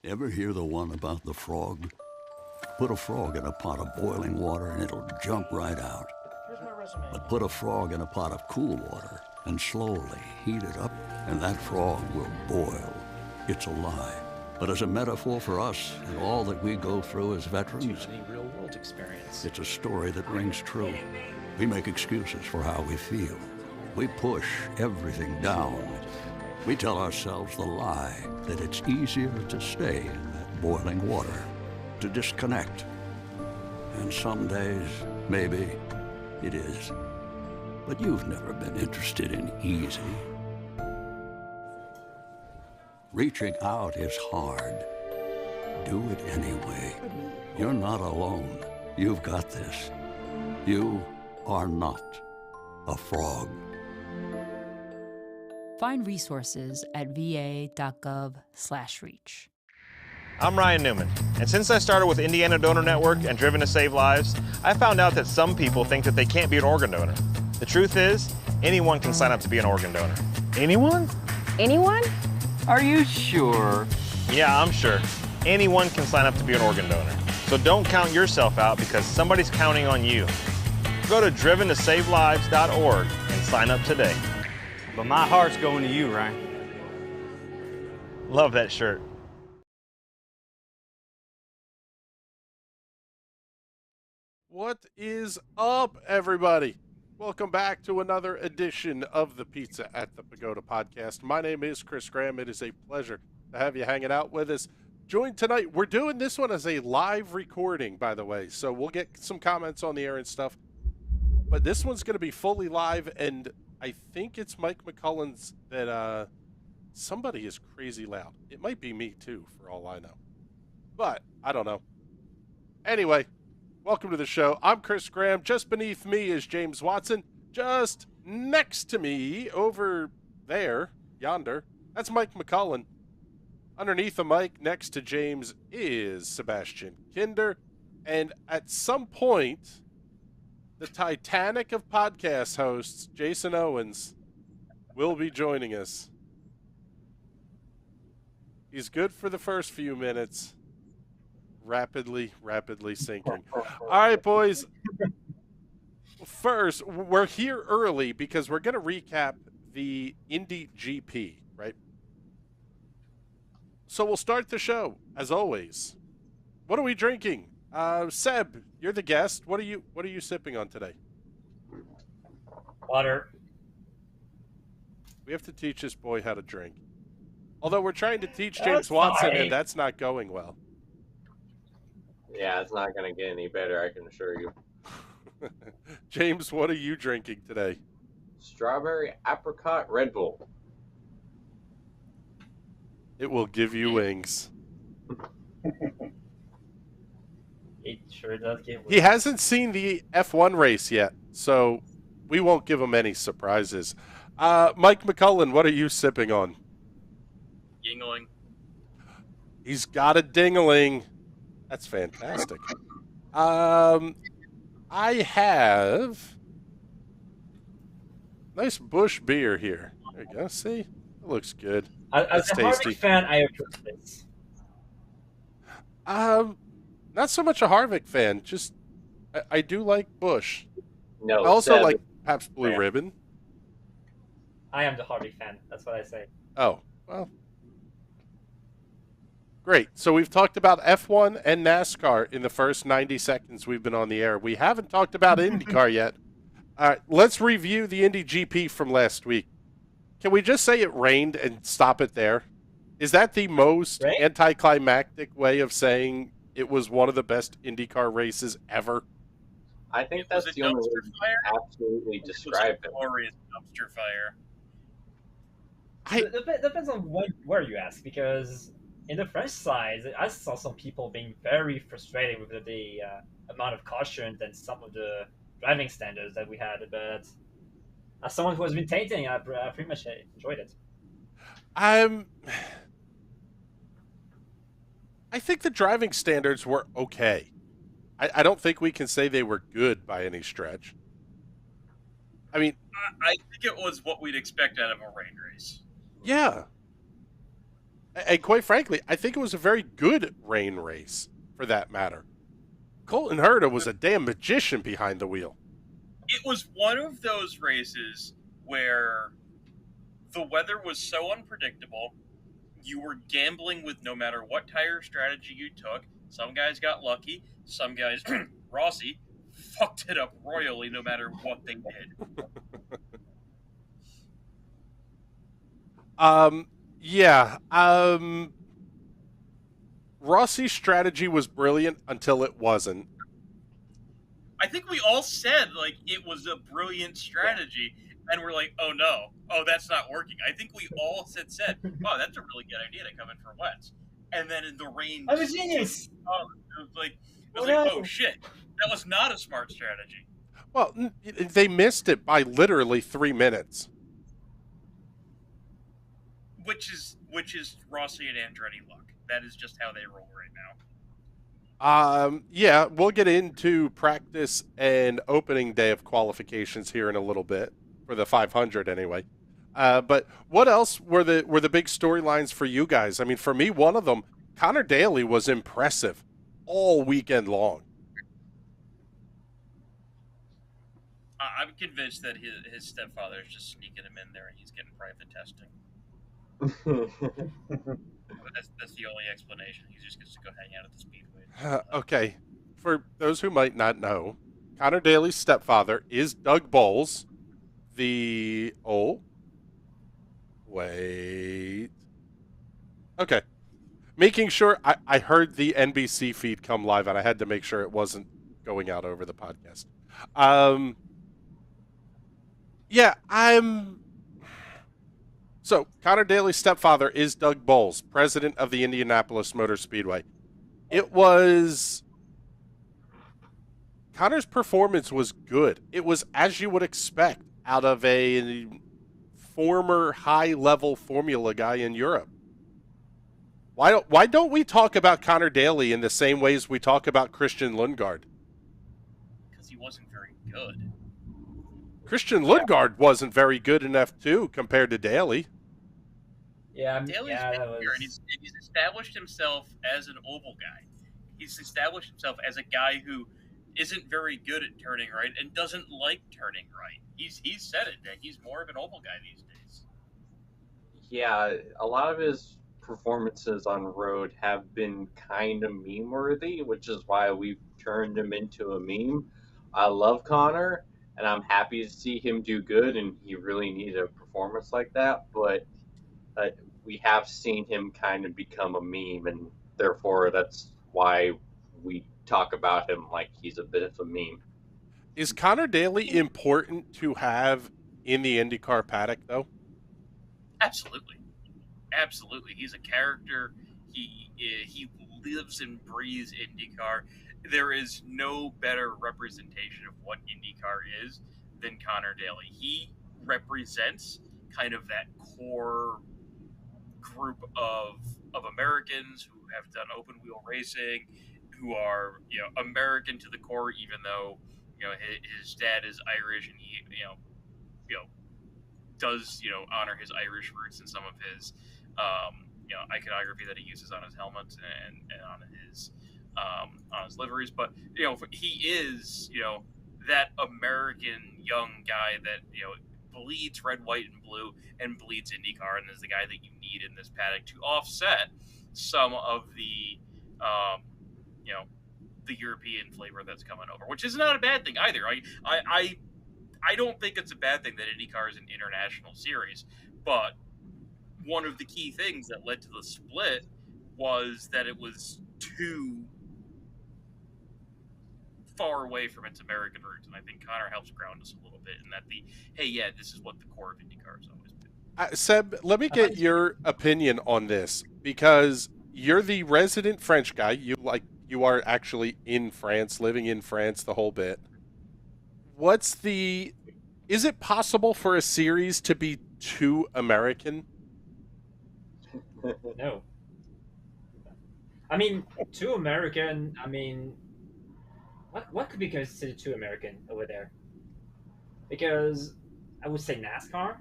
Ever hear the one about the frog? Put a frog in a pot of boiling water and it'll jump right out. Here's my resume. But put a frog in a pot of cool water and slowly heat it up, and that frog will boil. It's a lie. But as a metaphor for us and all that we go through as veterans, real-world experience. it's a story that rings true. We make excuses for how we feel. We push everything down. We tell ourselves the lie that it's easier to stay in that boiling water, to disconnect. And some days, maybe, it is. But you've never been interested in easy. Reaching out is hard. Do it anyway. You're not alone. You've got this. You are not a frog. Find resources at va.gov/reach. I'm Ryan Newman, and since I started with Indiana Donor Network and Driven to Save Lives, I found out that some people think that they can't be an organ donor. The truth is, anyone can sign up to be an organ donor. Anyone? Anyone? Are you sure? Yeah, I'm sure. Anyone can sign up to be an organ donor. So don't count yourself out because somebody's counting on you. Go to driventosavelives.org and sign up today. But my heart's going to you, Ryan. Love that shirt. What is up, everybody? Welcome back to another edition of the Pizza at the Pagoda podcast. My name is Chris Graham. It is a pleasure to have you hanging out with us. Joined tonight, we're doing this one as a live recording, by the way, so we'll get some comments on the air and stuff. But this one's going to be fully live, and I think it's Mike Mclaughlин's that somebody is crazy loud. It might be me, too, for all I know. But I don't know. Anyway, welcome to the show. I'm Chris Graham. Just beneath me is James Watson. Just next to me, over there, yonder, that's Mike Mclaughlin. Underneath the mic, next to James, is Sebastian Kinder. And at some point, the Titanic of podcast hosts, Jason Owens, will be joining us. He's good for the first few minutes. Rapidly sinking. All right, boys. First, we're here early because we're going to recap the Indy GP, right? So we'll start the show, as always. What are we drinking? Seb, you're the guest. What are you sipping on today? Water. We have to teach this boy how to drink. Although we're trying to teach James Watson, and that's not going well. Yeah, it's not going to get any better, I can assure you. James, what are you drinking today? Strawberry apricot Red Bull. It will give you wings. It sure does give He hasn't seen the F1 race yet, so we won't give him any surprises. Mike McCullen, what are you sipping on? Yingling. He's got a dingling. That's fantastic. I have nice Bush beer here. There you go. See? It looks good. As a Harvick fan, I approve this. Not so much a Harvick fan. Just I do like Bush. No, I also Seb, like Pabst Blue Yeah. Ribbon. I am the Harvick fan. That's what I say. Oh, well. Great. So we've talked about F1 and NASCAR in the first 90 seconds we've been on the air. We haven't talked about IndyCar yet. All right, let's review the Indy GP from last week. Can we just say it rained and stop it there? Is that the most anticlimactic way of saying it was one of the best IndyCar races ever? I think that's the only way to absolutely describe it. Glorious dumpster fire. It depends on where you ask, because in the French side, I saw some people being very frustrated with the amount of caution and some of the driving standards that we had. But as someone who has been tainting, I pretty much enjoyed it. I think the driving standards were okay. I don't think we can say they were good by any stretch. I mean, I think it was what we'd expect out of a rain race. Yeah. And quite frankly, I think it was a very good rain race, for that matter. Colton Herta was a damn magician behind the wheel. It was one of those races where the weather was so unpredictable, you were gambling with no matter what tire strategy you took. Some guys got lucky, some guys, Rossi, fucked it up royally no matter what they did. Yeah. Rossi's strategy was brilliant until it wasn't. I think we all said, like, it was a brilliant strategy, and we're like, oh no, oh, that's not working. I think we all said, wow, that's a really good idea to come in for wets. And then in the rain... I'm a genius! It was like, oh shit, that was not a smart strategy. Well, they missed it by literally 3 minutes. Which is Rossi and Andretti luck. That is just how they roll right now. Yeah, we'll get into practice and opening day of qualifications here in a little bit, for the 500 anyway. But what else were the big storylines for you guys? I mean, for me, one of them, Conor Daly was impressive all weekend long. I'm convinced that his stepfather is just sneaking him in there and he's getting private testing. That's the only explanation. He just gets to go hang out at the speedway. Okay, for those who might not know, Conor Daly's stepfather is Doug Bowles, the Okay, making sure I heard the NBC feed come live, and I had to make sure it wasn't going out over the podcast. So, Conor Daly's stepfather is Doug Bowles, president of the Indianapolis Motor Speedway. Conor's performance was good. It was as you would expect out of a former high-level Formula guy in Europe. Why don't we talk about Conor Daly in the same ways we talk about Christian Lundgaard? Because he wasn't very good. Christian Lundgaard wasn't very good in F2 compared to Daly. Daly's been here, and he's established himself as an oval guy. He's established himself as a guy who isn't very good at turning right and doesn't like turning right. He's said it, that he's more of an oval guy these days. Yeah, a lot of his performances on road have been kind of meme-worthy, which is why we've turned him into a meme. I love Conor, and I'm happy to see him do good, and he really needed a performance like that, but we have seen him kind of become a meme, and therefore that's why we talk about him like he's a bit of a meme. Is Conor Daly important to have in the IndyCar paddock, though? Absolutely. Absolutely. He's a character. He lives and breathes IndyCar. There is no better representation of what IndyCar is than Conor Daly. He represents kind of that core group of Americans who have done open wheel racing, who are American to the core, even though his dad is Irish and he does honor his Irish roots in some of his iconography that he uses on his helmets and on his liveries. But he is that American young guy that bleeds red, white, and blue, and bleeds IndyCar, and is the guy that you need in this paddock to offset some of the the European flavor that's coming over, which is not a bad thing either. I don't think it's a bad thing that IndyCar is an international series, but one of the key things that led to the split was that it was too far away from its American roots, and I think Conor helps ground us a little bit in that this is what the core of IndyCar has always been. Seb, let me get your opinion on this, because you're the resident French guy. You are actually in France, living in France the whole bit. Is it possible for a series to be too American? No. I mean, too American, what could be considered too American over there? Because I would say NASCAR,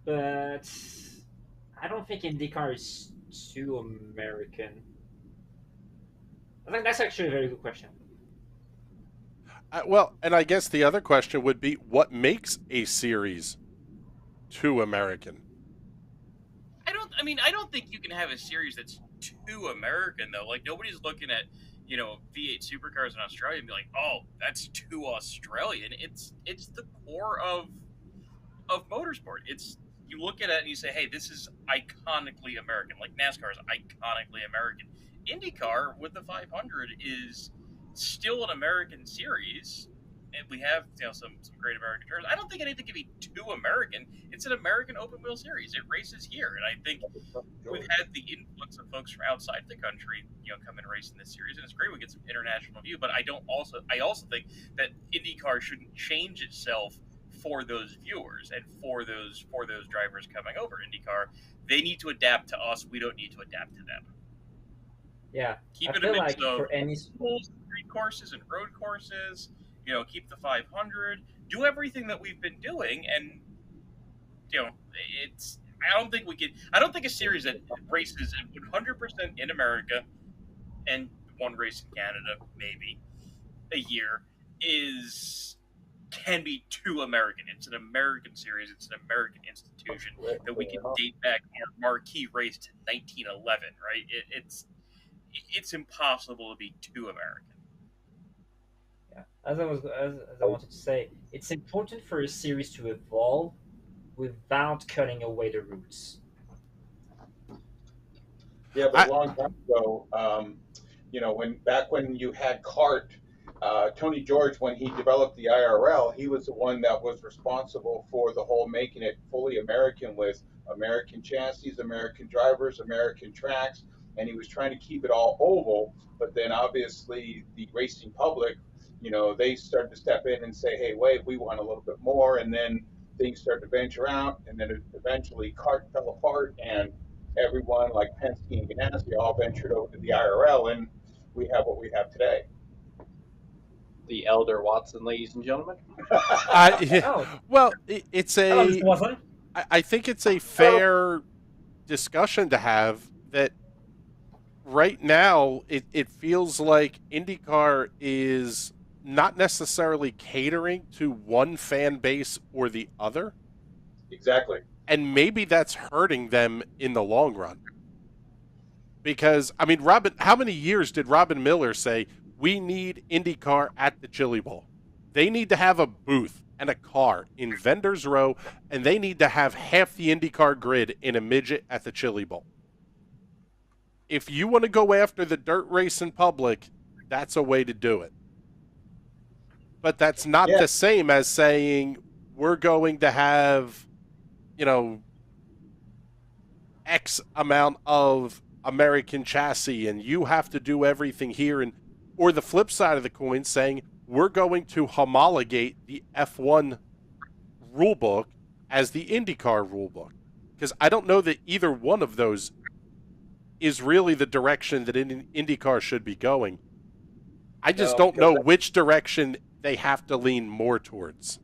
but I don't think IndyCar is too American. I think that's actually a very good question. Well, and I guess the other question would be, what makes a series too American? I don't think you can have a series that's too American though. Like nobody's looking at V8 supercars in Australia and be like, oh, that's too Australian. It's the core of motorsport. It's you look at it and you say, hey, this is iconically American. Like NASCAR is iconically American. IndyCar with the 500 is still an American series, and we have some great American drivers. I don't think anything can be too American. It's an American open wheel series. It races here, and I think we've had the influx of folks from outside the country, come and race in this series, and it's great. We get some international view, but I also think that IndyCar shouldn't change itself for those viewers and for those drivers coming over. IndyCar, they need to adapt to us. We don't need to adapt to them. Yeah, Keep I it a feel mix like of for any street courses and road courses. Keep the 500. Do everything that we've been doing, and it's. I don't think a series that races 100% in America and one race in Canada maybe a year can be too American. It's an American series. It's an American institution that we can date back our marquee race to 1911. Right? It's impossible to be too American. Yeah, as I wanted to say, it's important for a series to evolve without cutting away the roots. Yeah, but a long time ago, when you had CART, Tony George, when he developed the IRL, he was the one that was responsible for the whole making it fully American with American chassis, American drivers, American tracks, and he was trying to keep it all oval. But then obviously the racing public, they started to step in and say, hey, wait, we want a little bit more. And then things started to venture out, and then eventually CART fell apart, and everyone like Penske and Ganassi all ventured over to the IRL, and we have what we have today. The elder Watson, ladies and gentlemen. Well, it's a. Wasn't. I think it's a fair discussion to have that right now it feels like IndyCar is not necessarily catering to one fan base or the other. Exactly. And maybe that's hurting them in the long run. Because, I mean, how many years did Robin Miller say, we need IndyCar at the Chili Bowl? They need to have a booth and a car in Vendors Row, and they need to have half the IndyCar grid in a midget at the Chili Bowl. If you want to go after the dirt race in public, that's a way to do it. But that's not the same as saying we're going to have, X amount of American chassis and you have to do everything here. Or the flip side of the coin saying we're going to homologate the F1 rulebook as the IndyCar rulebook. Because I don't know that either one of those is really the direction that IndyCar should be going. I just don't know which direction they have to lean more towards.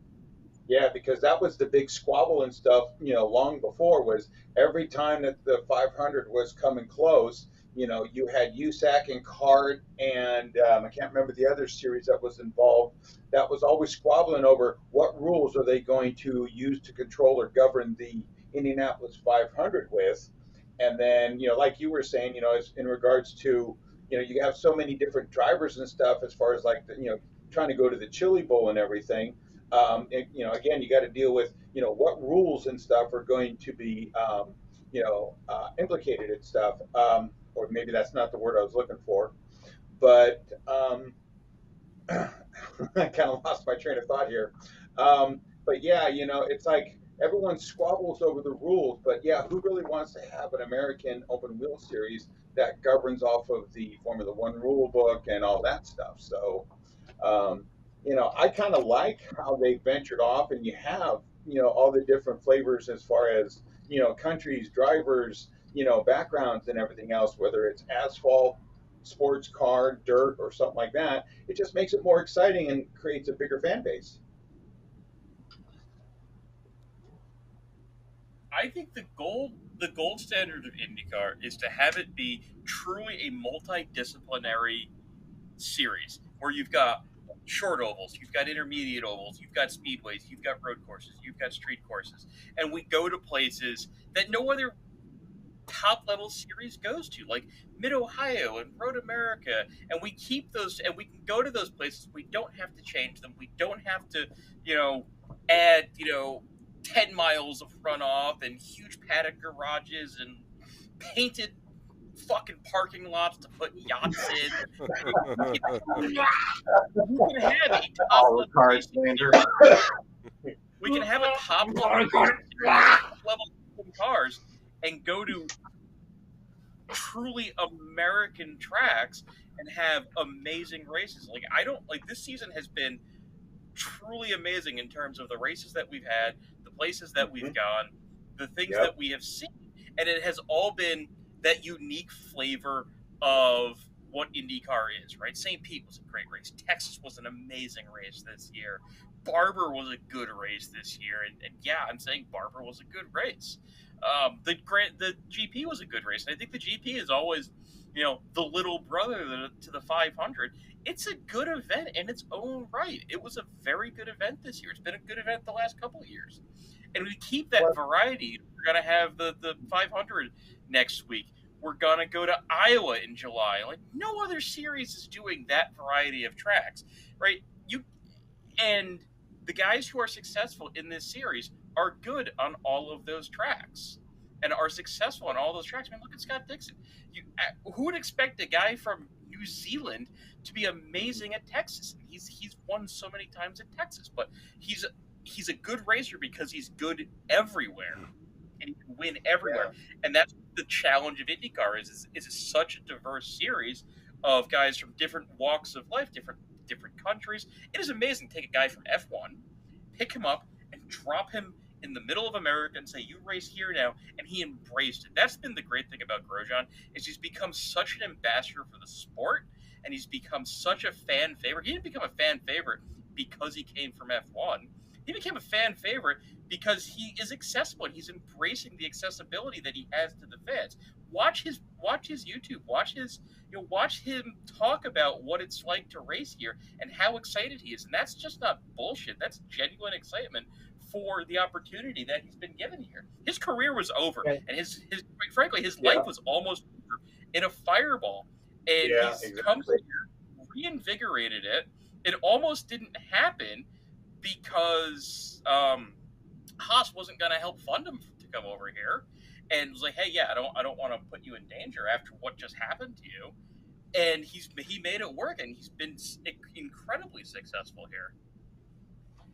Yeah, because that was the big squabble and stuff, long before, was every time that the 500 was coming close, you had USAC and CART and I can't remember the other series that was involved, that was always squabbling over what rules are they going to use to control or govern the Indianapolis 500 with. And then, like you were saying, as in regards to, you have so many different drivers and stuff as far as like, trying to go to the Chili Bowl and everything. Again, you got to deal with, what rules and stuff are going to be, implicated and stuff. Or maybe that's not the word I was looking for. But I kind of lost my train of thought here. But yeah, it's like everyone squabbles over the rules. But yeah, who really wants to have an American open wheel series that governs off of the Formula One rule book and all that stuff? So, I kind of like how they ventured off, and you have, all the different flavors as far as, countries, drivers, backgrounds and everything else, whether it's asphalt, sports car, dirt, or something like that. It just makes it more exciting and creates a bigger fan base. I think the gold standard of IndyCar is to have it be truly a multidisciplinary series where you've got short ovals, you've got intermediate ovals, you've got speedways, you've got road courses, you've got street courses, and we go to places that no other top level series goes to, like Mid Ohio and Road America, and we keep those, and we can go to those places. We don't have to change them. We don't have to, add 10 miles of runoff and huge paddock garages and painted fucking parking lots to put yachts in. We can have a top We can have a top level cars and go to truly American tracks and have amazing races. This season has been truly amazing in terms of the races that we've had, the places that we've gone, the things that we have seen, and it has all been that unique flavor of what IndyCar is, right? St. Pete was a great race. Texas was an amazing race this year. Barber was a good race this year, and yeah, I'm saying Barber was a good race. The GP was a good race, and I think the GP is always, the little brother to the 500. It's a good event in its own right. It was a very good event this year. It's been a good event the last couple of years, and we keep that variety. We're gonna have the 500 next week. We're gonna go to Iowa in July. Like no other series is doing that variety of tracks, right? And the guys who are successful in this series are good on all of those tracks and are successful on all those tracks. I mean, look at Scott Dixon. Who would expect a guy from New Zealand to be amazing at Texas? He's won so many times at Texas, but he's a good racer because he's good everywhere and he can win everywhere. Yeah. And that's the challenge of IndyCar is it's such a diverse series of guys from different walks of life, different countries. It is amazing to take a guy from F1, pick him up, and drop him in the middle of America and say, you race here now, and he embraced it. That's been the great thing about Grosjean, is he's become such an ambassador for the sport, and he's become such a fan favorite. He didn't become a fan favorite because he came from F1. He became a fan favorite because he is accessible, and he's embracing the accessibility that he has to the fans. Watch his YouTube. Watch him talk about what it's like to race here and how excited he is. And that's just not bullshit. That's genuine excitement for the opportunity that he's been given here. His career was over, and his life was almost over in a fireball. And he's come here, reinvigorated it. It almost didn't happen because Haas wasn't going to help fund him to come over here. And was like, hey, yeah, I don't want to put you in danger after what just happened to you. And he made it work, and he's been incredibly successful here.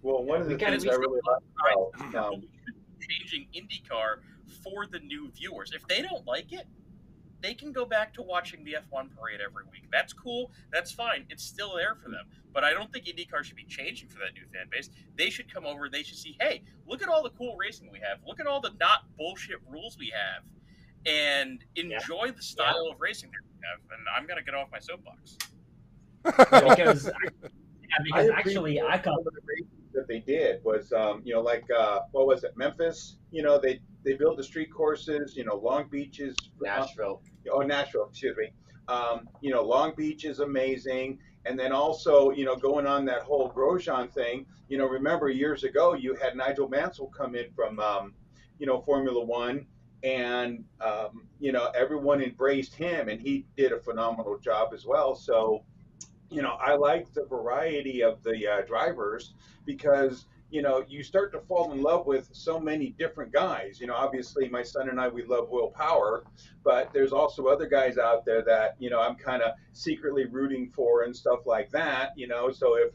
Well, one of the things I really like about changing IndyCar for the new viewers. If they don't like it, they can go back to watching the F1 parade every week. That's cool. That's fine. It's still there for them. But I don't think IndyCar should be changing for that new fan base. They should come over. They should see, hey, look at all the cool racing we have. Look at all the not bullshit rules we have. And enjoy the style of racing that we have. And I'm going to get off my soapbox. because actually, I call the races that they did was, what was it, Memphis? They built the street courses, Long Beach is Nashville. Nashville, excuse me. Long Beach is amazing. And then also, going on that whole Grosjean thing, remember years ago, you had Nigel Mansell come in from, Formula One, and, everyone embraced him, and he did a phenomenal job as well. So, I like the variety of the drivers because, you start to fall in love with so many different guys. Obviously my son and I, we love Will Power, but there's also other guys out there that, I'm kind of secretly rooting for and stuff like that, so if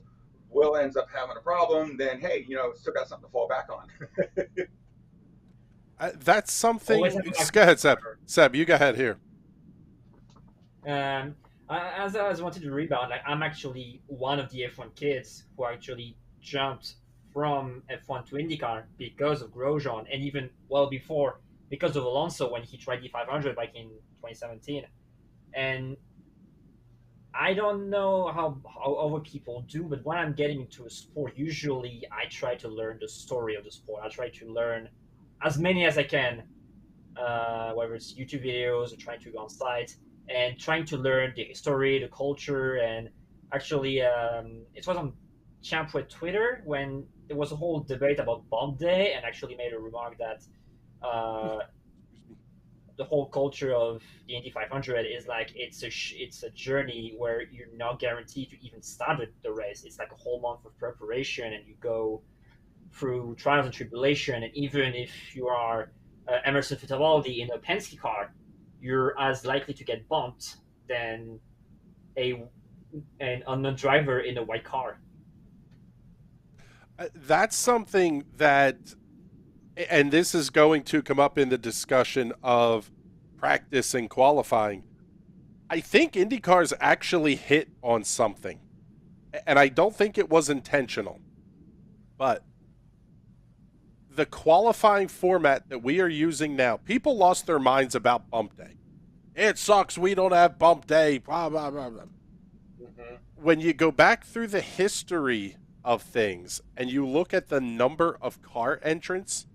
Will ends up having a problem, then, hey, still got something to fall back on. That's something. Go ahead, Seb. Seb, you go ahead here. As I wanted to rebound, I'm actually one of the F1 kids who actually jumped from F1 to IndyCar because of Grosjean, and even well before because of Alonso when he tried the 500 back in 2017. And I don't know how other people do, but when I'm getting into a sport, usually I try to learn the story of the sport. I try to learn as many as I can, whether it's YouTube videos or trying to go on site and trying to learn the history, the culture, and actually, it was on Champ with Twitter when there was a whole debate about Bomb Day, and actually made a remark that the whole culture of the Indy 500 is like it's a journey where you're not guaranteed to even start the race. It's like a whole month of preparation, and you go through trials and tribulation. And even if you are Emerson Fittipaldi in a Penske car, you're as likely to get bumped than an unknown driver in a white car. That's something that, and this is going to come up in the discussion of practice and qualifying. I think IndyCar's actually hit on something, and I don't think it was intentional, but the qualifying format that we are using now, people lost their minds about bump day. It sucks we don't have bump day, blah, blah, blah, blah. Mm-hmm. When you go back through the history of things and you look at the number of car entrants,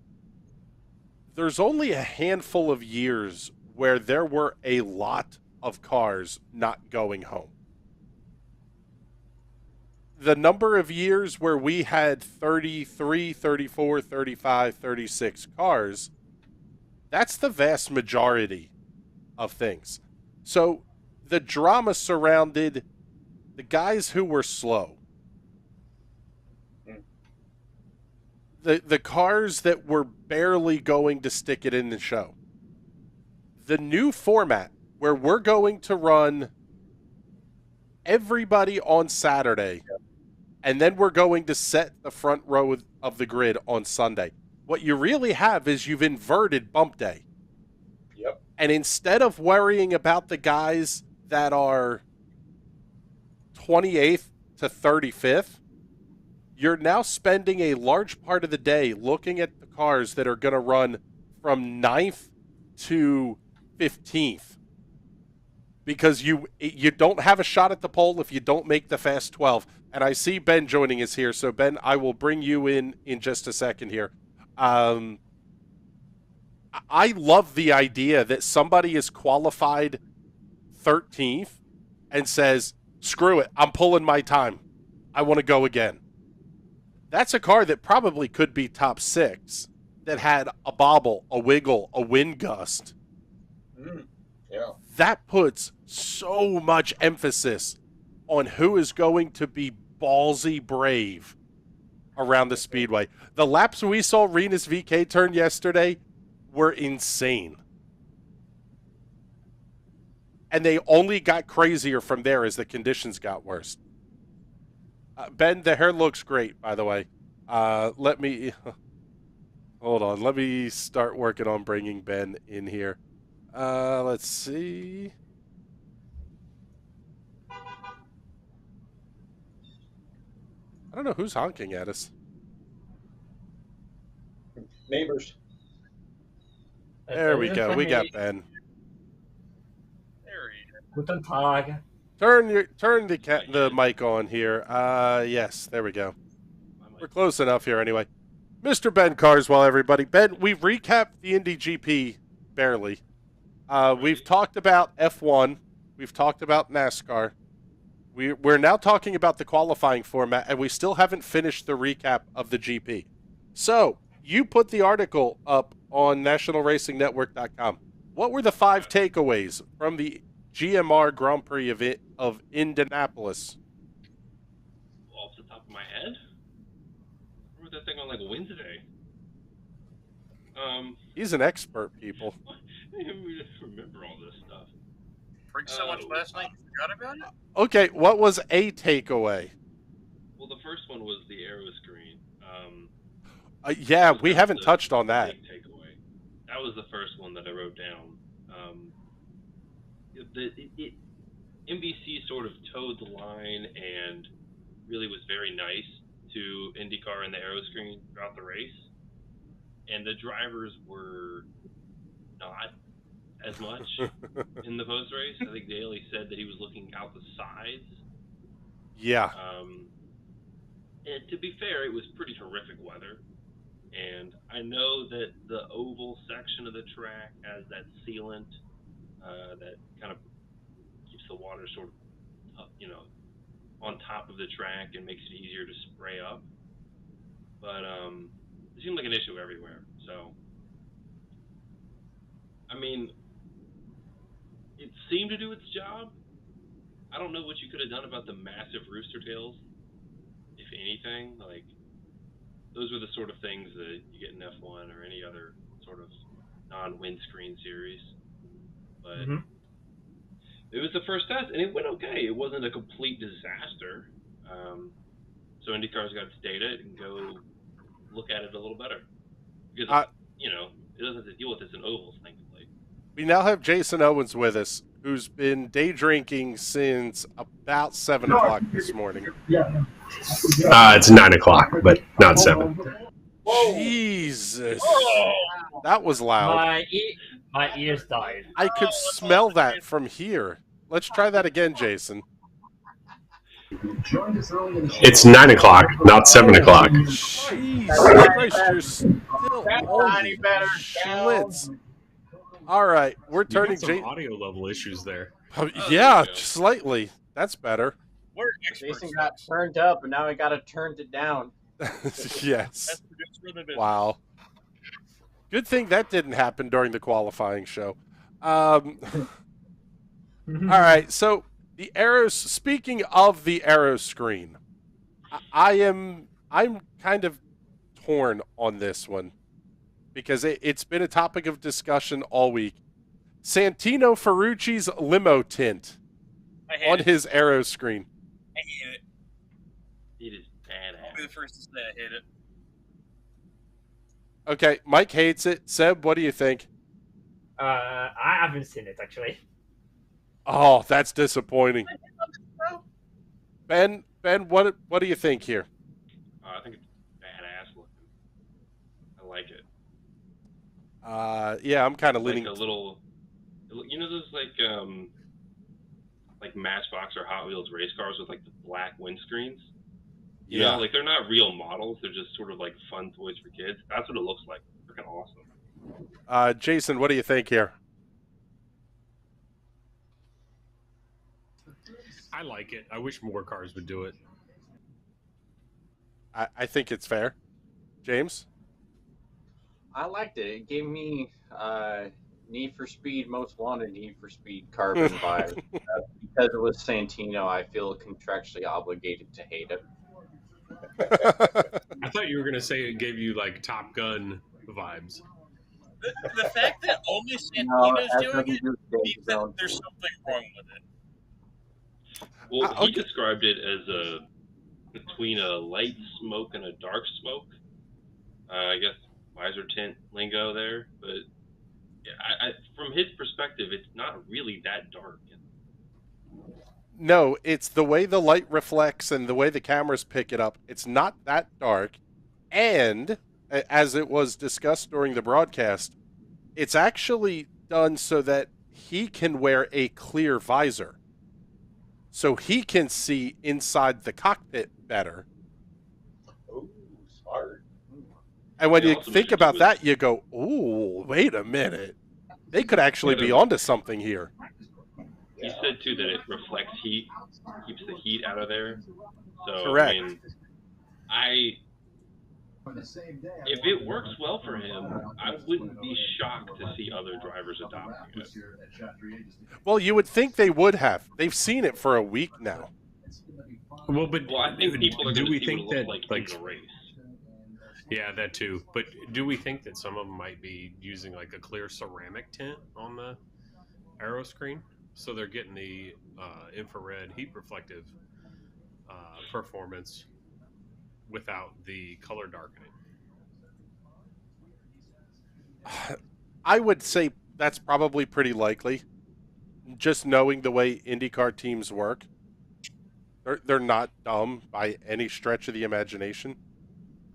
there's only a handful of years where there were a lot of cars not going home. The number of years where we had 33, 34, 35, 36 cars, that's the vast majority of things. So the drama surrounded the guys who were slow. The cars that were barely going to stick it in the show. The new format where we're going to run everybody on Saturday, and then we're going to set the front row of the grid on Sunday. What you really have is you've inverted bump day. Yep. And instead of worrying about the guys that are 28th to 35th, you're now spending a large part of the day looking at the cars that are going to run from 9th to 15th. Because you don't have a shot at the pole if you don't make the fast 12. And I see Ben joining us here. So, Ben, I will bring you in just a second here. I love the idea that somebody is qualified 13th and says, screw it, I'm pulling my time. I want to go again. That's a car that probably could be top 6 that had a bobble, a wiggle, a wind gust. Yeah. That puts so much emphasis on who is going to be ballsy brave around the speedway. The laps we saw Rinus VK turn yesterday were insane. And they only got crazier from there as the conditions got worse. Ben, the hair looks great, by the way. Let me... Hold on. Let me start working on bringing Ben in here. Let's see. I don't know who's honking at us. Neighbors. There we go. We got Ben. There he is. Guten Tag. Turn the mic on here. Yes, there we go. We're close enough here anyway. Mr. Ben Carswell, everybody. Ben, we've recapped the Indy GP barely. We've talked about F1. We've talked about NASCAR. We're now talking about the qualifying format, and we still haven't finished the recap of the GP. So, you put the article up on nationalracingnetwork.com. What were the 5 takeaways from the GMR Grand Prix of Indianapolis? Off the top of my head? I wrote that thing on like Wednesday. He's an expert, people. I just remember all this stuff. Drink so much last night, you forgot about it? Okay, what was a takeaway? Well, the first one was the aero screen. Yeah, we haven't touched on that. Big takeaway. That was the first one that I wrote down. NBC sort of towed the line and really was very nice to IndyCar and the aero screen throughout the race. And the drivers were not as much in the post race. I think Daly said that he was looking out the sides. Yeah. And to be fair, it was pretty horrific weather. And I know that the oval section of the track has that sealant that kind of keeps the water sort of, on top of the track and makes it easier to spray up. But it seemed like an issue everywhere. So, I mean, it seemed to do its job. I don't know what you could have done about the massive rooster tails, if anything. Like, those were the sort of things that you get in F1 or any other sort of non-windscreen series. But it was the first test, and it went okay. It wasn't a complete disaster. So IndyCar's got its data and go look at it a little better. Because, it doesn't have to deal with this in ovals, thankfully. We now have Jason Owens with us, who's been day drinking since about 7 o'clock this morning. It's 9 o'clock, but not 7. Jesus. That was loud. My ears died. I could smell that from here. Let's try that again, Jason. It's 9 o'clock, not 7 o'clock. Jesus Christ, you're still Tiny better. Schlitz. All right, we're turning some audio level issues there. Yeah, slightly. That's better. We're experts. Jason got turned up, and now he got to turn it down. Yes. Wow. Good thing that didn't happen during the qualifying show. All right, so the arrows. Speaking of the arrow screen, I'm kind of torn on this one because it's been a topic of discussion all week. Santino Ferrucci's limo tint on his arrow screen. I hate it. It is badass. I'll be the first to say I hate it. Okay, Mike hates it. Seb, what do you think? I haven't seen it, actually. Oh, that's disappointing. Ben, what do you think here? I think it's badass looking. I like it. Yeah, I'm kind of leaning. Like a little, those like Matchbox or Hot Wheels race cars with like the black windscreens. You know, like they're not real models. They're just sort of like fun toys for kids. That's what it looks like. Freaking awesome. Jason, what do you think here? I like it. I wish more cars would do it. I think it's fair. James? I liked it. It gave me Need for Speed, Most Wanted, Need for Speed Carbon vibes. Because it was Santino, I feel contractually obligated to hate it. I thought you were going to say it gave you like Top Gun vibes. The fact that only Santino's doing it means that there's something wrong with it. Well, he described it as between a light smoke and a dark smoke. I guess visor tint lingo there, but yeah, from his perspective, it's not really that dark. No, it's the way the light reflects and the way the cameras pick it up. It's not that dark, and as it was discussed during the broadcast, it's actually done so that he can wear a clear visor. So he can see inside the cockpit better. Oh, smart. And when you think about that, you go, "Ooh, wait a minute. They could actually be onto something here." He said, too, that it reflects heat, keeps the heat out of there. So, correct. I mean, if it works well for him, I wouldn't be shocked to see other drivers adopting it. Well, you would think they would have. They've seen it for a week now. Well, I think people are do going we to see think what it that looks like in the race. Yeah, that too. But do we think that some of them might be using like a clear ceramic tint on the aero screen? So they're getting the infrared heat reflective performance without the color darkening. I would say that's probably pretty likely. Just knowing the way IndyCar teams work, they're not dumb by any stretch of the imagination.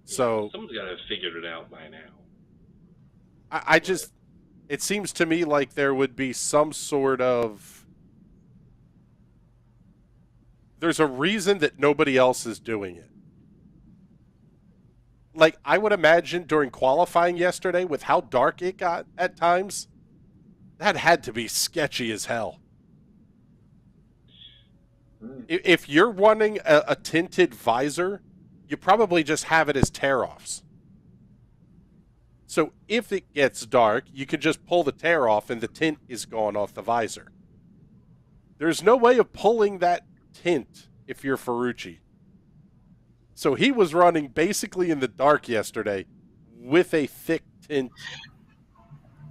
So someone's got to have figured it out by now. I just, it seems to me like there would be some sort of, there's a reason that nobody else is doing it. like, I would imagine during qualifying yesterday, with how dark it got at times, that had to be sketchy as hell. If you're running a tinted visor, you probably just have it as tear-offs. So if it gets dark, you can just pull the tear off and the tint is gone off the visor. There's no way of pulling that tint if you're Ferrucci. So he was running basically in the dark yesterday with a thick tint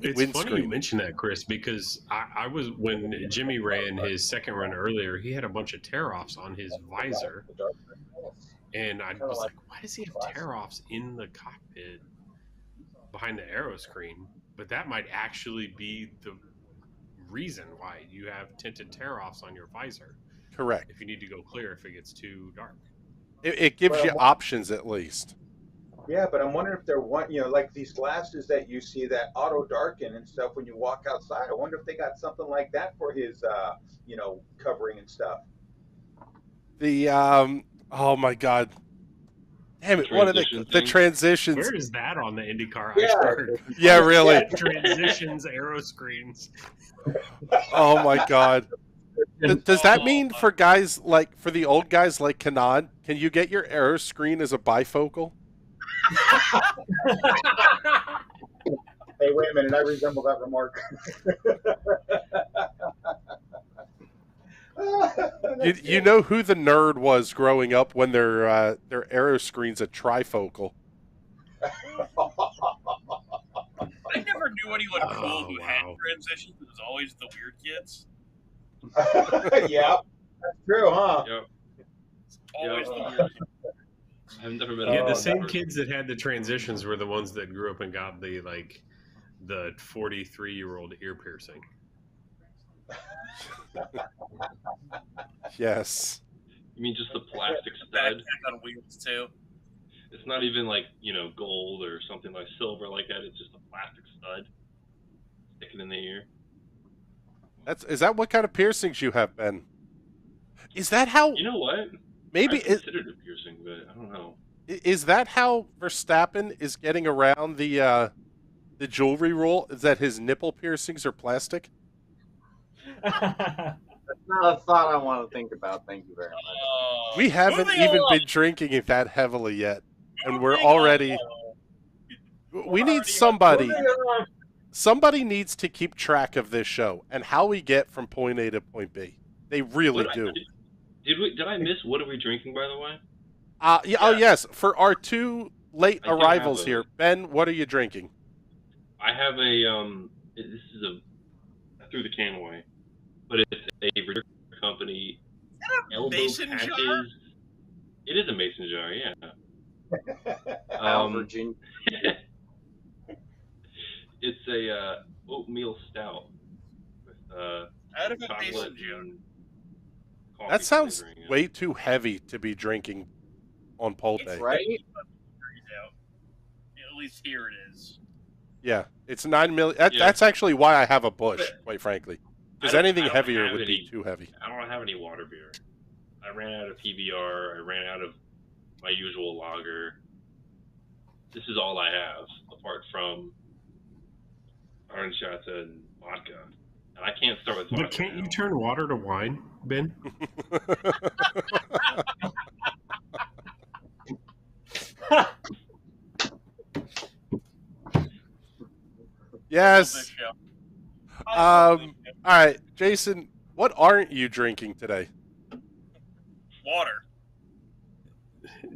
It's funny you mention that, Chris, because I was, when Jimmy ran his second run earlier, he had a bunch of tear-offs on his visor. And I was like, why does he have tear-offs in the cockpit behind the aero screen? But that might actually be the reason why you have tinted tear-offs on your visor. Correct. If you need to go clear if it gets too dark. It gives you options at least. Yeah, but I'm wondering if they're like these glasses that you see that auto darken and stuff when you walk outside. I wonder if they got something like that for his, covering and stuff. The oh my God, damn it! One of the transitions. Where is that on the IndyCar Yeah. iceberg? Yeah, really. Transitions, aero screens. Oh my God. Does that mean for guys like, for the old guys like Kanad, can you get your aero screen as a bifocal? Hey, wait a minute! I resemble that remark. You know who the nerd was growing up when their aero screen's a trifocal? I never knew anyone cool who had transitions. It was always the weird kids. Yeah, that's true, huh? Yep. It's always the weird kids. I've never been. Yeah, the same kids that had the transitions were the ones that grew up and got the 43-year-old ear piercing. Yes. You mean just the plastic stud? On wheels too. It's not even like, gold or something like silver like that. It's just a plastic stud sticking in the ear. Is that what kind of piercings you have, Ben? Is that how? You know what? Maybe I considered a piercing, but I don't know. Is that how Verstappen is getting around the jewelry rule? Is that his nipple piercings are plastic? That's not a thought I want to think about. Thank you very much. We haven't even been drinking it that heavily yet, and we're already. We need somebody. Somebody needs to keep track of this show and how we get from point A to point B. They really do. Did I miss? What are we drinking, by the way? Yeah. Oh, yes. For our two late arrivals here, Ben, what are you drinking? I have a this is I threw the can away, but it's a Virginia company. Mason jar? It is a mason jar, yeah. Virginia. It's a oatmeal stout with Out of a chocolate mason jar. and coffee That sounds flavoring. way too heavy to be drinking on pole day. Right? At least here it is. Yeah, it's 9 million. That's actually why I have a Busch, quite frankly. Because anything heavier would be too heavy. I don't have any water beer. I ran out of PBR. I ran out of my usual lager. This is all I have, apart from orange shots and vodka. And I can't start with vodka. But can't you turn water to wine, Ben? Yes. All right, Jason, what aren't you drinking today? Water.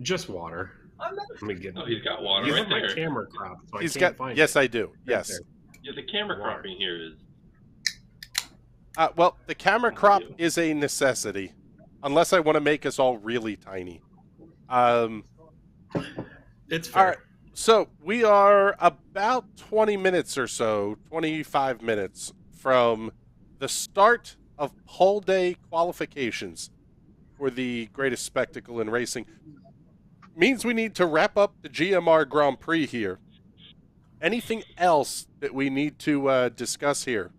Just water. Let me get. Oh, he's got water You right have my there. camera crop, so He's I can't got. find Yes, it. I do. Right Yes. there. Yeah, the camera cropping here is. Well, the camera crop is a necessity, unless I want to make us all really tiny. It's fair. All right. So we are about 20 minutes or so, 25 minutes from the start of pole day qualifications for the greatest spectacle in racing. Means we need to wrap up the GMR Grand Prix here. Anything else that we need to discuss here?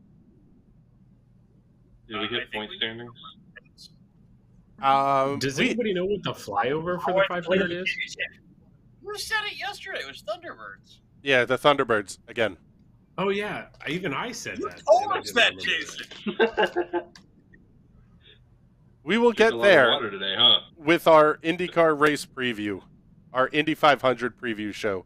Did we get point standings? Does anybody know what the flyover for the 500 is? You said it yesterday. It was Thunderbirds. Yeah, the Thunderbirds again. Oh yeah, even I said that. told and I us didn't that, remember Jason. We will Drink get a lot of there water today, huh? with our IndyCar race preview, our Indy 500 preview show.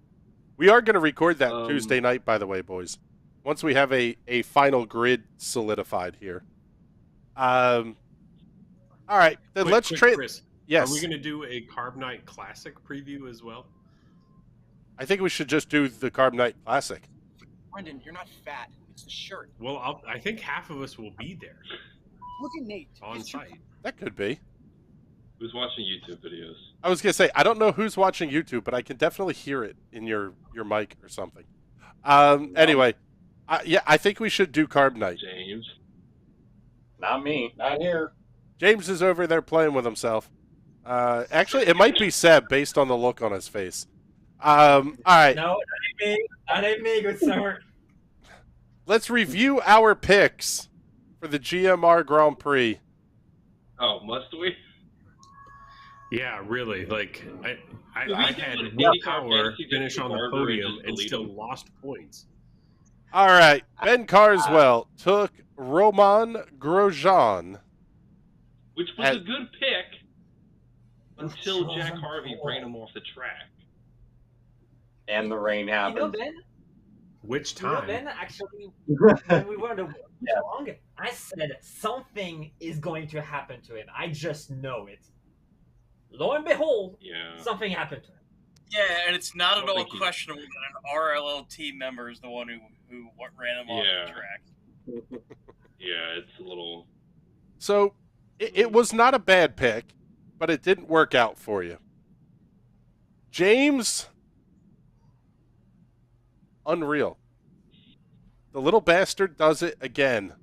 We are going to record that Tuesday night, by the way, boys. Once we have a final grid solidified here. All right, then let's trade. Chris, Yes. Are we going to do a Carb Night Classic preview as well? I think we should just do the Carb Night Classic. Brendan, you're not fat. It's the shirt. Well, I think half of us will be there. Look at Nate. On site. That could be. Who's watching YouTube videos? I was going to say, I don't know who's watching YouTube, but I can definitely hear it in your mic or something. Anyway, I think we should do Carb Night. James. Not me. Not here. James is over there playing with himself. Actually, it might be Seb based on the look on his face. All right. No, that ain't me, good sir. Let's review our picks for the GMR Grand Prix. Oh, must we? Yeah, really. Like, I We had did Will Indy Power Fantasy finish on the Barber podium just and delete still them. lost points. All right. Ben Carswell took Romain Grosjean. Which was a good pick until Jack Harvey ran him off the track. And the rain You know, happened. Ben? Which You know, time? Ben, actually, when we were on the long, I said something is going to happen to him. I just know it. Lo and behold, something happened to him. Yeah, and it's not at all think he- questionable that an RLL team member is the one who ran him off the track. Yeah, it's a little... So it was not a bad pick, but it didn't work out for you. James, unreal. The little bastard does it again.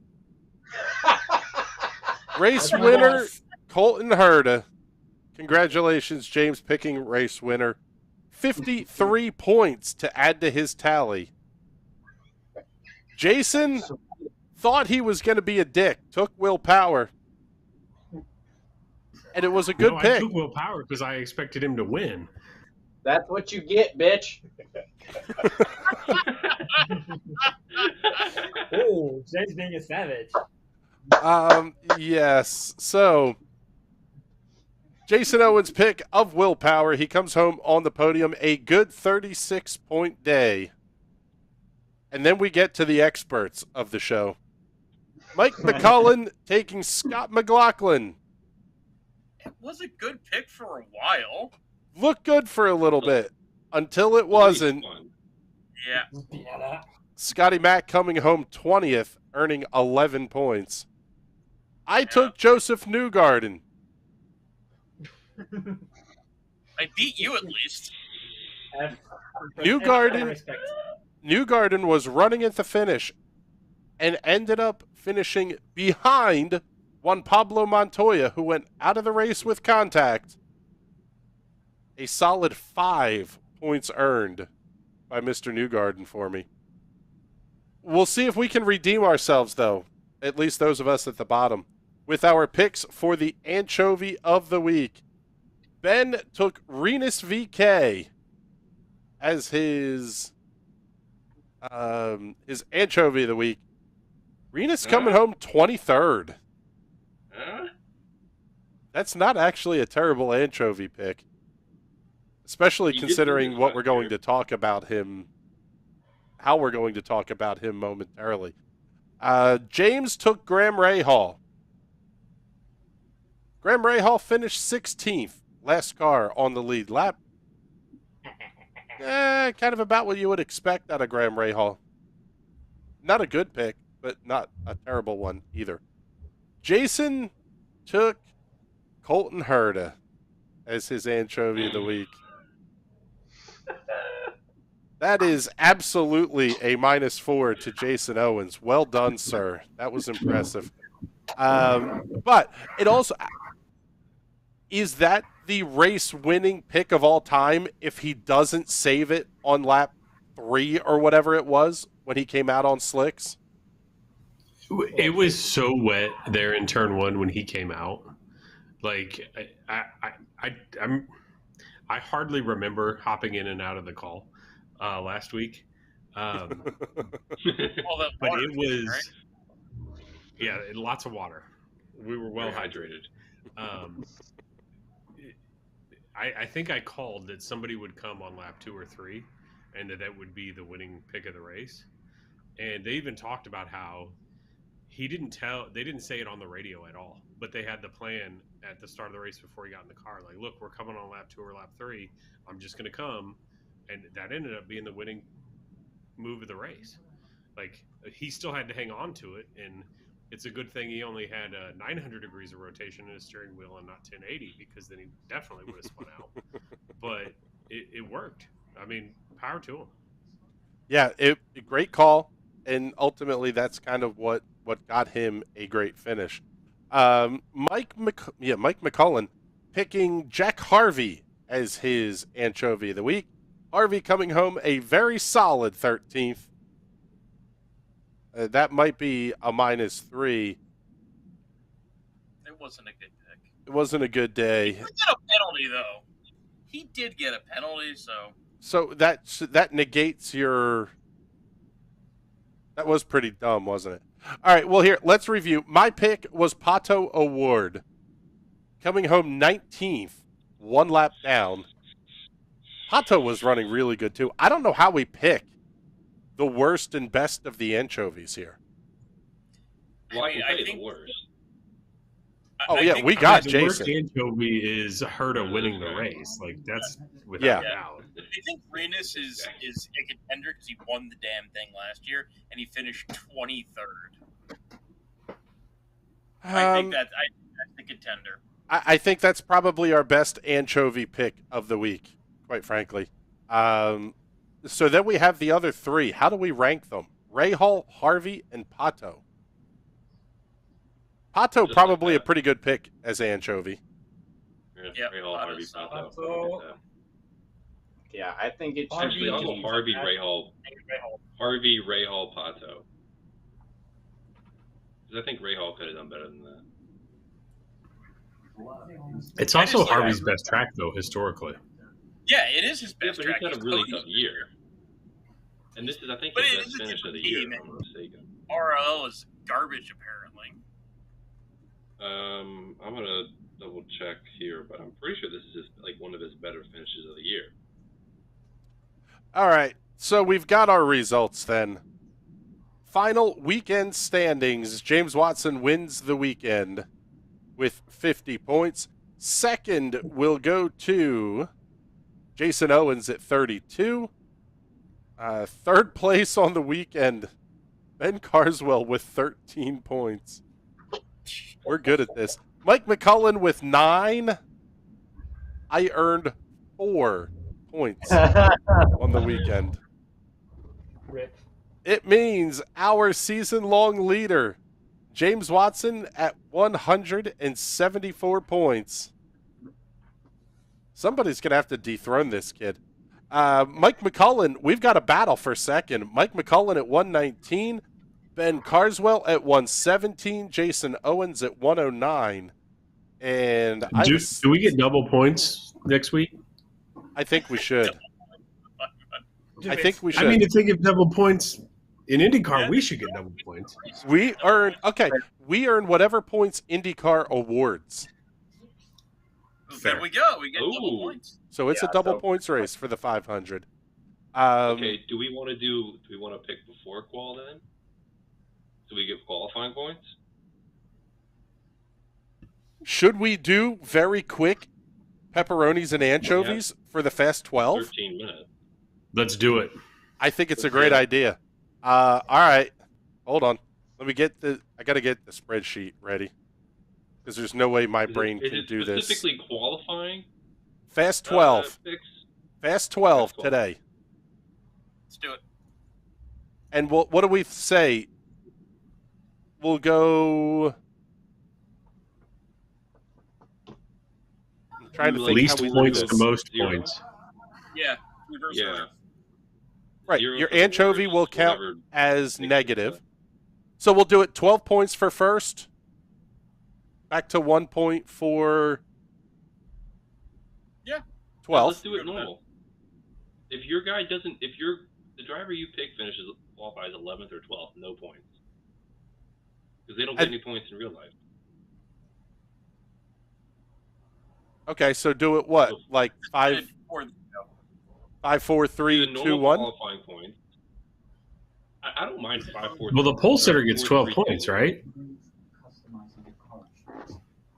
Race winner, Colton Herta. Congratulations, James, picking race winner. 53 points to add to his tally. Jason thought he was going to be a dick, took Will Power. And it was a good pick. I took Will Power because I expected him to win. That's what you get, bitch. Oh, James being a savage. Yes. So, Jason Owens' pick of Will Power. He comes home on the podium, a good 36-point day. And then we get to the experts of the show. Mike Mclaughlin taking Scott McLaughlin. It was a good pick for a while. Looked good for a little bit until it wasn't. Yeah. Scotty Mack coming home 20th, earning 11 points. I took Joseph Newgarden. I beat you at least. Newgarden was running at the finish and ended up finishing behind Juan Pablo Montoya, who went out of the race with contact. A solid 5 points earned by Mr. Newgarden for me. We'll see if we can redeem ourselves, though, at least those of us at the bottom, with our picks for the Anchovy of the Week. Ben took Renus VK as his Anchovy of the Week. Renus coming home 23rd. That's not actually a terrible Anchovy pick, especially considering what we're going to talk about him, how we're going to talk about him momentarily. James took Graham Rahal. Graham Rahal finished 16th, last car on the lead lap. Kind of about what you would expect out of Graham Rahal. Not a good pick, but not a terrible one either. Jason took Colton Herta as his Anchovy of the Week. That is absolutely a -4 to Jason Owens. Well done, sir. That was impressive. But it also... Is that the race-winning pick of all time if he doesn't save it on lap 3 or whatever it was when he came out on slicks? It was so wet there in turn 1 when he came out. Like I hardly remember hopping in and out of the call last week. All that But water it was, right? yeah, lots of water. We were well Very hydrated. I think I called that somebody would come on lap 2 or 3, and that would be the winning pick of the race. And they even talked about how they didn't say it on the radio at all, but they had the plan at the start of the race before he got in the car. Like, look, we're coming on lap 2 or lap 3. I'm just going to come. And that ended up being the winning move of the race. Like, he still had to hang on to it. And it's a good thing he only had 900 degrees of rotation in his steering wheel and not 1080, because then he definitely would have spun out. But it worked. I mean, power to him. Yeah, a great call, and ultimately that's kind of what got him a great finish. Mike Mclaughlin picking Jack Harvey as his anchovy of the week. Harvey coming home a very solid 13th. That might be a -3. It wasn't a good pick. It wasn't a good day. He did get a penalty, though. He did get a penalty, so... So that negates your... That was pretty dumb, wasn't it? All right, well, here, let's review. My pick was Pato Award. Coming home 19th, 1 lap down. Pato was running really good, too. I don't know how we pick the worst and best of the anchovies here. Well, I can tell you think the worst. We got the Jason. worst anchovy is Herta winning the race. Like, that's without doubt. I think Renus is a contender because he won the damn thing last year, and he finished 23rd. I think that's the contender. I think that's probably our best anchovy pick of the week, quite frankly. So then we have the other 3. How do we rank them? Rahal, Harvey, and Pato. Pato Just probably like a pretty good pick as anchovy. Yeah, Rahal, Harvey, Pato. Yeah, I think it should Actually, be I'll go Harvey, Rahal, Pato. Because I think Rahal could have done better than that. It's also Harvey's best track, though, historically. Yeah, it is his best but track. he's had a really tough year. And this is, I think, his best finish of the year, if I'm not mistaken. RL is garbage, apparently. I'm going to double check here, but I'm pretty sure this is one of his better finishes of the year. All right, so we've got our results then. Final weekend standings. James Watson wins the weekend with 50 points. Second will go to Jason Owens at 32. Third place on the weekend, Ben Carswell with 13 points. We're good at this. Mike Mclaughlin with 9. I earned 4 points on the weekend. Rip. It means our season-long leader, James Watson, at 174 points. Somebody's going to have to dethrone this kid. Mike Mclaughlin, we've got a battle for second. Mike Mclaughlin at 119. Ben Carswell at 117. Jason Owens at 109. And do we get double points next week? I think we should. I think we should. I mean, if they give double points in IndyCar, we should get double points. We earn whatever points IndyCar awards. There we go. We get double points. So it's a double points race for the 500. Okay, do we want to pick before qual then? Do we give qualifying points? Should we do very quick pepperonis and anchovies for the Fast 12? 13 minutes. Let's do it. I think it's a great idea. All right. Hold on. I got to get the spreadsheet ready. Because there's no way my brain can do this. Specifically qualifying? Fast 12. Picks? Fast 12 today. Let's do it. And what do we say? We'll go... I'm trying to think least how we points do to this. most points. Yeah. Reverse order. Right. Zero Your for the anchovy worst, will count whatever as makes negative. sense. So we'll do it 12 points for first. Back to 1 point for... Yeah. Let's 12th. do it normal. If your guy doesn't, the driver you pick qualifies 11th or 12th, no points. Because they don't get any points in real life. Okay, so do it what? Like 5, 4, 3, 2, 1? Qualifying points. I don't mind 5, 4. Well, the pole sitter gets 12 points, right?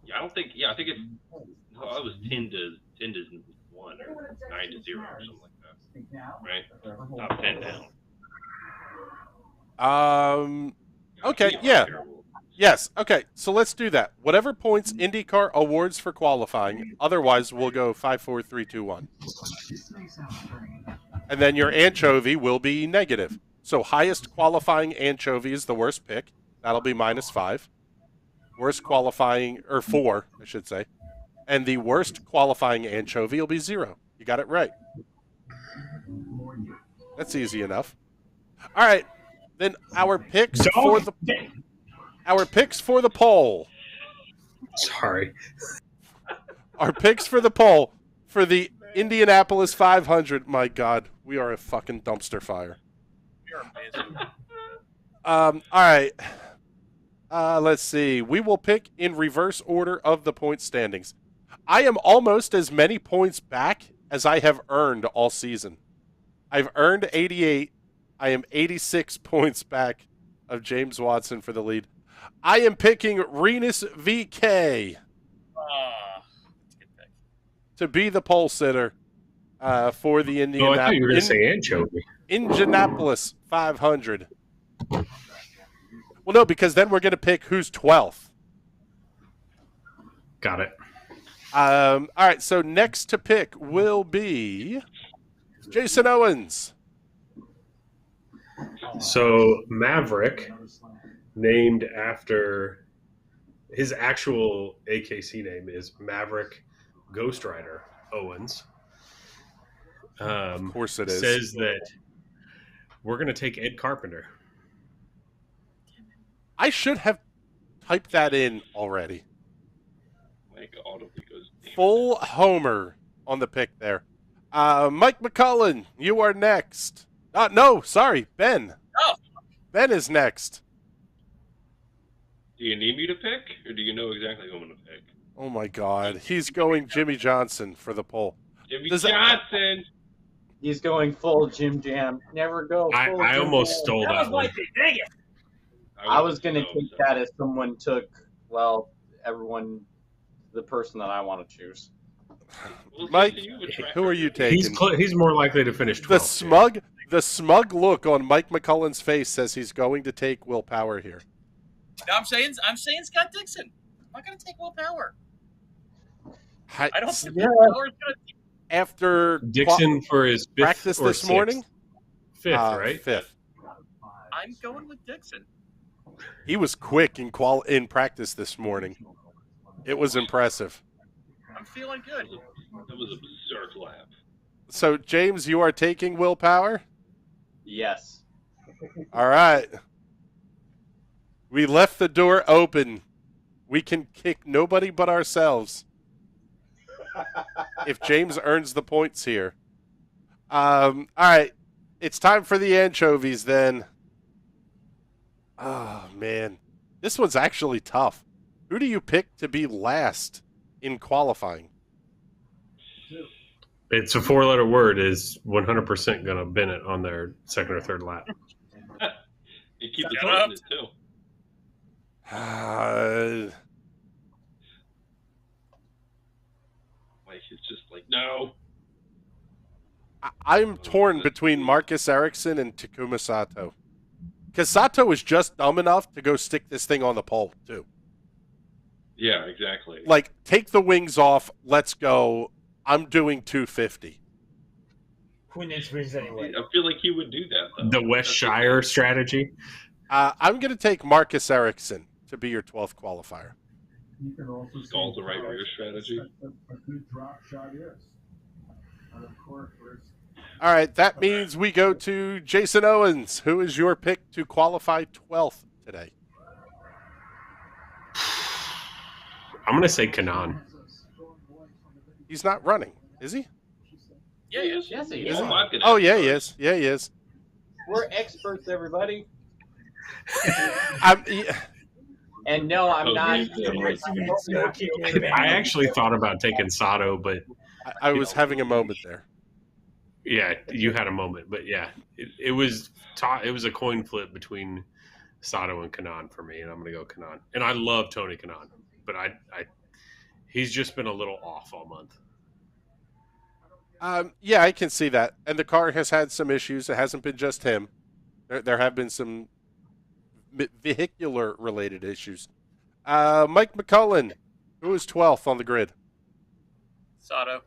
Yeah, I think it's. No, it was 10 to 1 or 9 to 0 or something like that. Right? Top 10 down. Okay, yeah. Yes, okay, so let's do that. Whatever points IndyCar awards for qualifying, otherwise we'll go 5, 4, 3, 2, 1. And then your anchovy will be negative. So highest qualifying anchovy is the worst pick. That'll be -5. Worst qualifying, or 4, I should say. And the worst qualifying anchovy will be 0. You got it right. That's easy enough. All right, then our picks for the poll. Sorry. Our picks for the poll for the Indianapolis 500. My God, we are a fucking dumpster fire. You're amazing. All right. Let's see. We will pick in reverse order of the point standings. I am almost as many points back as I have earned all season. I've earned 88. I am 86 points back of James Watson for the lead. I am picking Renus VK to be the pole sitter for the Indianapolis. I thought you were going to say anchovy. Indianapolis 500. Well, no, because then we're going to pick who's 12th. Got it. All right, so next to pick will be Jason Owens. So Maverick, named after his actual AKC name is Maverick Ghost Rider Owens. Of course it is. Says that we're going to take Ed Carpenter. I should have typed that in already. Full homer on the pick there. Mike Mclaughlin, you are next. No, sorry, Ben. Oh. Ben is next. Do you need me to pick, or do you know exactly who I'm going to pick? Oh, my God. He's going Jimmy Johnson for the poll. Jimmy Johnson! He's going full Jim Jam. Never go full I Jim almost Jam. stole that one. Dang it! I was going to take that if someone took, well, the person that I want to choose. Mike, who are you taking? He's more likely to finish 12th. The smug look on Mike McCullen's face says he's going to take Will Power here. No, I'm saying Scott Dixon. I'm not going to take Will Power. I don't think Will Power's going to. After Dixon for his fifth practice or this sixth? morning? Fifth, right? Fifth. I'm going with Dixon. He was quick in practice this morning. It was impressive. I'm feeling good. That was a berserk lap. So, James, you are taking Will Power? Yes. All right. We left the door open. We can kick nobody but ourselves if James earns the points here. All right. It's time for the anchovies then. Oh, man. This one's actually tough. Who do you pick to be last in qualifying? It's a 4-letter word. Is 100% going to bin it on their second or third lap. You keep it up it too. Like it's just like no. I'm torn between Marcus Ericsson and Takuma Sato. Because Sato is just dumb enough to go stick this thing on the pole, too. Yeah, exactly. Like, take the wings off. Let's go. I'm doing 250. Who needs wings anyway? I feel like he would do that, though. The West Shire strategy. I'm going to take Marcus Ericsson to be your 12th qualifier. Called the right rear strategy. All right, that means we go to Jason Owens. Who is your pick to qualify 12th today? I'm going to say Kanan. He's not running, is he? Yeah, yes. Yes, he Is is. he? Five good Oh, yeah, NASCARs. he is. Yeah, he is. We're experts, everybody. Yeah. And no, I'm Oh, not. I actually thought about taking Sato, but I was having a moment there. yeah, you had a moment. But yeah, it was a coin flip between Sato and Kanaan for me, and I'm going to go Kanaan. And I love Tony Kanaan, but he's just been a little off all month. Yeah, I can see that. And the car has had some issues. It hasn't been just him. There have been some vehicular-related issues. Mike Mclaughlin, who is 12th on the grid? Sato.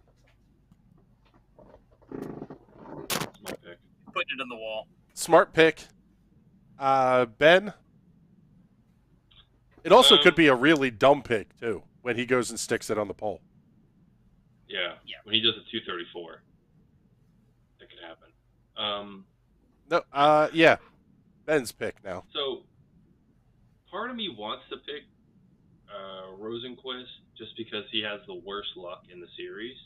Smart pick. Putting it on the wall. Smart pick. Ben? It also could be a really dumb pick, too, when he goes and sticks it on the pole. Yeah. When he does a 234, that could happen. Yeah. Ben's pick now. So, part of me wants to pick Rosenquist just because he has the worst luck in the series.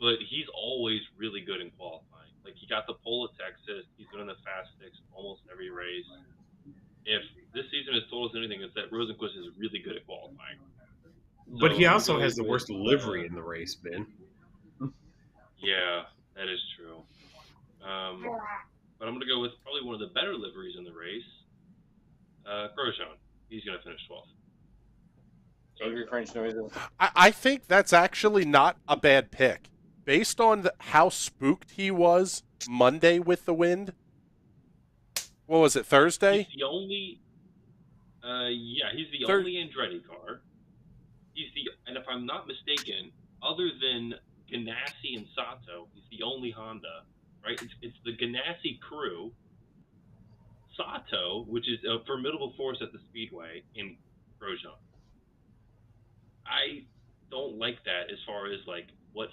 But he's always really good in qualifying. Like, he got the pole at Texas. He's been in the Fast Six almost every race. If this season has told us anything, it's that Rosenquist is really good at qualifying. But So he also I'm has the going worst with, livery in the race, Ben. Yeah, that is true. But I'm going to go with probably one of the better liveries in the race. Grosjean. He's going to finish 12th. Angry French noises. I think that's actually not a bad pick. Based on how spooked he was Monday with the wind. What was it, Thursday? He's the only... he's the only Andretti car. And if I'm not mistaken, other than Ganassi and Sato, he's the only Honda, right? It's the Ganassi crew, Sato, which is a formidable force at the Speedway, and Grosjean. I don't like that as far as like what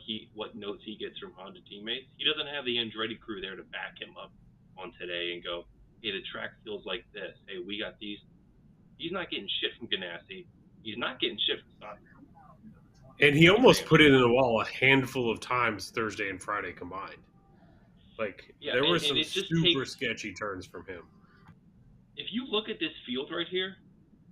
notes he gets from Honda teammates. He doesn't have the Andretti crew there to back him up on today and go, hey, the track feels like this. Hey, we got these. He's not getting shit from Ganassi. He's not getting shit from Sato. And he almost put it in the wall a handful of times Thursday and Friday combined. Like, there were some super sketchy turns from him. If you look at this field right here,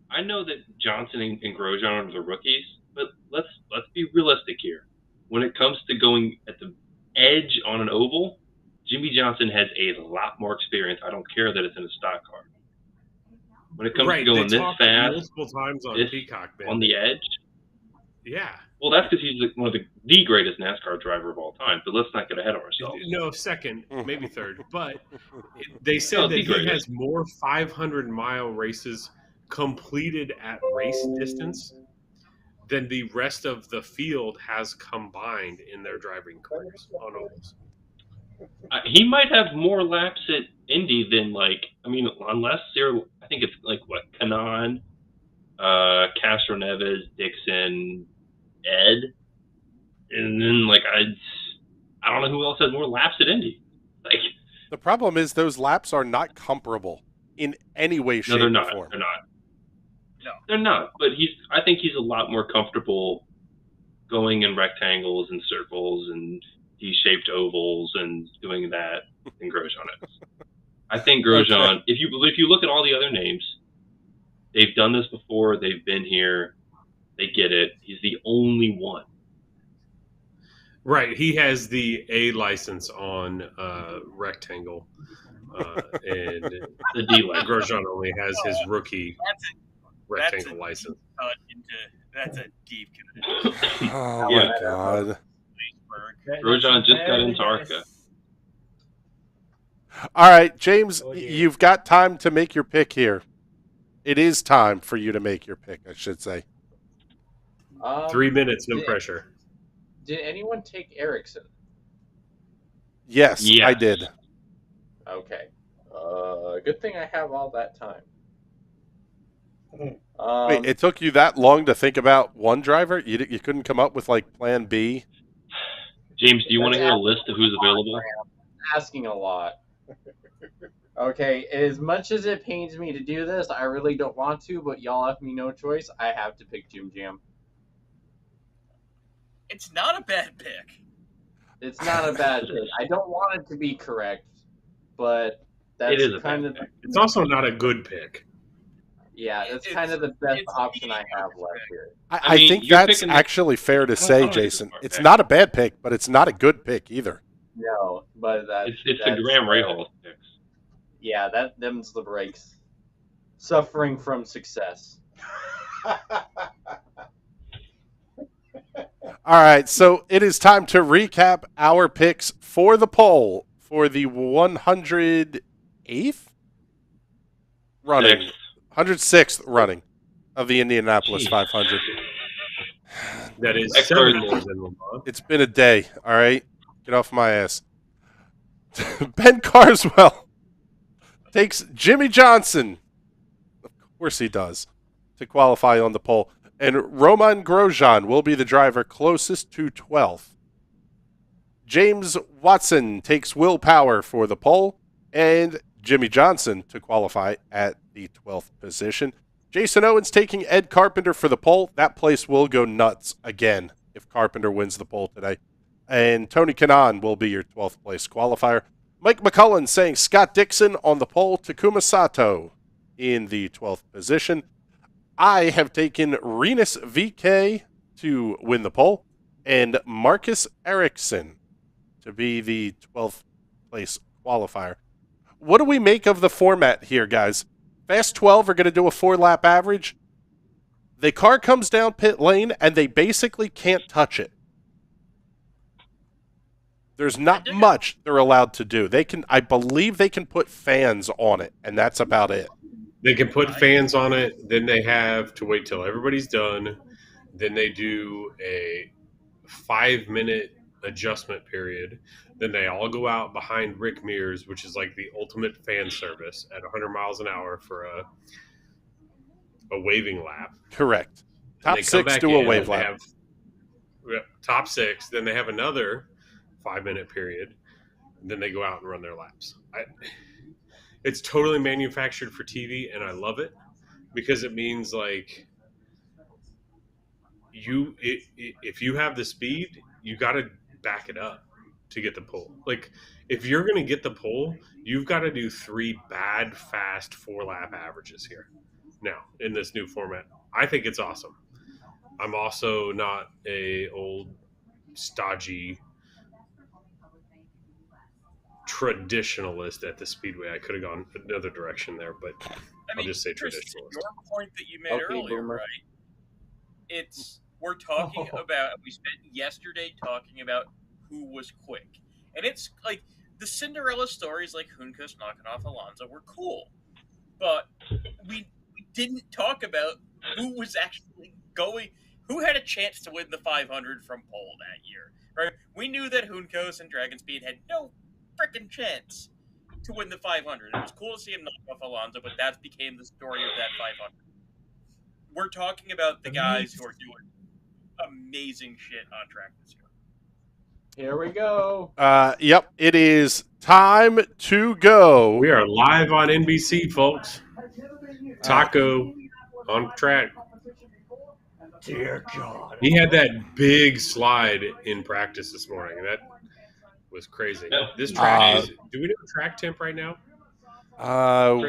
I know that Johnson and Grosjean are the rookies, but let's be realistic here. When it comes to going at the edge on an oval, Jimmy Johnson has a lot more experience. I don't care that it's in a stock car. When it comes to going this fast, multiple times on Peacock, man. On the edge, yeah. Well, that's because he's one of the greatest NASCAR driver of all time. But let's not get ahead of ourselves. No, second, maybe third. But they said that he has more 500-mile races completed at race distance than the rest of the field has combined in their driving careers on ovals. He might have more laps at Indy than unless I think it's Kanaan, Castro Neves, Dixon, Ed, and then I don't know who else has more laps at Indy. The problem is those laps are not comparable in any way, shape, or form. They're not. No, they're not. But I think he's a lot more comfortable going in rectangles and circles and D-shaped ovals and doing that than Grosjean is. I think Grosjean, if you look at all the other names, they've done this before. They've been here. They get it. He's the only one. Right. He has the A license on rectangle, and the D license. Grosjean only has his rookie rectangle license. That's a deep connection. Oh my God. Grosjean just got into ARCA. All right, James, you've got time to make your pick here. It is time for you to make your pick, I should say. 3 minutes, no pressure. Did anyone take Ericsson? Yes, I did. Okay. Good thing I have all that time. Wait, it took you that long to think about one driver? You couldn't come up with plan B? James, do you want to hear a list of who's available? Asking a lot. Okay, as much as it pains me to do this, I really don't want to, but y'all left me no choice. I have to pick Jim Jam. It's not a bad pick. It's not a bad pick. I don't want it to be correct, but that's It is a kind bad of pick. It's also not a good pick. yeah. That's It's- kind of the best it's option I mediocre have pick. left here. I mean, think you're that's picking- actually fair to I say, don't think it's Jason. a It's pick. not a bad pick, but it's not a good pick either. No, but It's the that's, Graham Rahal picks. Yeah, them's the breaks. Suffering from success. All right, so it is time to recap our picks for the poll for the 108th running, Sixth. 106th running of the Indianapolis Jeez. 500. That is Next 7 person. more than Lamont. It's been a day, all right? Get off my ass. Ben Carswell takes Jimmy Johnson, of course he does, to qualify on the pole. And Roman Grosjean will be the driver closest to 12th. James Watson takes Will Power for the pole, and Jimmy Johnson to qualify at the 12th position. Jason Owens taking Ed Carpenter for the pole. That place will go nuts again if Carpenter wins the pole today. And Tony Kanaan will be your 12th place qualifier. Mike McCullen saying Scott Dixon on the pole, Takuma Sato in the 12th position. I have taken Renus VK to win the pole, and Marcus Ericsson to be the 12th place qualifier. What do we make of the format here, guys? Fast 12 are going to do a 4-lap average. The car comes down pit lane, and they basically can't touch it. There's not much they're allowed to do. I believe they can put fans on it, and that's about it. They can put fans on it, then they have to wait till everybody's done. Then they do a 5-minute adjustment period. Then they all go out behind Rick Mears, which is like the ultimate fan service at 100 miles an hour for a waving lap. Correct. And Top they come 6 back do a in, wave and lap. top 6, then they have another 5-minute period. And then they go out and run their laps. It's totally manufactured for TV, and I love it because it means like if you have the speed, you got to back it up to get the pole. Like if you're going to get the pole, you've got to do 3 bad, fast 4-lap averages here. Now in this new format, I think it's awesome. I'm also not a old stodgy traditionalist at the Speedway. I could have gone another direction there, but I'll just say Chris, traditionalist. your point that you made Okay, earlier, boomer. right? We're talking about, we spent yesterday talking about who was quick. And it's like the Cinderella stories like Hunkus knocking off Alonso were cool. But we didn't talk about who was actually who had a chance to win the 500 from pole that year, right? We knew that Juncos and Dragon Speed had no freaking chance to win the 500. It was cool to see him knock off Alonso, but that became the story of that 500. We're talking about the guys who are doing amazing shit on track this year. Here we go. Yep, it is time to go. We are live on NBC, folks. Taco on track. Dear God. He had that big slide in practice this morning. That was crazy. This track is. Do we know the track temp right now?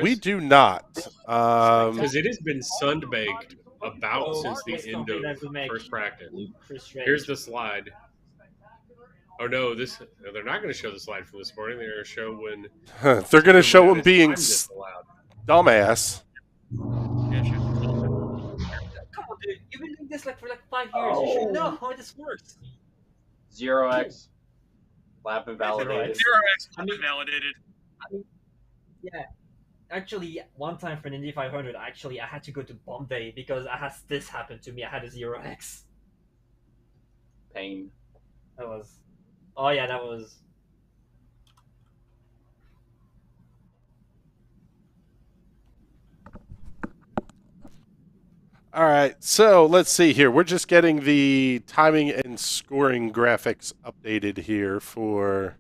We do not. Because it has been sun-baked about since the end of first practice. Here's the slide. Oh no, they're not going to show the slide from this morning. They're going to show when they're going to show him being dumbass. Come on, dude. You've been doing this for 5 years. You should know how this works. 0x. Lap invalidated. 0x invalidated. Yeah. Actually, one time for an Indy 500, I had to go to Bombay because this happened to me. I had a 0x. Pain. That was... Oh, yeah, that was... All right, so let's see here. We're just getting the timing and scoring graphics updated here for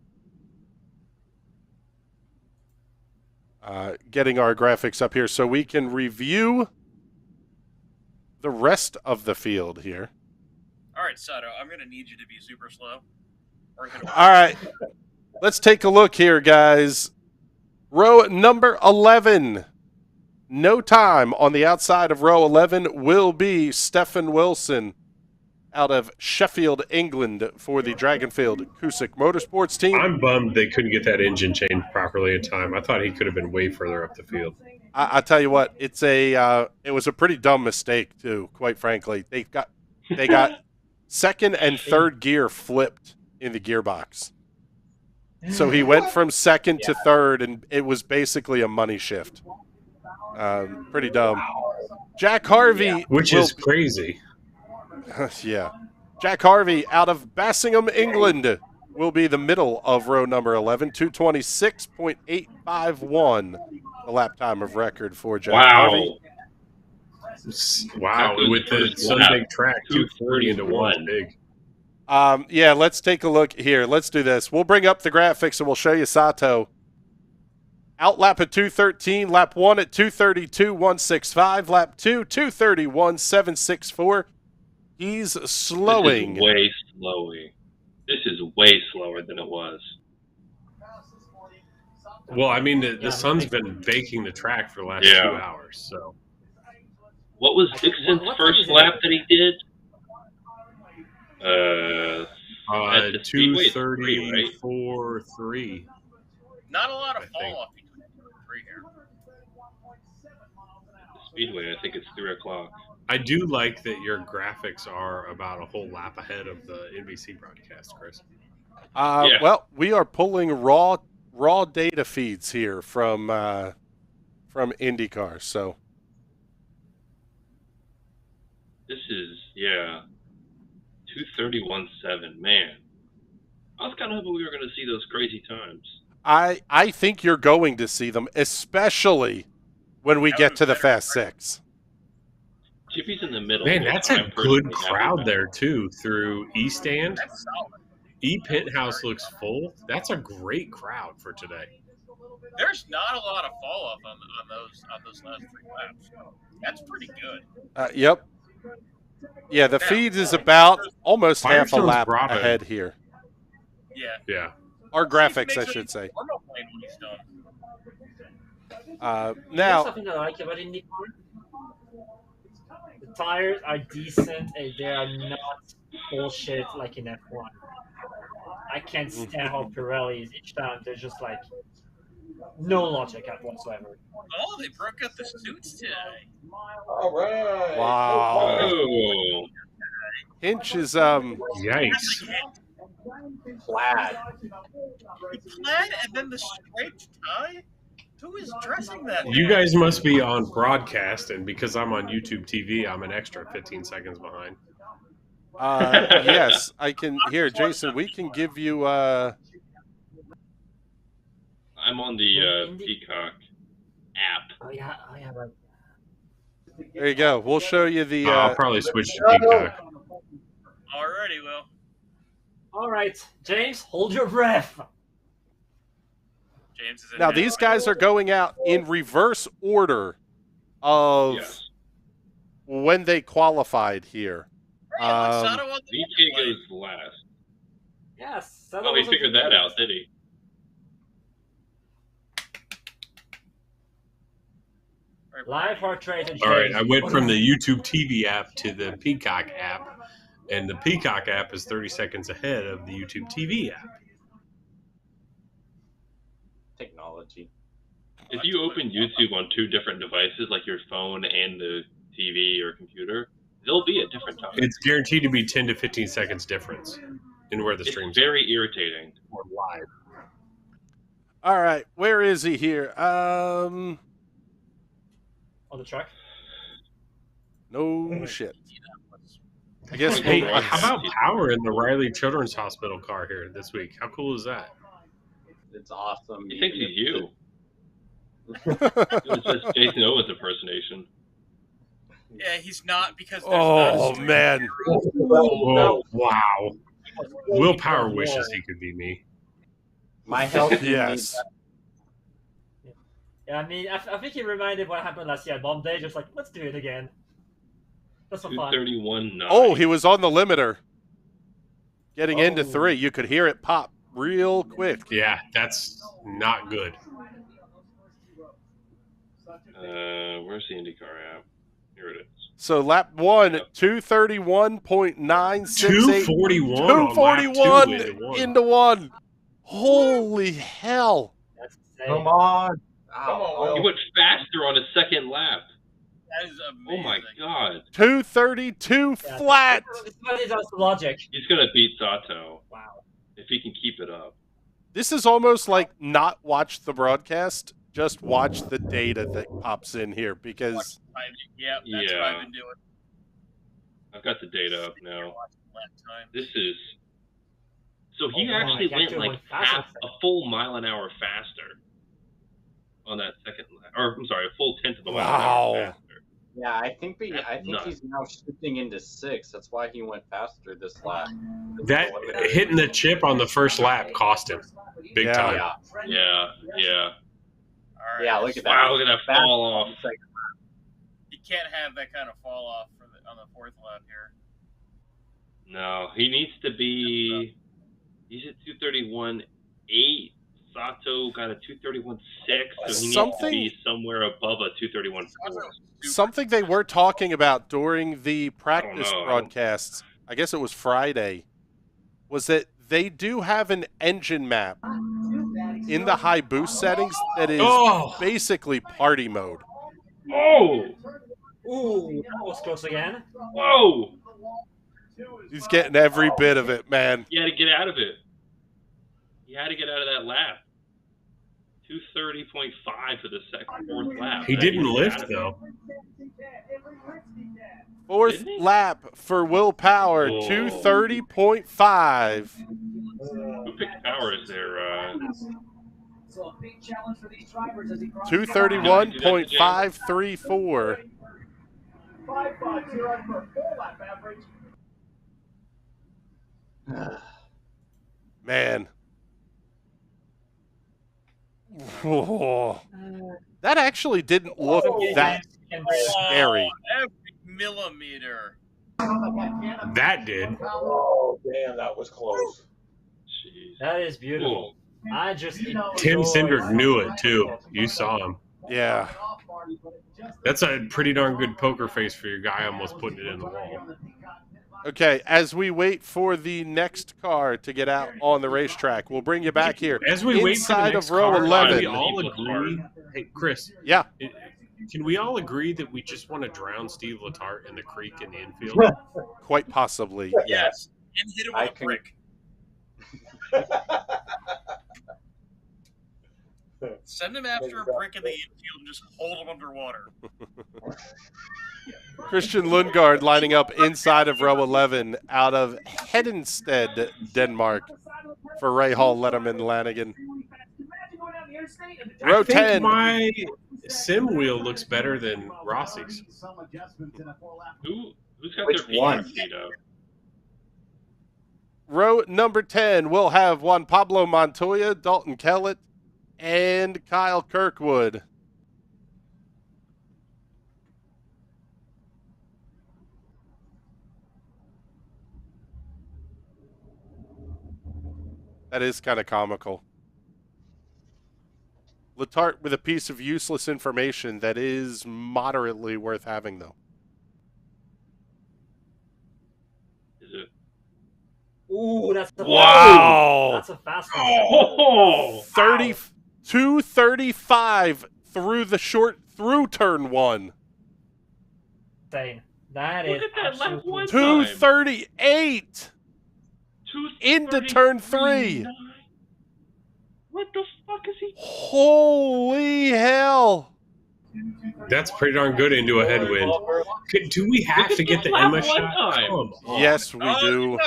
getting our graphics up here so we can review the rest of the field here. All right, Sato, I'm going to need you to be super slow. All right. Let's take a look here, guys. Row number 11. No time on the outside of row 11 will be Stefan Wilson out of Sheffield, England for the Dragonfield Cusick Motorsports team. I'm bummed they couldn't get that engine changed properly in time. I thought he could have been way further up the field. I tell you what, it was a pretty dumb mistake too, quite frankly. They got second and third gear flipped in the gearbox. So he went from second to third, and it was basically a money shift. Pretty dumb. Jack Harvey. Which is crazy. Yeah. Jack Harvey out of Bassingham, England, will be the middle of row number 11. 226.851, the lap time of record for Jack Harvey. Wow. With the Sunbig track, 240 into one big. Yeah, let's take a look here. Let's do this. We'll bring up the graphics and we'll show you Sato. Out lap at 213, lap 1 at 232.165, lap 2, 231.764. He's slowing. This is way slower than it was. Well, I mean, the sun's been baking the track for the last 2 hours. So, what was Dixon's first lap that he did? 2:34.3. Not a lot of fall off between 2 and 3 here. The Speedway, I think it's 3 o'clock. I do like that your graphics are about a whole lap ahead of the NBC broadcast, Chris. Well, we are pulling raw data feeds here from IndyCar. So this is 2:31.7. Man, I was kind of hoping we were going to see those crazy times. I think you're going to see them, especially when we get to the Fast Six. Chippy's in the middle. Man, that's a good crowd there, too, through E-Stand. E-Penthouse looks full. That's a great crowd for today. There's not a lot of fall off on those last 3 laps. That's pretty good. Yep. Yeah, the feed is about almost half a lap ahead here. Yeah. Our graphics, I should say. Now, something that I like about IndyCar. The tires are decent and they are not bullshit like in F1. I can't stand how Pirelli's each time they're just like no logic whatsoever. Oh, they broke up the suits today. All right. Wow. Oh. Hinch is yikes. Plaid. Plaid and then the striped tie? Who is dressing that? You guys must be on broadcast, and because I'm on YouTube TV, I'm an extra 15 seconds behind. Yes, I can. Here, Jason, we can give you. I'm on the Peacock app. Oh yeah, right. There you go. We'll show you the. I'll probably switch to Peacock. Alrighty, Will. All right, James, hold your breath. James is in Now these guys are going out in reverse order of when they qualified here. VK goes last. Yes. Oh, he figured that out, did he? Live heart rate. All right, I went from the YouTube TV app to the Peacock app, and the Peacock app is 30 seconds ahead of the YouTube TV app. Technology. If you open YouTube on 2 different devices, like your phone and the TV or computer, they'll be at different times. It's guaranteed to be 10 to 15 seconds difference in where the stream's very irritating. Or live. All right, where is he here? On the track? No shit. I guess. Hey, how about power in the Riley Children's Hospital car here this week? How cool is that? It's awesome. He thinks he's you. It's just Jason Owens impersonation. Yeah, he's not because. Oh man! Oh wow! Willpower wishes he could be me. My health. Yes. Yeah, I mean, I think he reminded what happened last year at Bomb Day. Just like, let's do it again. That's so fun. 2:31.9. Oh, he was on the limiter. getting into 3. You could hear it pop real quick. Yeah, that's not good. Where's the IndyCar app? Here it is. So lap 1, 231.968. 241 on lap 2 into 1. Holy hell. Come on. Come on, Will. He went faster on his second lap. That is amazing. Oh my god. 232 flat. What is the logic? He's going to beat Sato. Wow. If he can keep it up. This is almost like not watch the broadcast, just watch the data that pops in here because... Yeah, that's what I've been doing. I've got the data up now. This is... So he actually went like half a full mile an hour faster on that second lap. Or, I'm sorry, a full 10th of a mile an hour faster. Yeah, I think he's now shifting into 6. That's why he went faster this lap. That hitting the chip on the first lap cost him big time. Yeah. Right. Yeah, look at that. Wow, look at that fall off. You can't have that kind of fall off on the 4th lap here. No, he needs to be... He's at 231.8. Sato got a 231.6, so he needs to be somewhere above a 231.4. Something they were talking about during the practice broadcasts, I guess it was Friday, was that they do have an engine map in the high boost settings that is basically party mode. Oh! Ooh, that was close again. Whoa! He's getting every bit of it, man. He had to get out of it. He had to get out of that lap. 230.5 for the fourth lap. He didn't lift, though. Fourth lap for Will Power, 230.5. Who picked Powers there? 231.534. Man. Whoa. That actually didn't look that scary. Every millimeter. That did. Oh, damn, that was close. Jeez. That is beautiful. I just Tim Cindric knew it, too. You saw him. Yeah. That's a pretty darn good poker face for your guy almost putting it in the wall. Okay, as we wait for the next car to get out on the racetrack, we'll bring you back here. As we wait for the inside next of row car, 11. Can we all agree? Hey, Chris. Yeah. Can we all agree that we just want to drown Steve Letarte in the creek in the infield? Quite possibly, yes. And hit him with a brick. Send him after a brick in the infield and just hold him underwater. Christian Lundgaard lining up inside of row 11 out of Hedensted, Denmark for Ray Hall, Letterman, Lanigan. Row 10. My sim wheel looks better than Rossi's. Who's got their feet up? Row number 10 will have Juan Pablo Montoya, Dalton Kellett, and Kyle Kirkwood. That is kind of comical. Letarte with a piece of useless information that is moderately worth having, though. Is it? Ooh, that's a wow. That's a fast one. 235 through the through turn 1. Insane. That Look is at that left one 238 into turn 3. What the fuck is he? Holy hell. That's pretty darn good into a headwind. Do we have to get the Emma shot? Yes, we do.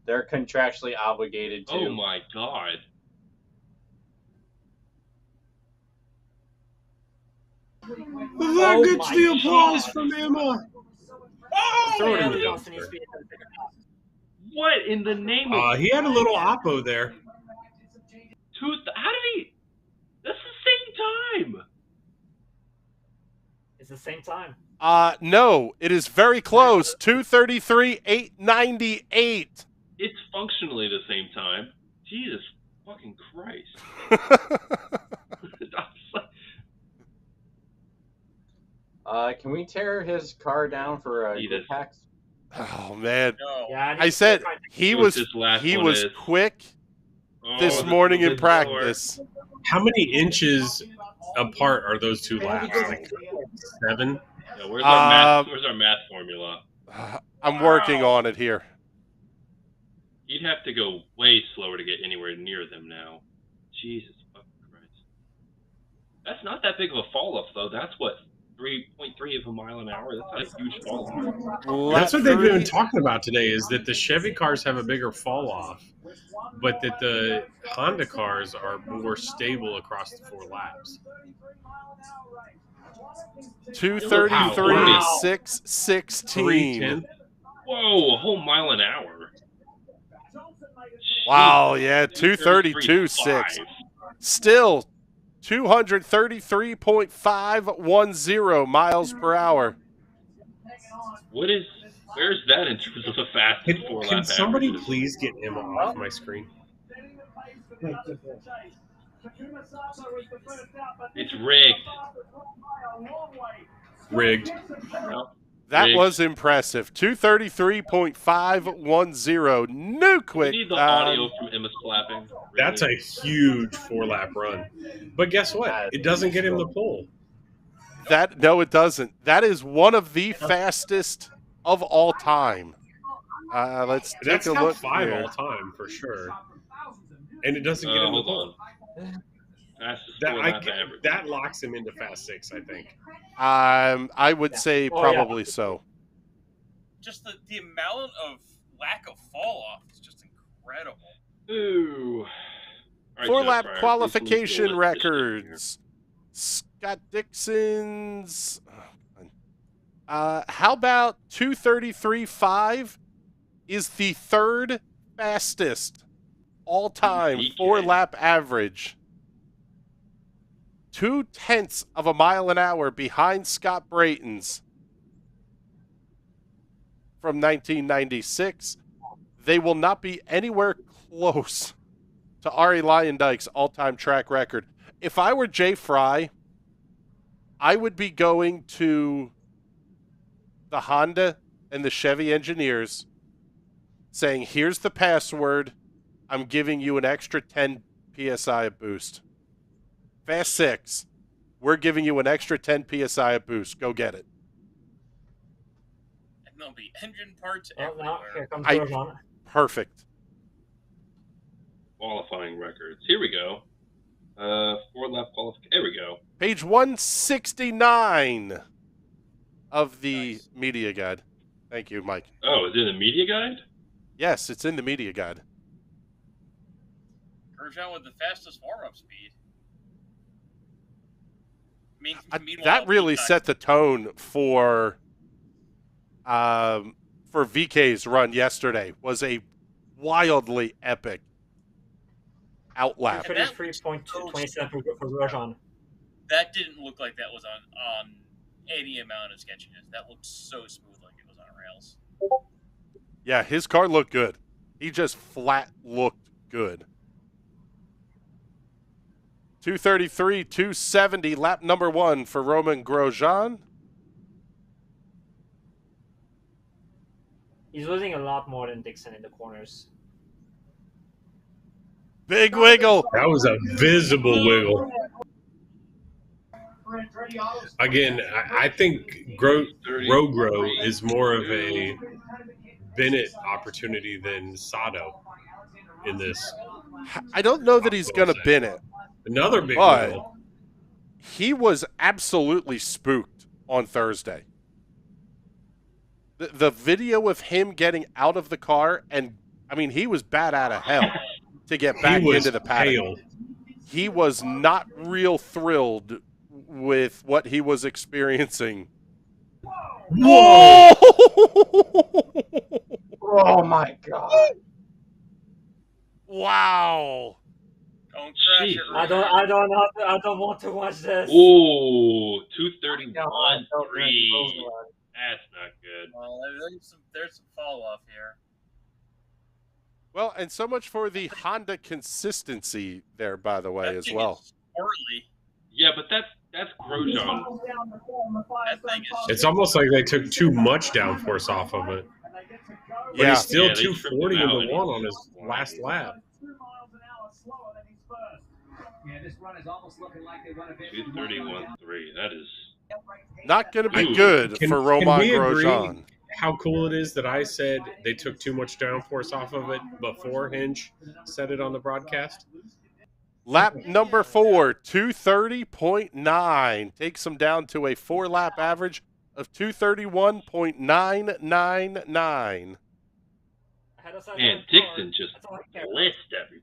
They're contractually obligated to. Oh my god. That gets the applause from Emma. Throw it in the dumpster. What in the name of... He had a little oppo there. How did he... That's the same time. It's the same time. No, it is very close. 233.898. It's functionally the same time. Jesus fucking Christ. Can we tear his car down for grid packs? Oh man! No. Yeah, I said he was quick this morning in good practice. How many inches apart are those two laps? Like 7? Yeah, where's our math formula? I'm working on it here. You'd have to go way slower to get anywhere near them now. Jesus fucking Christ. That's not that big of a fall off though. That's what, 3.3 of a mile an hour? That's not a huge fall off. That's what they've been talking about today, is that the Chevy cars have a bigger fall off, but that the Honda cars are more stable across the 4 laps. 2:33, 6:16. Whoa, a whole mile an hour. Wow, yeah, 2:32.6. Still 233.510 miles per hour. Where's that in terms of the fastest 4 lap Can somebody averages? please get him off my screen? It's rigged. Rigged. That Rigged. was impressive. 233.510. New quick. We need the audio from Emma's clapping. That's a huge 4-lap run. But guess what? It doesn't get him the pole. No, it doesn't. That is one of the fastest of all time. Let's take That's a top look 5 here. all time for sure. And it doesn't get him the pole. That locks him into fast 6, I think. I would say probably so. Just the amount of lack of fall off is just incredible. Ooh. All right, 4-lap Jeff, qualification records. Scott Dixon's. How about 2:33.5 is the 3rd fastest all-time 4-lap average. 0.2 of a mile an hour behind Scott Brayton's from 1996. They will not be anywhere close to Arie Luyendyk's all-time track record. If I were Jay Fry, I would be going to the Honda and the Chevy engineers saying, here's the password. I'm giving you an extra 10 PSI boost. Fast 6, we're giving you an extra 10 PSI boost. Go get it. And there'll be engine parts Here everywhere. comes Grosjean. Perfect. Qualifying records. Here we go. 4-lap qualification. There we go. Page 169 of the media guide. Thank you, Mike. Oh, is it in the media guide? Yes, it's in the media guide. Grosjean with the fastest warm-up speed. Meanwhile, That really set the tone for VK's run yesterday. Was a wildly epic outlap. 33.27 for Grosjean. That didn't look like that was on any amount of sketchiness. That looked so smooth, like it was on rails. Yeah, his car looked good. He just flat looked good. 233, 270, lap number 1 for Romain Grosjean. He's losing a lot more than Dixon in the corners. Big wiggle. That was a visible wiggle. Again, I think Rogro is more of a Bennett opportunity than Sato in this. I don't know that he's going to Bennett. Another big but wiggle. He was absolutely spooked on Thursday. The video of him getting out of the car, and I mean, he was bat out of hell to get back into the paddock. Pale. He was not real thrilled with what he was experiencing. Whoa! Oh my God! Wow! Don't crash it. I don't want to watch this. Ooh, 231.3. That's not good. Well, there's some fall off here. Well, and so much for the Honda consistency there, by the way, as well. Early. Yeah, but that's Grosjean. It's almost like they took too much downforce off of it. But Yeah. he's still Yeah, they stripped 240 him out into and one he's on his last lap. Yeah, this run is almost looking like they want to be 231.3. That is Not going to be Ooh. good Can- for can Romain we agree Grosjean. how cool it is that I said they took too much downforce off of it before Hinge said it on the broadcast? Lap number 4, 230.9. Takes him down to a 4-lap average of 231.999. Man, Dixon just blitzed everybody.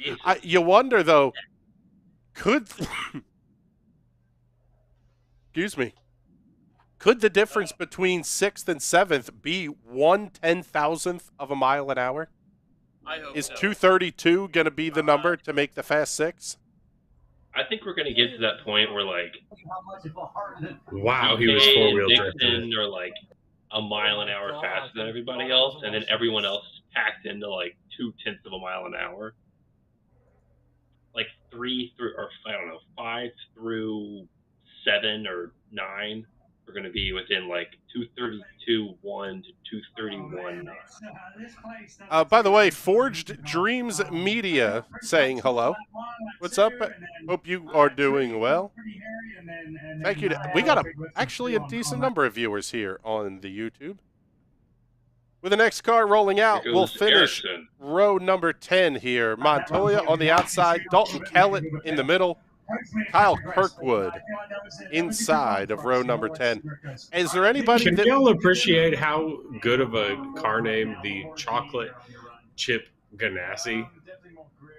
Jesus. You wonder, though, could... Excuse me. Could the difference between 6th and 7th be 1/10,000th of a mile an hour? I hope Is so. 232 going to be the number to make the Fast 6? I think we're gonna get to that point where like Wow, he was DK and four-wheel Dixon drifting. are like a mile an hour faster than everybody else, and then everyone else is packed into like 0.2 of a mile an hour. Like 3 through, or I don't know, 5 through 7 or 9 are going to be within like 232.1 to 231.9. By the way, Forged Dreams Media saying hello. What's up? Hope you are doing well. Thank you. We got actually a decent number of viewers here on the YouTube. With the next car rolling out, Here we'll goes finish Ericsson. row number 10 here. Montoya on the outside, Dalton Kellett in the middle, Kyle Kirkwood inside of row number 10. Is there anybody Can that... y'all appreciate how good of a car name the Chocolate Chip Ganassi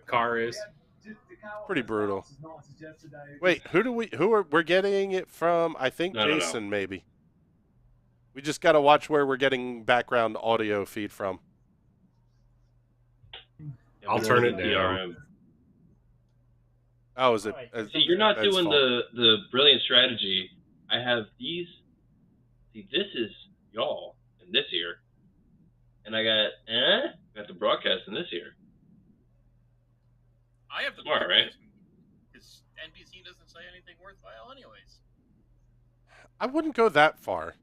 car is? Pretty brutal. Wait, we're getting it from? I think No. Jason, maybe. We just got to watch where we're getting background audio feed from. I'll turn it down. DRM. Oh, is it? See, you're not Ben's doing fault. the brilliant strategy. I have these. See, this is y'all in this ear, and I got the broadcast in this ear. I have the Smart, right? because NBC doesn't say anything worthwhile, anyways. I wouldn't go that far.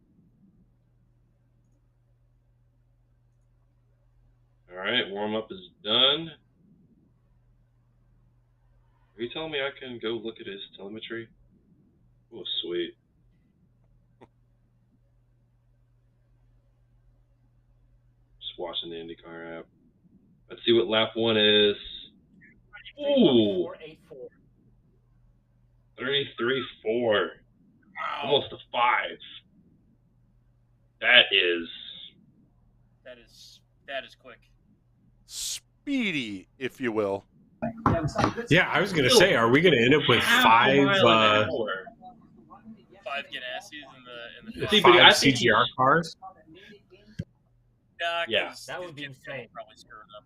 All right, warm up is done. Are you telling me I can go look at his telemetry? Oh, sweet. Just watching the Indycar app. Let's see what lap 1 is. Ooh, 33.4. Almost a 5. That is quick. Speedy, if you will. Yeah, I was going to say, are we going to end up with five 5 Ganassis in the See, but I five think CGR cars? Yeah. That would be insane. Probably screw it up.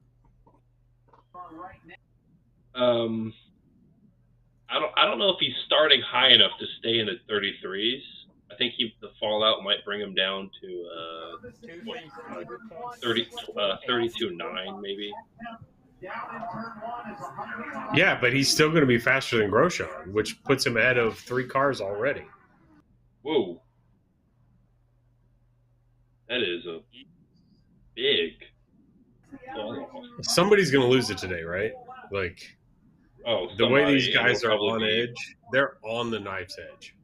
I don't know if he's starting high enough to stay in the 33s. I think the fallout might bring him down to 32.9 maybe. Yeah, but he's still going to be faster than Grosjean, which puts him ahead of 3 cars already. Whoa. That is a big fall off. Somebody's going to lose it today, right? Like, the way these guys are on edge, they're on the knife's edge.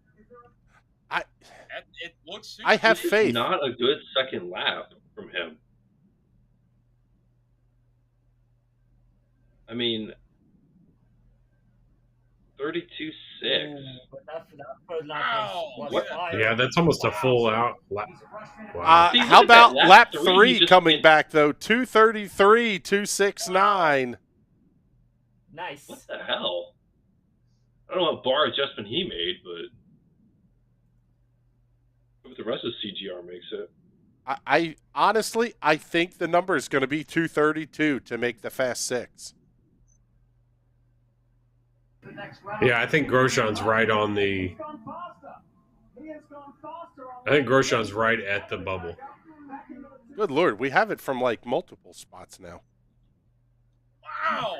It looks I have This is faith. not a good second lap from him. I mean, 32.6. Yeah, that's almost a full out lap. Wow. See, How look at about that. lap Lap 3 three, just coming get- back, though? 233, 269. Nice. What the hell? I don't know what bar adjustment he made, but the rest of CGR makes it. I honestly, I think the number is going to be 232 to make the Fast 6. Yeah, I think Grosjean's right on the... I think Grosjean's right at the bubble. Good Lord, we have it from like multiple spots now. Wow.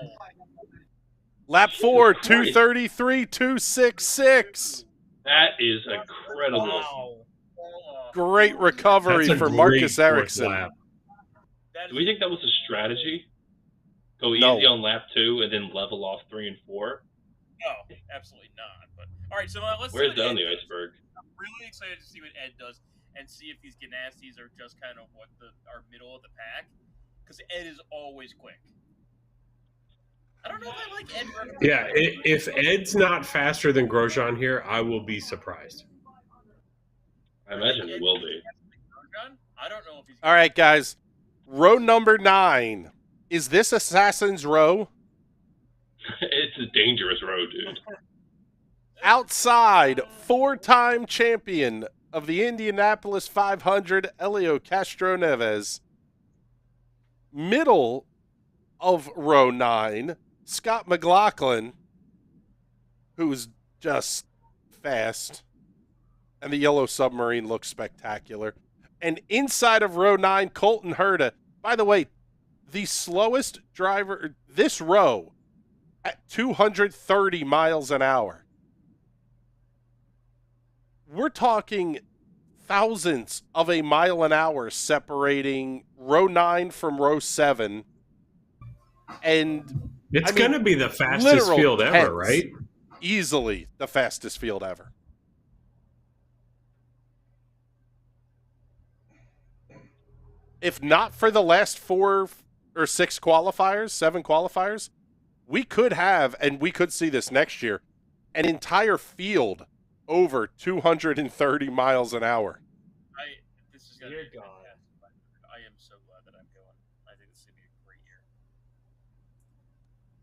Lap 4, 2:33.266. That is incredible. Wow. Great recovery That's a for great Marcus fourth Ericsson. lap. Do we think that was a strategy? Go No. easy on lap 2 and then level off 3 and 4? No, absolutely not. But all right, so let's. Where's see what down the Ed does. iceberg? I'm really excited to see what Ed does and see if these Ganassis are just kind of what are middle of the pack, because Ed is always quick. I don't know if I like Ed. Yeah, if Ed's not faster than Grosjean here, I will be surprised. I imagine he will be. I don't know if he's. All right, guys. Row number 9. Is this Assassin's Row? It's a dangerous road, dude. Outside, 4-time champion of the Indianapolis 500, Helio Castroneves. Middle of row 9, Scott Mclaughlin, who's just fast. And the yellow submarine looks spectacular. And inside of row 9, Colton Herta. By the way, the slowest driver this row at 230 miles an hour. We're talking thousandths of a mile an hour separating row 9 from row 7. And it's going to be the fastest field ever, right? Easily the fastest field ever. If not for the last 4 or 6 qualifiers, 7 qualifiers, we could have, and we could see this next year, an entire field over 230 miles an hour. This is going to be fantastic. I am so glad that I'm going. I think this is going to be a great year.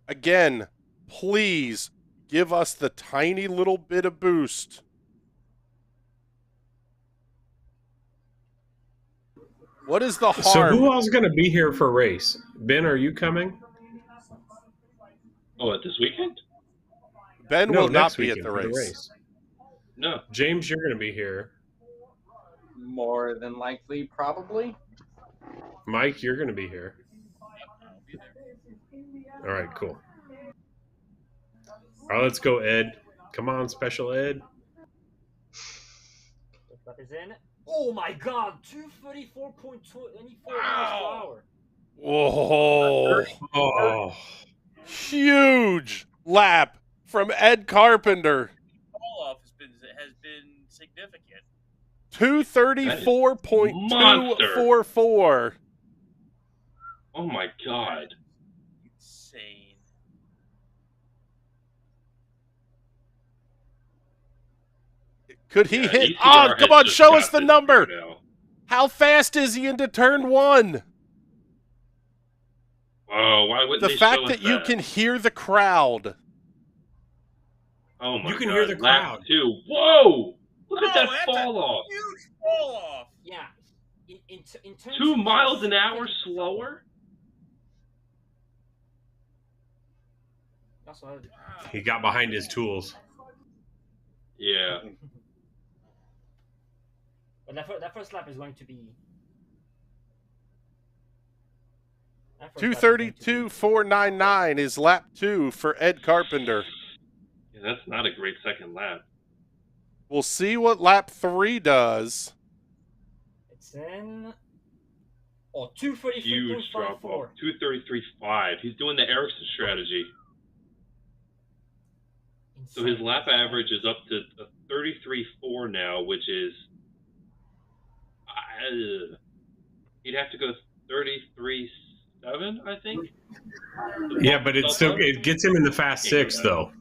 Again, please give us the tiny little bit of boost. What is the harm? So who else is going to be here for a race? Ben, are you coming? Oh, this weekend? Ben will not be at the race. No. James, you're going to be here. More than likely, probably. Mike, you're going to be here. All right, cool. All right, let's go, Ed. Come on, Special Ed. That is in. Oh my God! 234.24 miles per hour. Whoa! Oh, huge lap from Ed Carpenter. Fall-off has been significant. 234.244. Oh my God! Insane. Could he hit? Oh, come on, show us the number. How fast is he into turn 1? Oh, why wouldn't the they fact show that us you can hear the crowd. Oh my God! You can hear the crowd too. Whoa! Look at that that's fall off. Huge fall off. Yeah. In terms 2 of miles an hour slower. That's what he got behind his tools. Yeah. But that first lap is going to be 232.499 is lap 2 for Ed Carpenter. Yeah, that's not a great second lap. We'll see what lap 3 does. It's in. 233.54. Huge drop off. 233.5. He's doing the Ericsson strategy. So his lap average is up to 33.4 now, which is he'd have to go 33.7, I think. Yeah, but it gets him in the fast 6 though.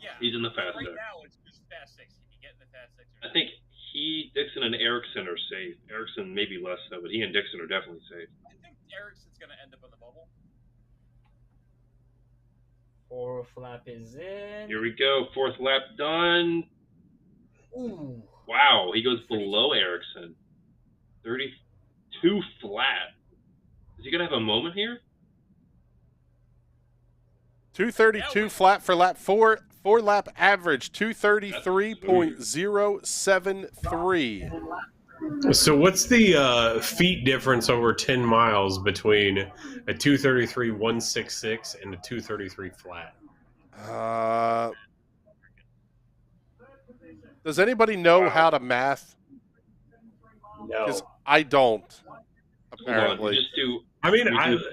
Yeah. He's in the fast 6. Right now it's just fast 6. He can get in the fast 6. I think he, Dixon, and Ericsson are safe. Ericsson maybe less so, but he and Dixon are definitely safe. I think Ericsson's going to end up on the bubble. 4th lap is in. Here we go. 4th lap done. Ooh. Wow, he goes below Ericsson. 32 flat. Is he going to have a moment here? 232 flat for lap 4. 4 lap average, 233.073. So what's the feet difference over 10 miles between a 233 166 and a 233 flat? Does anybody know how to math? No. Because I don't. Apparently. Just do. I mean,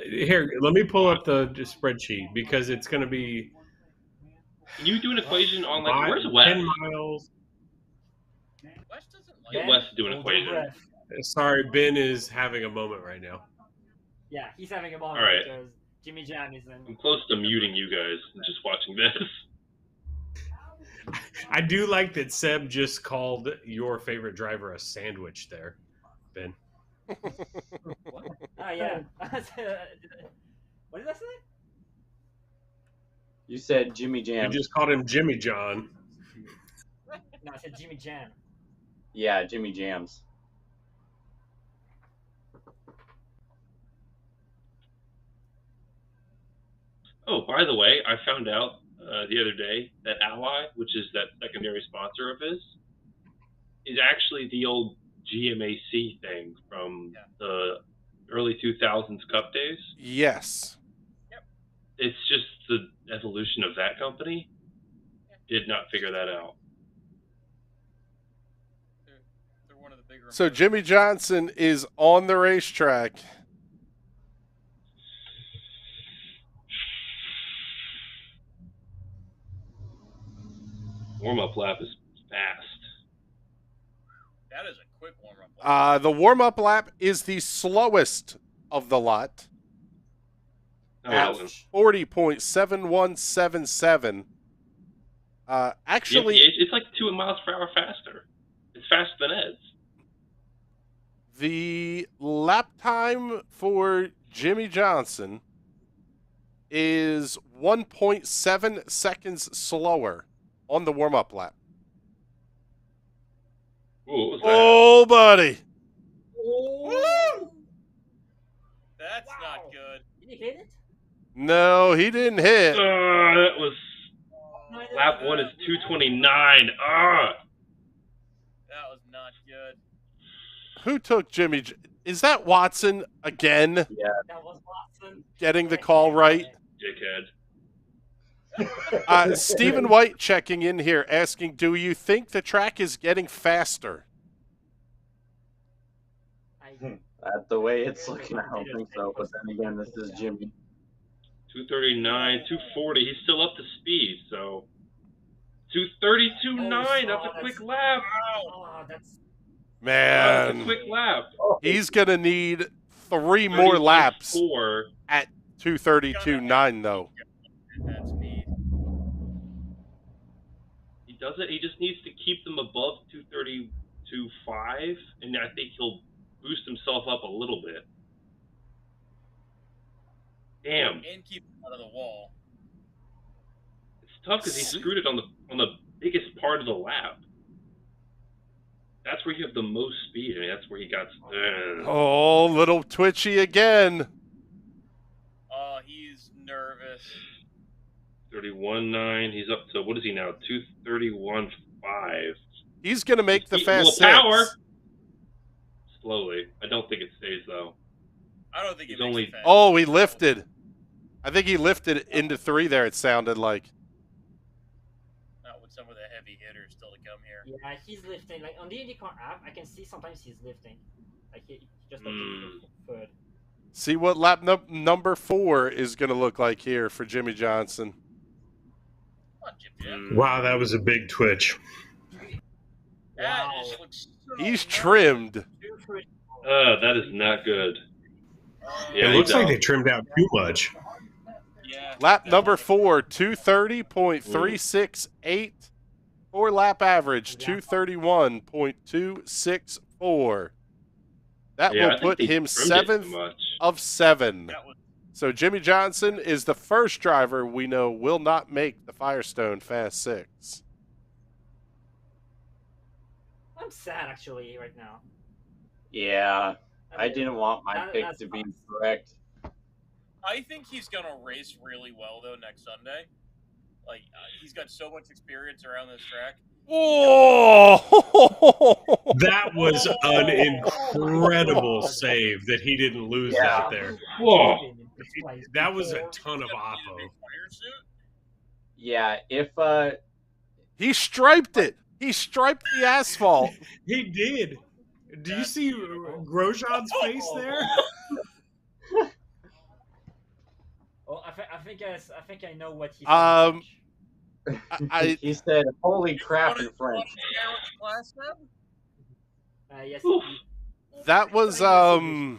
here, let me pull up the spreadsheet because it's going to be. Can you do an equation on where's 10 Wes? miles. Wes doesn't Get Wes to do an equation. Sorry, Ben is having a moment right now. Yeah, he's having a moment All right. because Jimmy Jam is in. I'm close to muting you guys and just watching this. I do like that Seb just called your favorite driver a sandwich there, Ben. What? Oh, yeah. What did I say? You said Jimmy Jam. You just called him Jimmy John. No, I said Jimmy Jam. Yeah, Jimmy Jams. Oh, by the way, I found out the other day that Ally, which is that secondary sponsor of his, is actually the old GMAC thing from the early 2000s Cup days. Yes. It's just the evolution of that company. Did not figure that out. They're one of the bigger. So Jimmy Johnson is on the racetrack. Warm-up lap is fast. That is a quick warm-up lap. The warm-up lap is the slowest of the lot. At 40.7177. Actually, it's like 2 miles per hour faster. It's faster than Ed's. The lap time for Jimmy Johnson is 1.7 seconds slower on the warm-up lap. Ooh, what was that? Oh, buddy. That's not good. Did he hit it? No, he didn't hit. That was lap 1 is 2:29. That was not good. Who took Jimmy? Is that Watson again? Yeah. That was Watson. Getting the call right. Dickhead. Stephen White checking in here asking, do you think the track is getting faster? That's the way it's looking. I don't think so. But then again, this is Jimmy. 2:39, 2:40. He's still up to speed, so 2:32.9. That's a quick lap. Oh, that's Man, That's a quick lap. he's going to need 3 more laps 4. at 2:32.9, though. That speed. He does it. He just needs to keep them above 2:32.5, and I think he'll boost himself up a little bit. Damn, And keep him out of the wall. it's tough because he screwed it on the biggest part of the lap. That's where you have the most speed, and that's where he got. Oh, little twitchy again. Oh, he's nervous. 31.9. He's up to, what is he now? 2:31.5. He's going to make the fast power. 6. Slowly. I don't think it stays though. I don't think He's he makes only. it fast. Oh, he lifted. I think he lifted into 3 there, it sounded like. Not with some of the heavy hitters still to come here. yeah, he's lifting. Like on the Indycar app, I can see sometimes he's lifting. Like he just like third. See what lap number 4 is going to look like here for Jimmy Johnson. Come on, Jim. Wow, that was a big twitch. That just looks so He's nice. trimmed. That is not good. Yeah, It looks he's like out. they trimmed out too much. Yeah. Lap number 4, 2:30.368. 4 lap average, 2:31.264. That Yeah, I will think put they him trimmed it too 7th much. of 7. That was So Jimmy Johnson is the first driver we know will not make the Firestone Fast 6. I'm sad actually right now. Yeah, I mean, didn't want my pick that's to be fine. correct. I think he's gonna race really well though next Sunday. Like he's got so much experience around this track. Oh! That was an incredible save that he didn't lose that there. Whoa. That was a ton of oppo. Yeah, if He striped it. He striped the asphalt. He did. Do you see Grosjean's face there? Oh, I think I know what he said. He said, "Holy crap!" in French. Yes. That was I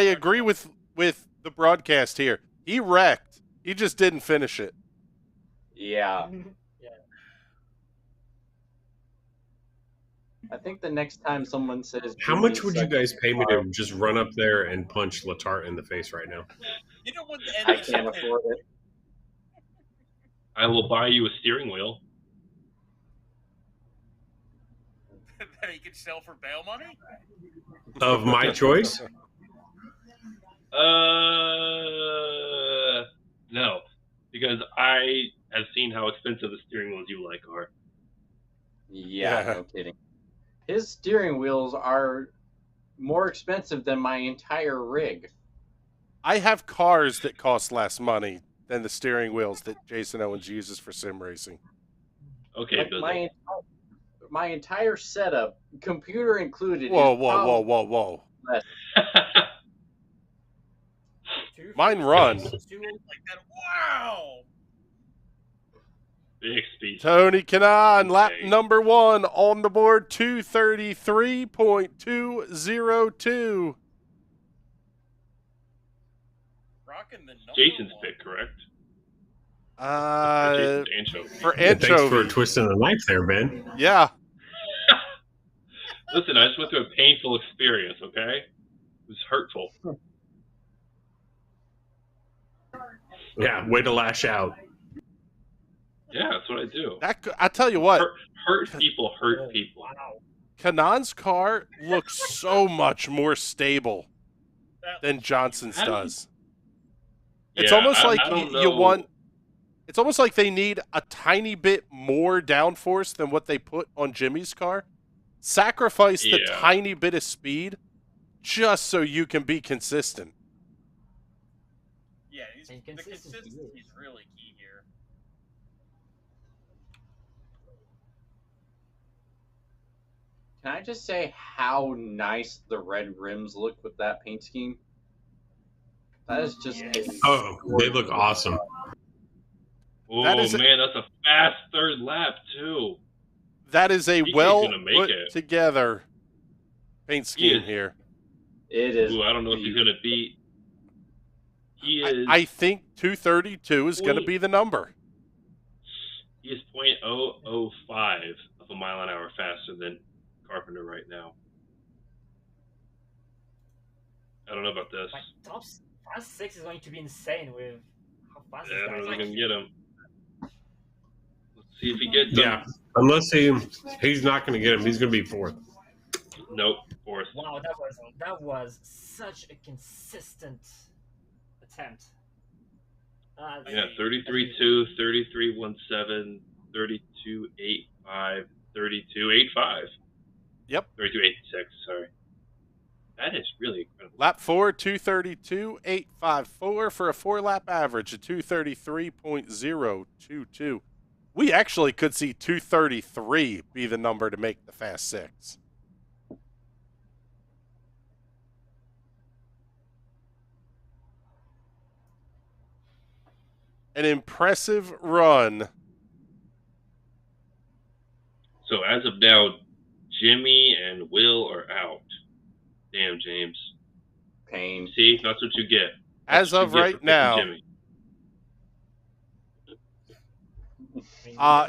agree with the broadcast here. He wrecked. He just didn't finish it. Yeah. I think the next time someone says, How much would you guys pay me to just run up there and punch Letarte in the face right now? You know what? I can't afford it. I will buy you a steering wheel. That he could sell for bail money? Of my choice? No, because I have seen how expensive the steering wheels you like are. Yeah, no kidding. His steering wheels are more expensive than my entire rig. I have cars that cost less money than the steering wheels that Jason Owens uses for sim racing. Okay, like my entire setup, computer included. Whoa. Mine run. Wow. Big speed. Tony Kanaan, lap number 1 on the board, 233.202. Jason's pick, correct? For Anchovy. Thanks for twisting the knife there, Ben. Yeah. Listen, I just went through a painful experience, okay? It was hurtful. Yeah, way to lash out. Yeah, that's what I do. I tell you what. Hurt people hurt people. Kanaan's car looks so much more stable than Johnson's does. It's almost like you want. It's almost like they need a tiny bit more downforce than what they put on Jimmy's car. Sacrifice the tiny bit of speed just so you can be consistent. Yeah, the consistency is really key here. Can I just say how nice the red rims look with that paint scheme? That is just. Oh, they look awesome. Oh, man, that's a fast third lap, too. That is a well put together paint scheme here. It is. Ooh, I don't know if he's going to beat. He is. I think 232 is going to be the number. He is 0.005 of a mile an hour faster than Carpenter right now. I don't know about this. My top fast 6 is going to be insane with how fast I don't know if this he guy can get him. Let's see if he gets him. Yeah, unless he's not going to get him. He's going to be 4th. Nope, 4th. Wow, that was such a consistent attempt. Yeah, 33.2, 33.17, 32.85, 32.85. Yep. 32.86, sorry. That is really incredible. Lap 4, 232.854 for a 4-lap average of 233.022. We actually could see 233 be the number to make the Fast 6. An impressive run. So as of now, Jimmy and Will are out. Damn, James. Pain. See, that's what you get. As of right now.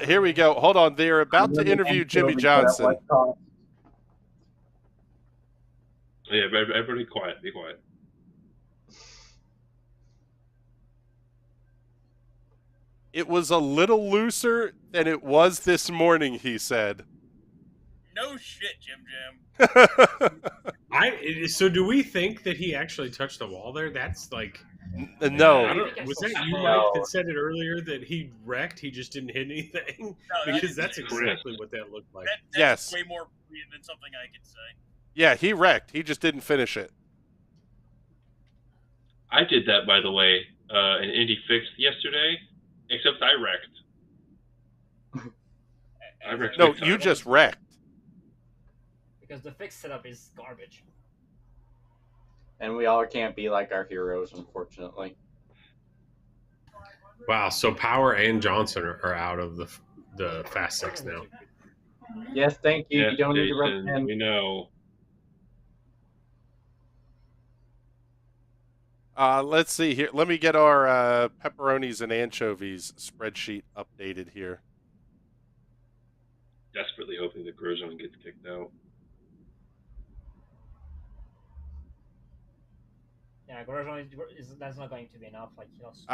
Here we go. Hold on. They're about to interview Jimmy Johnson. Yeah, everybody quiet. Be quiet. It was a little looser than it was this morning, he said. No shit, Jim. So do we think that he actually touched the wall there? That's like No. Was that you, Mike, No. that said it earlier that he wrecked? He just didn't hit anything? Because that's exactly what that looked like. That's Yes. way more Korean than something I could say. Yeah, he wrecked. He just didn't finish it. I did that, by the way, in Indy Fixed yesterday, except I wrecked. I wrecked. No, big you time. just wrecked. Because the fixed setup is garbage. And we all can't be like our heroes, unfortunately. Wow, so Power and Johnson are out of the Fast Six now. Yes, thank you. Yes, You don't need to Jason, recommend. we know. Let's see here. Let me get our pepperonis and anchovies spreadsheet updated here. Desperately hoping that Grosjean gets kicked out. Yeah, Grosjean that's not going to be enough. Like he lost.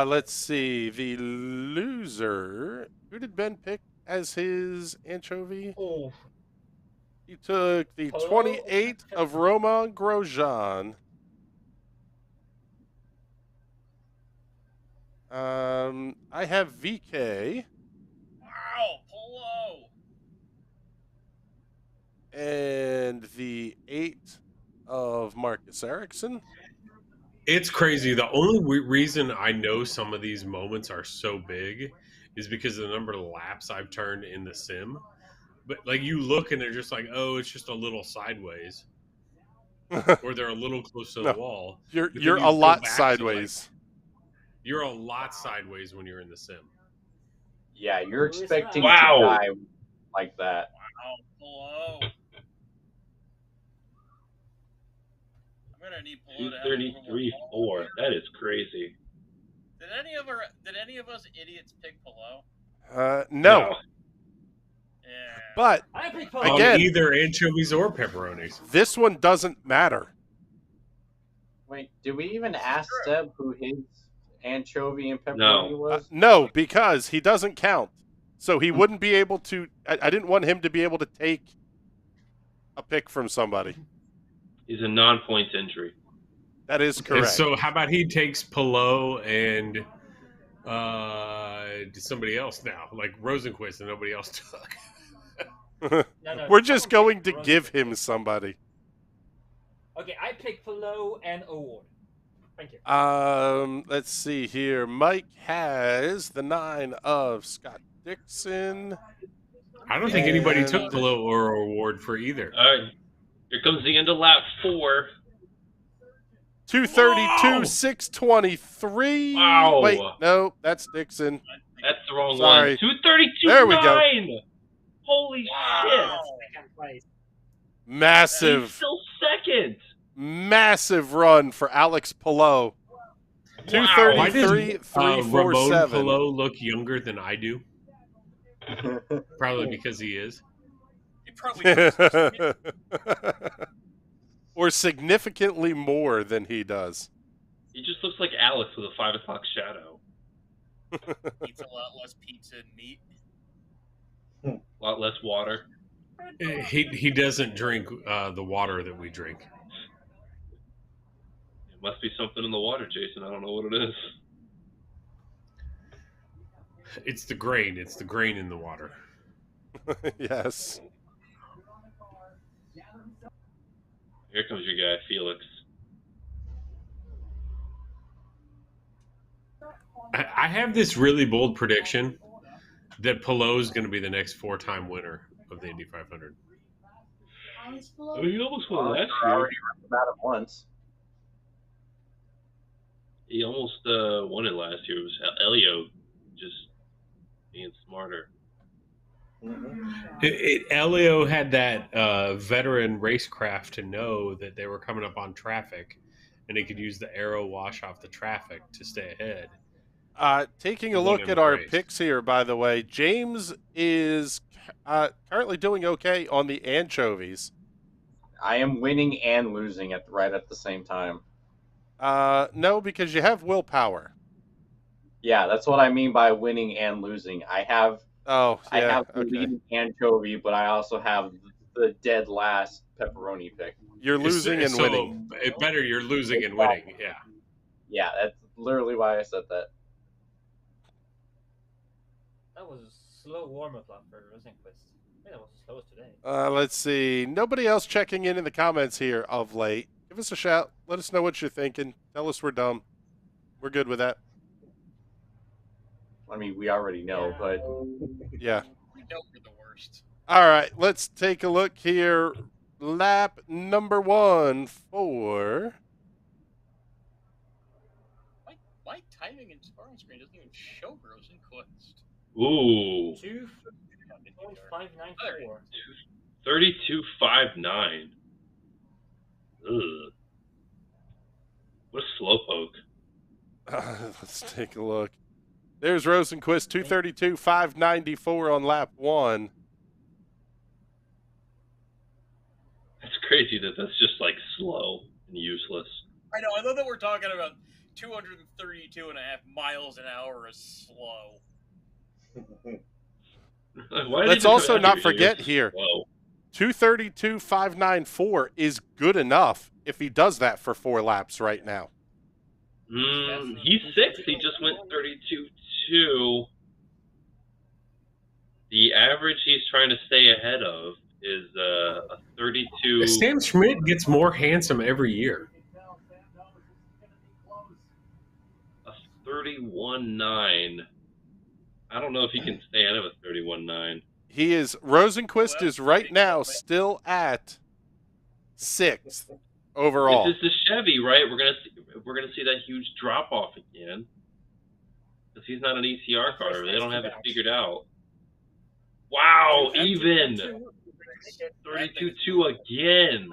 Let's see. The loser. Who did Ben pick as his anchovy? Oh. He took the 28 of Romain Grosjean. I have VK. Wow, Polo. And the 8 of Marcus Ericsson. It's crazy. The only reason I know some of these moments are so big is because of the number of laps I've turned in the sim. But like you look and they're just like, oh, it's just a little sideways, or they're a little close to the wall. You're But then you're you a go lot back to, sideways. you're a lot sideways when you're in the sim. Yeah, you're Who is expecting that? to Wow. die like that. Wow, Polo. I'm gonna need Polo to have a little more 233.4. That is crazy. Did any of us idiots pick Polo? No. Yeah. But I picked Polo. again, either anchovies or pepperonis. this one doesn't matter. Wait, did we even ask Seb who his anchovy and pepperoni was? No, because he doesn't count. So he wouldn't be able to. I didn't want him to be able to take a pick from somebody. He's a non-points entry. That is And correct. so how about he takes Polo and somebody else now, like Rosenquist, and nobody else took. No, We're just someone going to picked give Rosenquist. him somebody. Okay, I picked Polo and Award. Thank you. Let's see here. Mike has the 9 of Scott Dixon. I don't think anybody took And- Polo or Award for either. All right, here comes the end of lap 4. 232, Whoa! 623. Wow. Wait, no, that's Dixon. That's the wrong Sorry. one. 232.9. There we go. Holy Second place. shit! He's Massive, still second. massive run for Alex Pillow. Why does 233, Ramon 347. Polo look younger than I do? Probably because he is. He probably does. Or significantly more than he does. He just looks like Alex with a 5 o'clock shadow. Eats a lot less pizza and meat. A lot less water. He doesn't drink the water that we drink. It must be something in the water, Jason. I don't know what it is. It's the grain. It's the grain in the water. Yes. Here comes your guy, Felix. I have this really bold prediction that Polo's going to be the next 4-time winner of the Indy 500. Oh, he almost won last I year. already read about it once. He almost won it last year. It was Elio just being smarter. Elio had that veteran racecraft to know that they were coming up on traffic, and he could use the aero wash off the traffic to stay ahead. Taking a Won look him at the our race. picks here, by the way, James is currently doing okay on the anchovies. I am winning and losing right at the same time. No, because you have willpower. Yeah, that's what I mean by winning and losing. I have Oh, yeah. I have the Okay. leading anchovy, but I also have the dead last pepperoni pick. You're losing and So, winning. It better you're losing and winning, yeah. Yeah, that's literally why I said that. That was a slow warm-up lap for Rosenquist. I think that was the slowest today. Let's see. Nobody else checking in the comments here of late. Give us a shout. Let us know what you're thinking. Tell us we're dumb. We're good with that. I mean, we already know, but Yeah. We know we're the worst. All right, let's take a look here. Lap number 1 for... My timing and scoring screen doesn't even show Rosenquist. Ooh. 2:594. 32.59. Ugh. What a slowpoke. Let's take a look. There's Rosenquist, 2:32.594 on lap 1. That's crazy that that's just like slow and useless. I know. I love that we're talking about 232.5 miles an hour is slow. Let's also not forget here, 2:32.594 is good enough if he does that for 4 laps right now. He's 6th. He just went 32.2. The average he's trying to stay ahead of is a 32. Sam Schmidt gets more handsome every year. A 31.9. I don't know if he can stay ahead of a 31.9. He is. Rosenquist is right now still at 6th overall. This is the Chevy, right? We're gonna see that huge drop off again because he's not an ECR car. They don't have it figured out. Wow, even 32.2 again.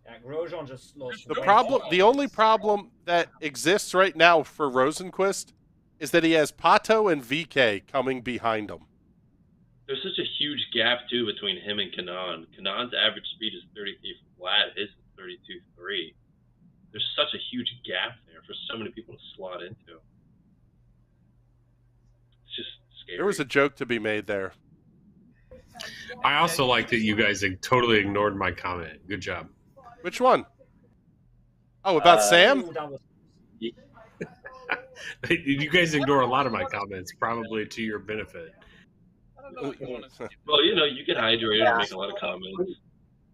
Yeah, Grosjean just lost. The only problem that exists right now for Rosenquist is that he has Pato and VK coming behind him. There's such a huge gap too between him and Kanan. Kanan's average speed is 33 flat. His is 32.3. There's such a huge gap there for so many people to slot into. It's just scary. There was a joke to be made there. I also like that you guys totally ignored my comment. Good job. Which one? Oh, about Sam? You guys ignore a lot of my comments, probably to your benefit. Well, you get hydrated and make a lot of comments.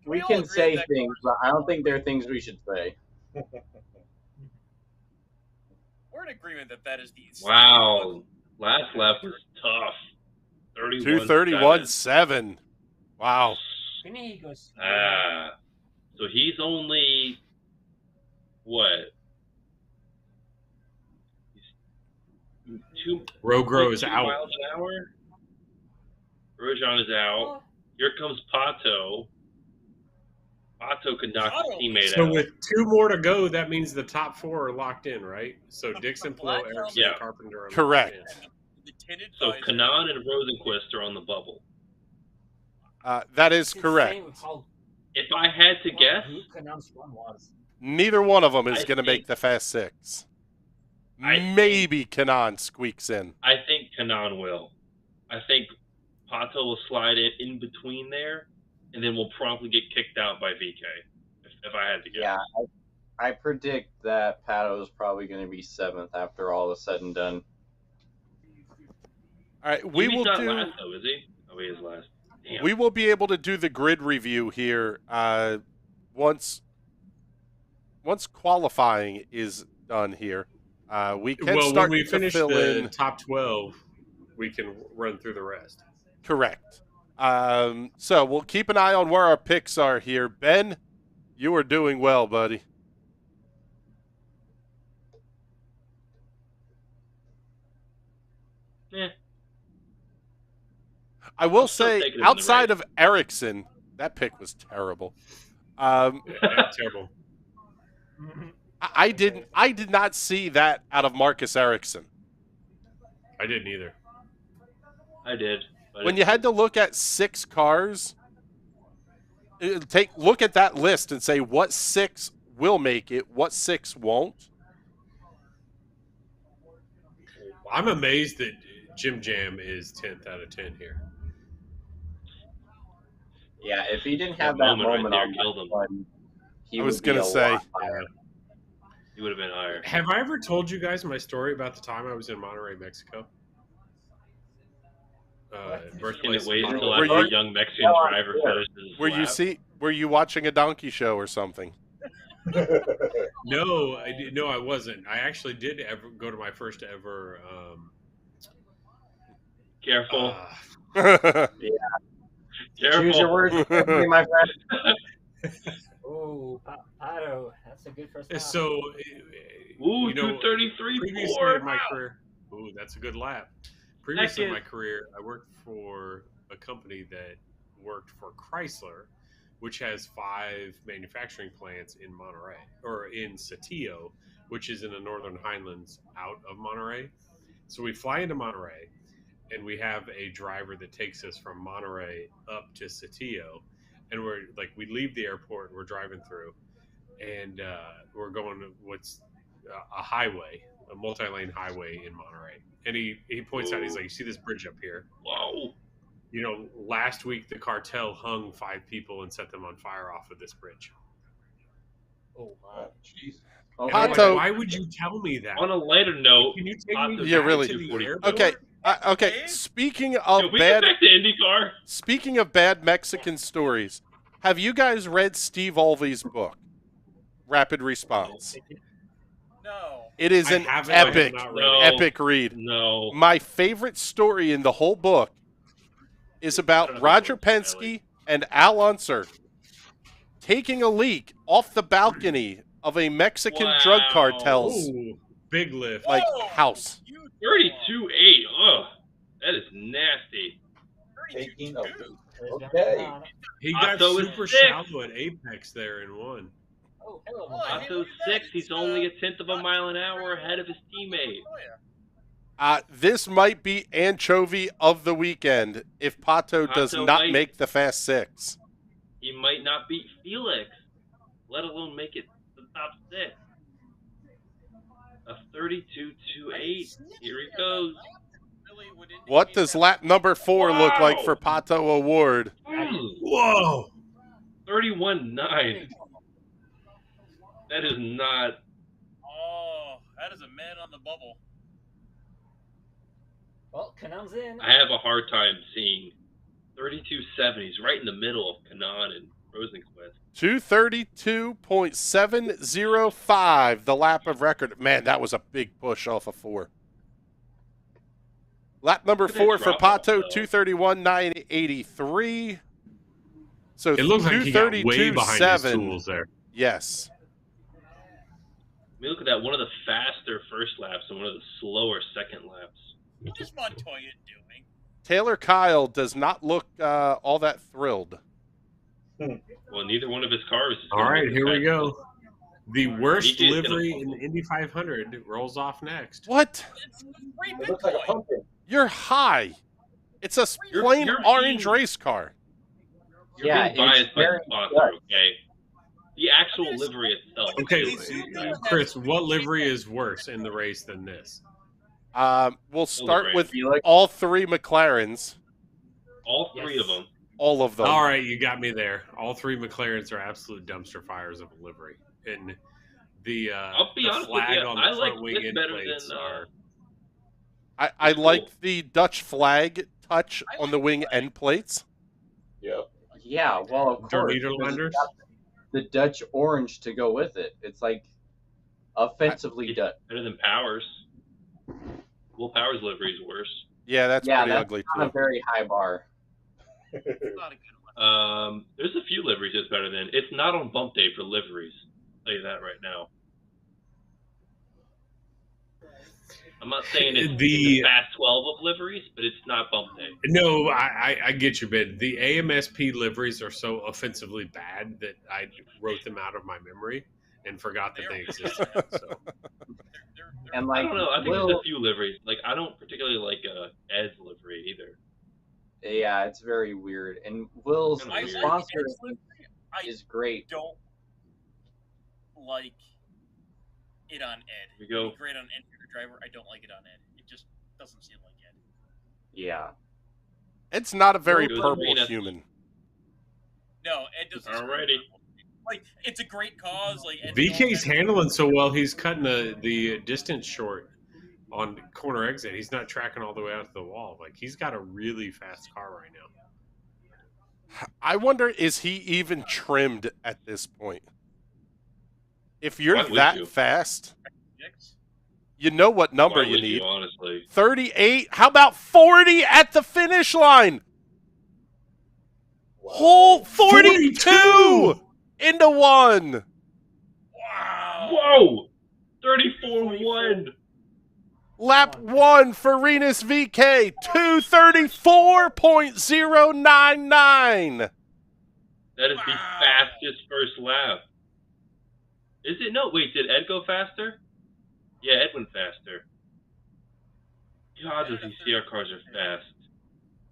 We can say things, but I don't think they're things we should say. We're in agreement that is the... Wow. Last lap was tough. 2:31.7. Wow. So he's only what? Rogro is out. Miles an hour. Grosjean is out. Here comes Pato. Pato could knock his teammate out. So with 2 more to go, that means the top 4 are locked in, right? So Dixon, Palou, Erickson, and Carpenter are correct. Locked in. So Kanan and Rosenquist are on the bubble. That is correct. If I had to guess, neither one of them is going to make the Fast 6. Maybe Kanan squeaks in. I think Kanan will. I think Pato will slide in between there, and then will promptly get kicked out by VK, if I had to guess. Yeah, I predict that Pato is probably going to be 7th after all is said and done. All right, He's not last, though, is he? Oh, he is last. Damn. We will be able to do the grid review here once qualifying is done here. We can start when we to finish fill the in top 12, we can run through the rest. Correct. So we'll keep an eye on where our picks are here. Ben, you are doing well, buddy. Yeah. I will say, outside of Erickson, that pick was terrible. Terrible. I did not see that out of Marcus Erickson. I didn't either. I did. When you had to look at 6 cars, look at that list and say what 6 will make it, what 6 won't. I'm amazed that Jim Jam is 10th out of 10 here. Yeah, if he didn't have that moment right there on killed him. one, he I was would be gonna a say. lot higher. He would have been higher. Have I ever told you guys my story about the time I was in Monterrey, Mexico? Can't wait until Were after you- a young Mexican driver finishes his lap. Were you watching a donkey show or something? No, I wasn't. I actually did ever go to my first ever. Careful. Yeah. Careful. Choose your words carefully, my friend. Oh, Pato, that's a good first lap. So, Ooh, 233 previously forward. in my career, ooh, that's a good lap. Previously in my career, I worked for a company that worked for Chrysler, which has 5 manufacturing plants in Monterey, or in Saltillo, which is in the Northern Highlands out of Monterey. So we fly into Monterey, and we have a driver that takes us from Monterey up to Saltillo. And we leave the airport and we're driving through, and we're going to what's a highway, a multi-lane highway in Monterey. And he points out, he's like, you see this bridge up here? Whoa. Last week the cartel hung 5 people and set them on fire off of this bridge. Oh, wow. Jeez. And I'm like, Pato- why would you tell me that? On a lighter note, Can you take me Yeah, back really. to the airport? Okay. Okay. Speaking of Can we bad, get back to IndyCar? speaking of bad Mexican stories, have you guys read Steve Olvey's book, Rapid Response? No. It is I an haven't, I have epic, not read it. epic read. No. My favorite story in the whole book is about Roger Penske and Al Unser taking a leak off the balcony of a Mexican drug cartel's Ooh, big lift. house. 32.8. Ugh. That is nasty. Taking a leak. Okay. He got Otto is super 6. shallow at Apex there and won. Oh, hello. Otto's 6. He's only a 1/10 of a mile an hour ahead of his teammate. This might be anchovy of the weekend if Pato does Pato not might- make the Fast Six. He might not beat Felix, let alone make it to the top 6. A 32.28. Here he goes. What does lap number 4 look like for Pato Award? Whoa! 31.9. That is not. Oh, that is a man on the bubble. Well, Kanan's in. I have a hard time seeing 32.7. He's right in the middle of Kanan and Rosenquist. 232.705, the lap of record. Man, that was a big push off of 4. Lap number Look at 4 that for drop-off, Pato, though. 231.983. So It looks like he got way behind his 232.7. tools there. Yes. I mean, look at that. One of the faster first laps and one of the slower second laps. What is Montoya doing? Taylor Kyle does not look all that thrilled. Well, neither one of his cars. Is All gonna right, make here the we fast go. lap. The worst DJ's gonna livery fumble. in the Indy 500 rolls off next. What? It looks like a pumpkin. You're high. It's a plain you're orange being- race car. You're Yeah, being biased it's by very the sponsor, good. okay? The actual livery itself. Okay, Chris, what livery is worse in the race than this? We'll start right. with You like- all 3 McLarens. All 3 of them. All of them. All right, you got me there. All 3 McLarens are absolute dumpster fires of a livery. And the I'll be the honest with flag you, on I the like front wing this end better plates than, are... I cool. like the Dutch flag touch on the wing end plates. Yep. Yeah, well, of Der course. Nederlanders? The Dutch orange to go with it. It's like offensively Dutch. Better than Powers. Will Powers livery is worse. Yeah, that's Yeah, pretty that's ugly not a too. very high bar. Not a good one. There's a few liveries that's better than. It's not on bump day for liveries. I'll tell you that right now. I'm not saying it's the fast 12 of liveries, but it's not bump day. No, I get you, Ben. The AMSP liveries are so offensively bad that I wrote them out of my memory and forgot that they existed. So. And I like, don't know. I think Will- there's a few liveries. Like, I don't particularly like Ed's livery either. yeah, it's very weird. And Will's Kinda weird. sponsor I is great. don't like it on Ed. We go. It'd be great on Ed driver. I don't like it on Ed. It just doesn't seem like Ed. Yeah. It's not a very Good purple arena. human. No, Ed doesn't. Alrighty. Like, it's a great cause. Like, and VK's handling so well, he's cutting the distance short on corner exit. He's not tracking all the way out to the wall. Like, he's got a really fast car right now. I wonder, is he even trimmed at this point? If you're that fast, you know what number you need. Honestly, 38. How about 40 at the finish line? Whole 42 into one. Wow. Whoa! 34-1. Lap 1 for Rinus VK, 234.099. That is the fastest first lap. Is it? No, wait, did Ed go faster? Yeah, Ed went faster. God, those ECR cars are fast.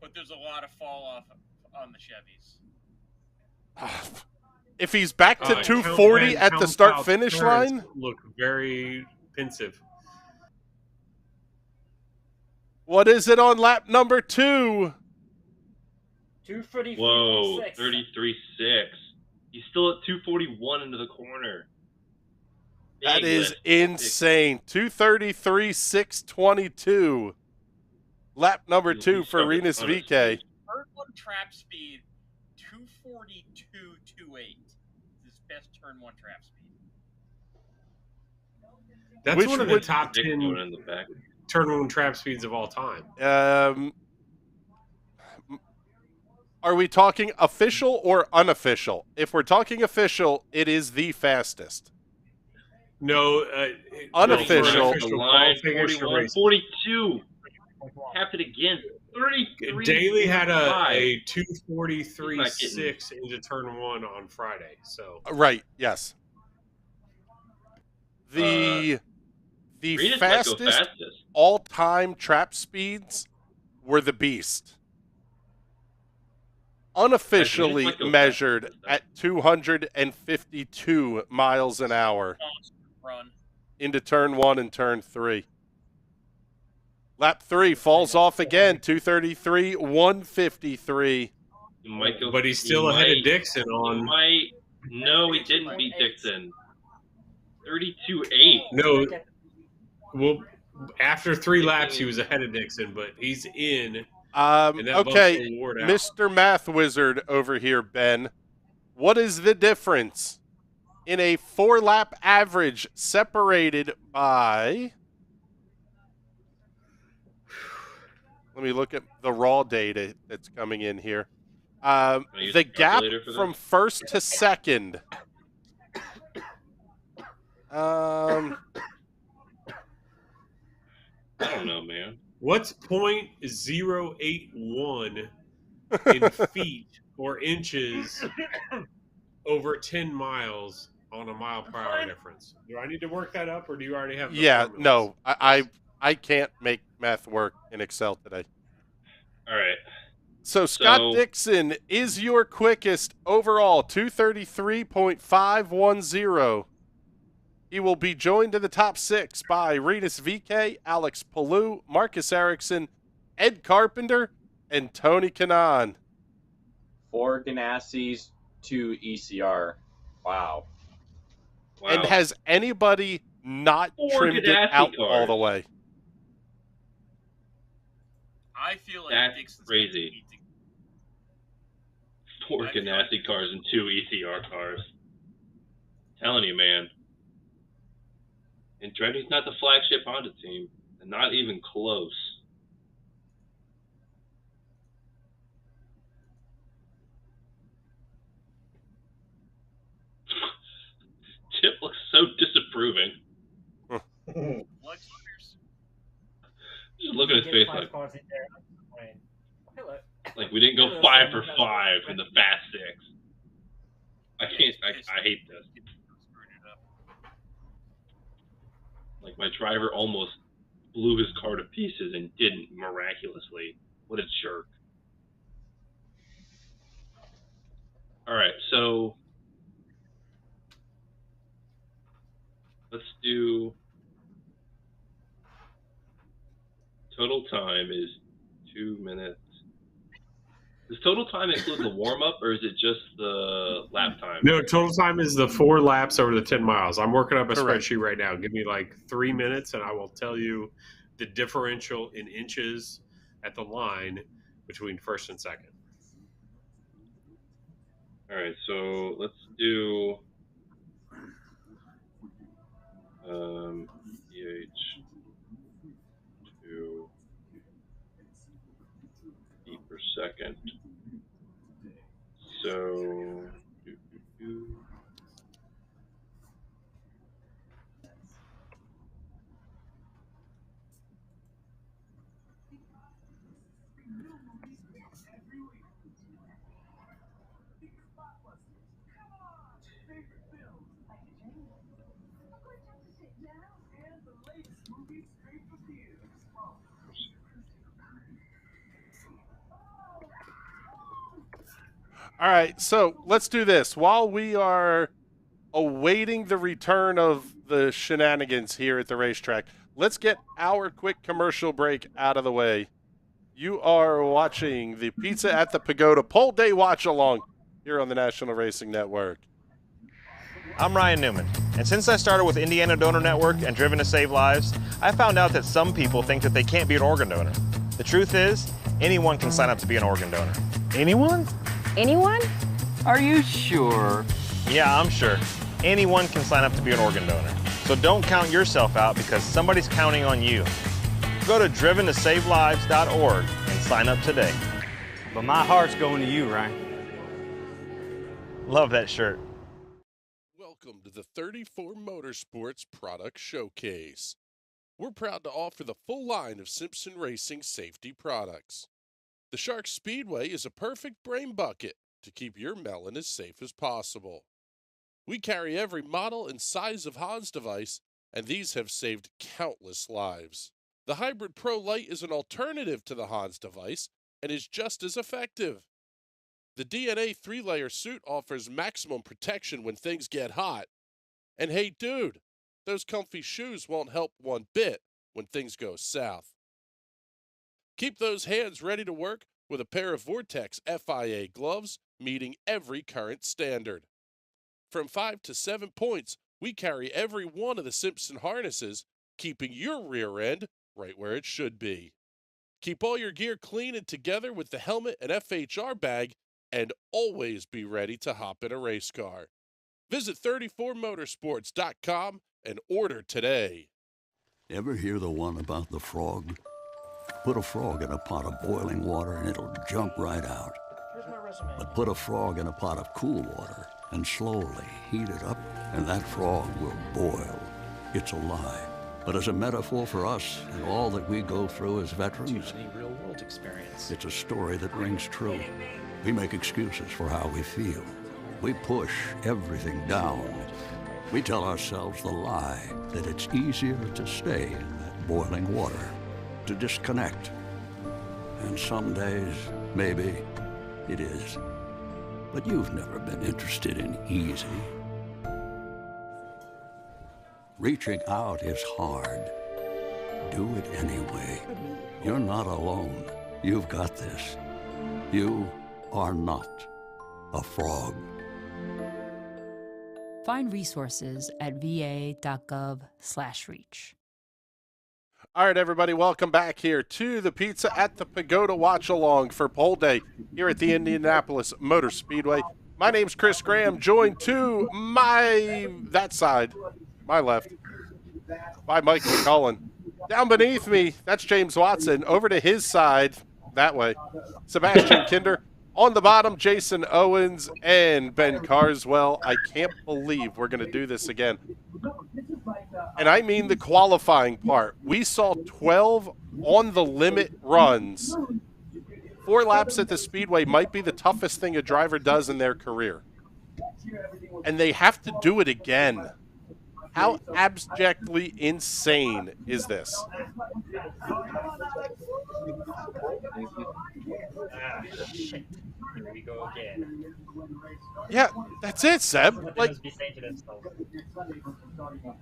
But there's a lot of fall off on the Chevys. If he's back to 240 at the start-finish line, look very pensive. What is it on lap number 2? 233.6. Whoa, 33.6. He's still at 241 into the corner. That is insane. 233.622. Lap number 2 for Rinus VK. Turn 1 trap speed, 242.28. His best turn 1 trap speed. That's one of the top 10 turn 1 trap speeds of all time. Are we talking official or unofficial? If we're talking official, it is the fastest. No, unofficial. The line 41, 42. Tapped it again. 33. Daly had a 243.6 into turn 1 on Friday. So right, yes. The fastest all-time trap speeds were the Beast. Unofficially measured at 252 miles an hour into turn 1 and turn 3. Lap 3 falls off again, 233, 153. But he's still ahead of Dixon on. No, he didn't beat Dixon. 32.8. No. Well, after 3 laps, he was ahead of Dixon, but he's in. Okay, Mr. Math Wizard over here, Ben. What is the difference in a 4-lap average separated by... Let me look at the raw data that's coming in here. The gap from first to second. I don't know, man. What's 0.081 in feet or inches over 10 miles on a mile per hour difference? Do I need to work that up, or do you already have? No, I can't make math work in Excel today. All right. So Scott Dixon is your quickest overall, 233.510. He will be joined in the top 6 by Rinus VK, Alex Palu, Marcus Erickson, Ed Carpenter, and Tony Kanaan. 4 Ganassi's, 2 ECR. Wow. And has anybody not trimmed it out all the way? I feel like that's Dixon's crazy. 4 Ganassi cars and 2 ECR cars. Telling you, man. Andretti's not the flagship Honda team, and not even close. Chip looks so disapproving. Just look at his face like we didn't go 5 for 5 in the Fast 6. I hate this. Like, my driver almost blew his car to pieces and didn't, miraculously. What a jerk. Alright, so let's do total time is 2 minutes Does total time include the warm-up, or is it just the lap time? No, total time is the 4 laps over the 10 miles. I'm working up a Correct. spreadsheet right now. Give me like 3 minutes, and I will tell you the differential in inches at the line between first and second. All right, so let's do pH to feet per second. So All right, so let's do this. While we are awaiting the return of the shenanigans here at the racetrack, let's get our quick commercial break out of the way. You are watching the Pizza at the Pagoda Pole Day Watch Along here on the National Racing Network. I'm Ryan Newman, and since I started with Indiana Donor Network and Driven to Save Lives, I found out that some people think that they can't be an organ donor. The truth is, anyone can sign up to be an organ donor. Anyone? Anyone? Are you sure? Yeah, I'm sure. Anyone can sign up to be an organ donor. So don't count yourself out because somebody's counting on you. Go to driventosavelives.org and sign up today. But my heart's going to you, Ryan. Love that shirt. Welcome to the 34 Motorsports Product Showcase. We're proud to offer the full line of Simpson Racing safety products. The Shark Speedway is a perfect brain bucket to keep your melon as safe as possible. We carry every model and size of Hans device, and these have saved countless lives. The Hybrid Pro Lite is an alternative to the Hans device and is just as effective. The DNA 3-layer suit offers maximum protection when things get hot. And hey dude, those comfy shoes won't help one bit when things go south. Keep those hands ready to work with a pair of Vortex FIA gloves meeting every current standard. From 5 to 7 points, we carry every one of the Simpson harnesses, keeping your rear end right where it should be. Keep all your gear clean and together with the helmet and FHR bag, and always be ready to hop in a race car. Visit 34motorsports.com and order today. Ever hear the one about the frog? Put a frog in a pot of boiling water and it'll jump right out. But put a frog in a pot of cool water and slowly heat it up, and that frog will boil. It's a lie. But as a metaphor for us and all that we go through as veterans, real-world experience. it's a story that rings true. We make excuses for how we feel. We push everything down. We tell ourselves the lie that it's easier to stay in that boiling water, to disconnect. And some days, maybe, it is. But you've never been interested in easy. Reaching out is hard. Do it anyway. You're not alone. You've got this. You are not a frog. Find resources at va.gov/reach. All right, everybody, welcome back here to the Pizza at the Pagoda Watch Along for Pole Day here at the Indianapolis Motor Speedway. My name's Chris Graham, joined to my left, by Mike Mclaughlin. Down beneath me, that's James Watson. Over to his side, that way, Sebastian Kinder. On the bottom, Jason Owens and Ben Carswell. I can't believe we're going to do this again. And I mean the qualifying part. We saw 12 on-the-limit runs. 4 laps at the Speedway might be the toughest thing a driver does in their career. And they have to do it again. How abjectly insane is this? Shit. Here we go again. Yeah, that's it, Seb. Like, Be saying to themselves.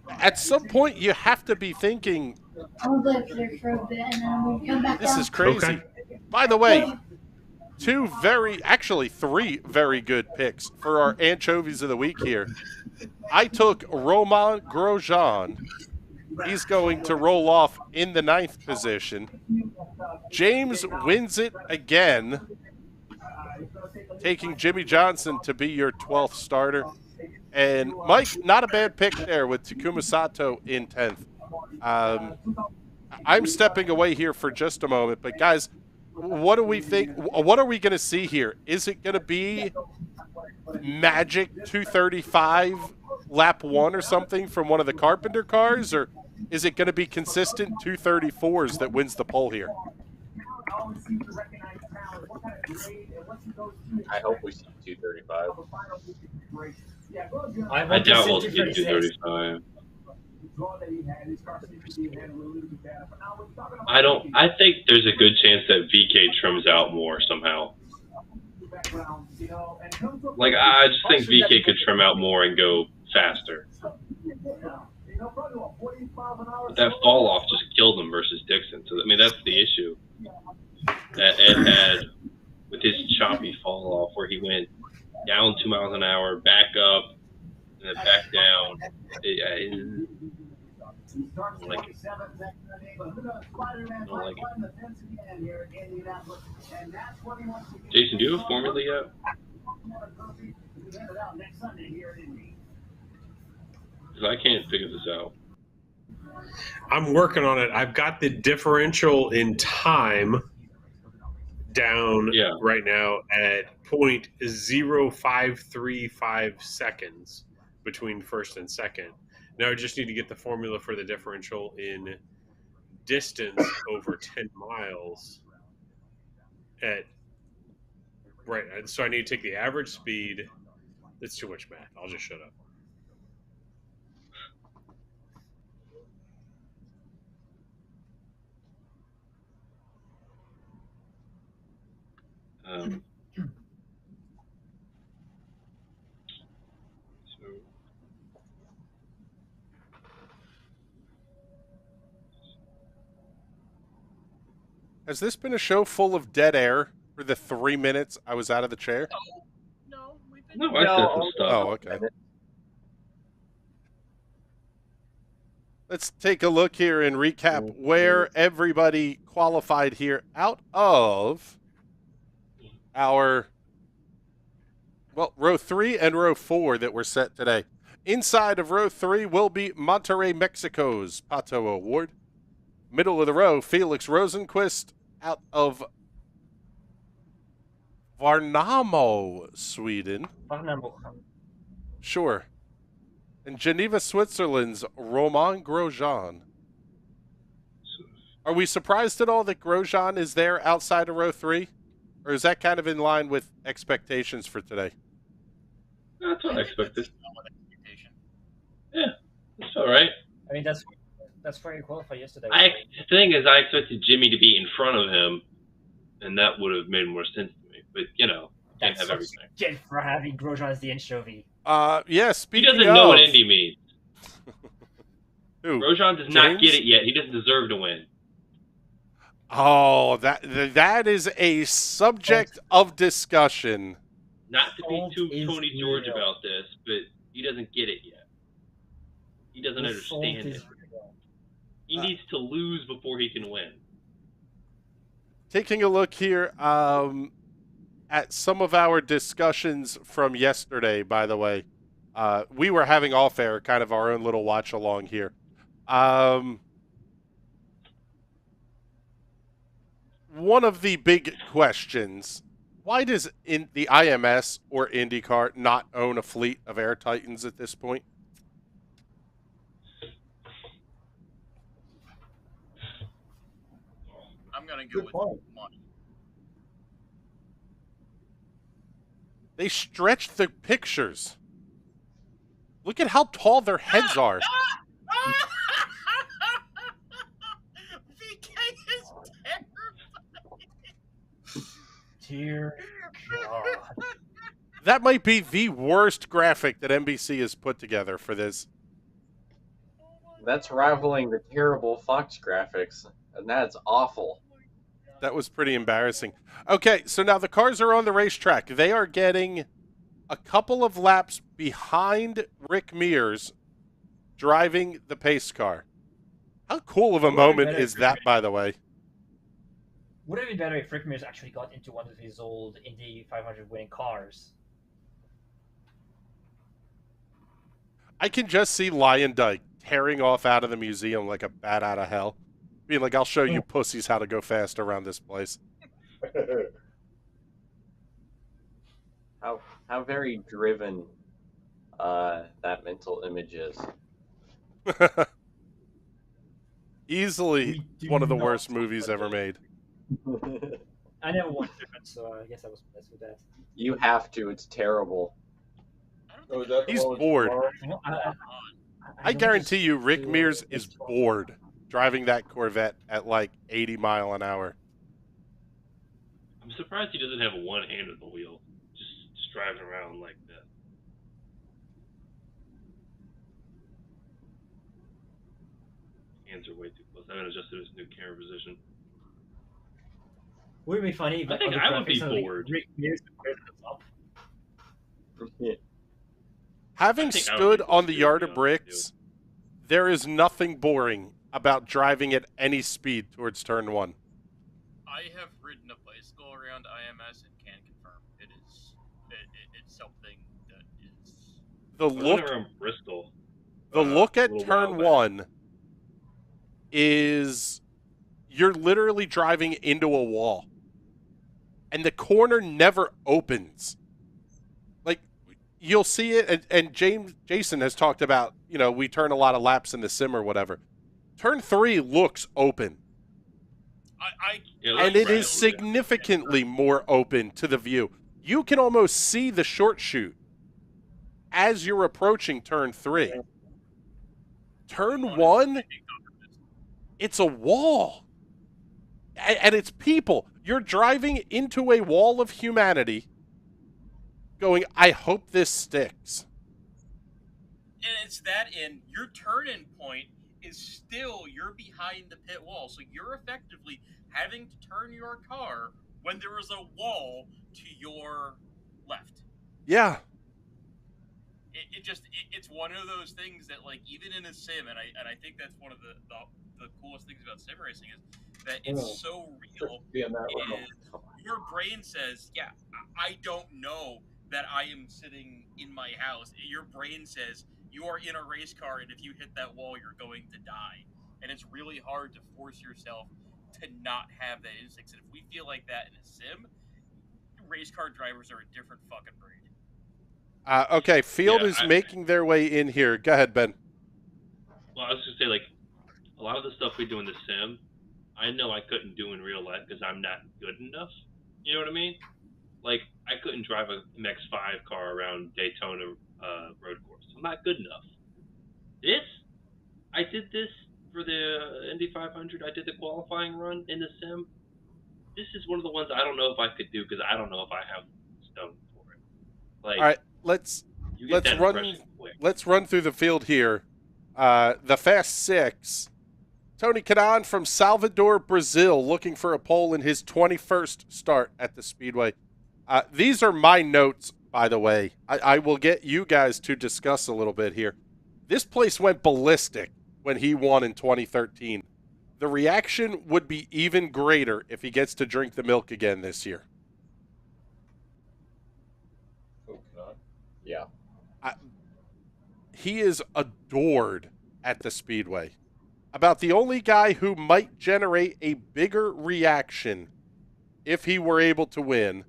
at some point, you have to be thinking, I'll live there for a bit and then we'll come back this down. is crazy. Okay. By the way, three very good picks for our anchovies of the week here. I took Romain Grosjean. He's going to roll off in the 9th position. James wins it again, taking Jimmy Johnson to be your 12th starter. And Mike, not a bad pick there with Takuma Sato in 10th. I'm stepping away here for just a moment, but guys, what do we think? What are we going to see here? Is it going to be magic 235 lap 1 or something from one of the Carpenter cars, or is it going to be consistent 234s that wins the pole here? I hope we see 235. I doubt we'll see 235. I think there's a good chance that VK trims out more somehow. Like, I just think VK could trim out more and go faster. But that fall off just killed him versus Dixon. So, I mean, that's the issue that Ed had with his choppy fall off, where he went down 2 miles an hour, back up, and then back down. I don't like it. I don't like it. Jason, do you have a formula yet? Because I can't figure this out. I'm working on it. I've got the differential in time down right now at 0.0535 seconds between first and second. Now I just need to get the formula for the differential in distance over 10 miles so I need to take the average speed. That's too much math. I'll just shut up. Has this been a show full of dead air for the 3 minutes I was out of the chair? No, I said some stuff. Oh, okay. Let's take a look here and recap where everybody qualified here out of our, row 3 and row 4 that were set today. Inside of row 3 will be Monterrey, Mexico's Pato Award. Middle of the row, Felix Rosenquist out of Värnamo, Sweden. Sure. And Geneva, Switzerland's Romain Grosjean. Are we surprised at all that Grosjean is there outside of row 3? Or is that kind of in line with expectations for today? That's what I expected. Yeah, that's all right. I mean, that's where you qualified yesterday. The thing is, I expected Jimmy to be in front of him, and that would have made more sense to me. But, can't have everything. Get for having Grosjean as the anchovy. Yeah, speaking of... He doesn't know what Indy means. Who? Grosjean does not get it yet. He doesn't deserve to win. Oh, that is a subject of discussion. Not to be too Tony George about this, but he doesn't get it yet. He doesn't understand it. He needs to lose before he can win. Taking a look here at some of our discussions from yesterday, by the way. We were having off-air, kind of our own little watch-along here. One of the big questions, why does the IMS or IndyCar not own a fleet of Air Titans at this point? I'm going to go with money. They stretched the pictures. Look at how tall their heads are. VK is terrifying. Dear God. That might be the worst graphic that NBC has put together for this. That's rivaling the terrible Fox graphics, and that's awful. That was pretty embarrassing. Okay, so now the cars are on the racetrack. They are getting a couple of laps behind Rick Mears driving the pace car. How cool of a moment is that, by the way? Would it be better if Rick Mears actually got into one of his old Indy 500 winning cars? I can just see Lion Dyke tearing off out of the museum like a bat out of hell. Being like, I'll show you pussies how to go fast around this place. How very driven that mental image is. Easily one of the worst movies ever made. I never watched Driven, so I guess I was blessed with that. You have to. It's terrible. He's bored. I guarantee you Rick Mears is bored driving that Corvette at like 80 mile an hour. I'm surprised he doesn't have one hand on the wheel, just driving around like that. Hands are way too close. I haven't adjusted his new camera position. Would it be funny if I think I would be bored. Rick Mears would up? Having stood on the yard of bricks, there is nothing boring about driving at any speed towards turn 1. I have ridden a bicycle around IMS and can confirm it's something that is the look around Bristol. The look at turn 1 is you're literally driving into a wall. And the corner never opens. Like, you'll see it, and Jason has talked about, you know, we turn a lot of laps in the sim or whatever. Turn 3 looks open. And it is significantly more open to the view. You can almost see the short chute as you're approaching turn 3. Turn 1, it's a wall. And it's people. You're driving into a wall of humanity going, I hope this sticks. And it's that, and your turn-in point is still, you're behind the pit wall. So you're effectively having to turn your car when there is a wall to your left. Yeah. It's one of those things that, like, even in a sim, and I think that's one of the coolest things about sim racing is that it's so real. Your brain says, yeah, I don't know that I am sitting in my house. Your brain says you are in a race car, and if you hit that wall, you're going to die. And it's really hard to force yourself to not have that instinct. And if we feel like that in a sim, race car drivers are a different fucking breed. Okay, field is making their way in here. Go ahead, Ben. Well, I was going to say, like, a lot of the stuff we do in the sim, I know I couldn't do in real life because I'm not good enough. You know what I mean? Like, I couldn't drive a MX-5 car around Daytona road course. I'm not good enough. I did this for the Indy 500. I did the qualifying run in the sim. This is one of the ones I don't know if I could do because I don't know if I have stone for it. Like, all right, let's run through the field here. The Fast Six. Tony Kanaan from Salvador, Brazil, looking for a pole in his 21st start at the Speedway. These are my notes, by the way. I will get you guys to discuss a little bit here. This place went ballistic when he won in 2013. The reaction would be even greater if he gets to drink the milk again this year. Yeah. He is adored at the Speedway. About the only guy who might generate a bigger reaction if he were able to win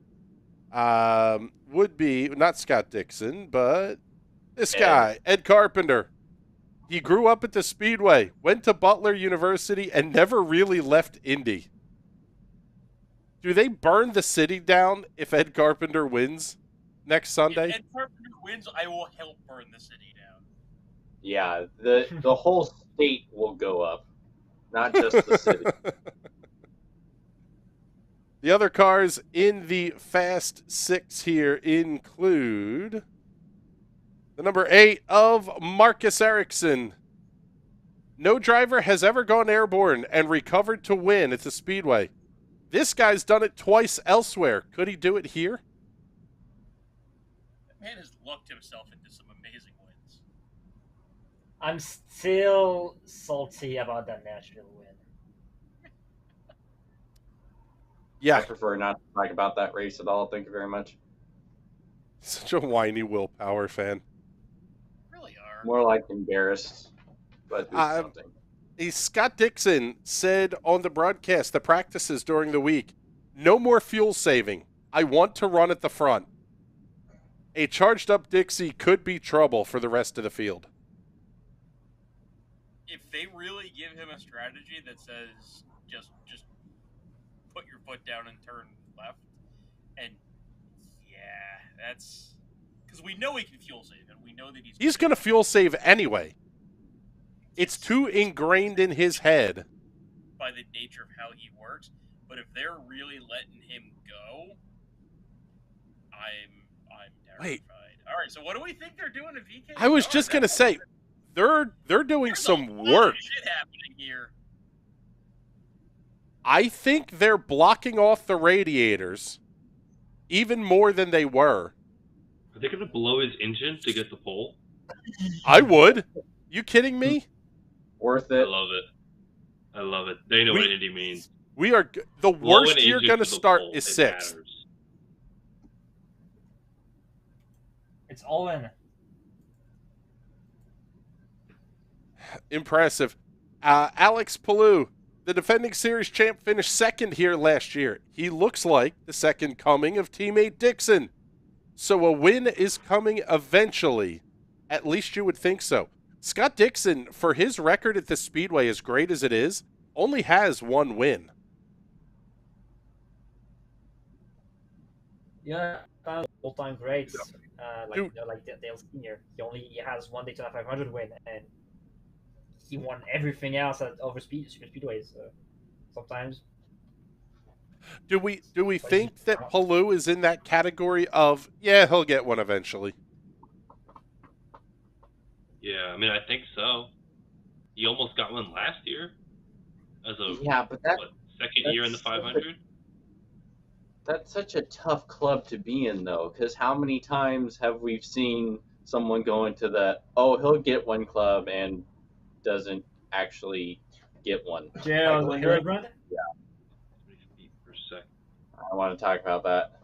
would be, not Scott Dixon, but this guy, Ed Carpenter. He grew up at the Speedway, went to Butler University, and never really left Indy. Do they burn the city down if Ed Carpenter wins next Sunday? If Ed Carpenter wins, I will help burn the city down. Yeah, the whole state will go up, not just the city. The other cars in the Fast Six here include the number 8 of Marcus Ericsson. No driver has ever gone airborne and recovered to win at the Speedway. This guy's done it twice elsewhere. Could he do it here? That man has lucked himself into some amazing wins. I'm still salty about that Nashville win. Yeah. I prefer not to talk about that race at all. Thank you very much. Such a whiny willpower fan. Really are. More like embarrassed, but do something. Scott Dixon said on the broadcast, the practices during the week, no more fuel saving. I want to run at the front. A charged up Dixie could be trouble for the rest of the field. If they really give him a strategy that says just put your foot down and turn left, and yeah, that's because we know he can fuel save, and we know that he's going to fuel save anyway. It's too ingrained in his head by the nature of how he works. But if they're really letting him go, I'm terrified. Wait. All right, so what do we think they're doing to VK? I was just going to say, they're doing some work. Shit happening here. I think they're blocking off the radiators even more than they were. Are they going to blow his engine to get the pole? I would. You kidding me? Worth it. I love it. I love it. They know what Indy means. We are the worst you're going to start is 6th. It's all in. Impressive. Alex Palu, the defending series champ, finished 2nd here last year. He looks like the second coming of teammate Dixon. So a win is coming eventually. At least you would think so. Scott Dixon, for his record at the Speedway, as great as it is, only has 1 win. Yeah, all-time greats. Like Dale Senior. He has 1 Daytona 500 win, and he won everything else at super speedways. Sometimes. Do we think that Palu is in that category of he'll get one eventually? Yeah, I mean, I think so. He almost got one last year as a second year in the 500. That's such a tough club to be in, though, because how many times have we seen someone go into the he'll get one club and doesn't actually get one? Yeah, Yeah. I want to talk about that.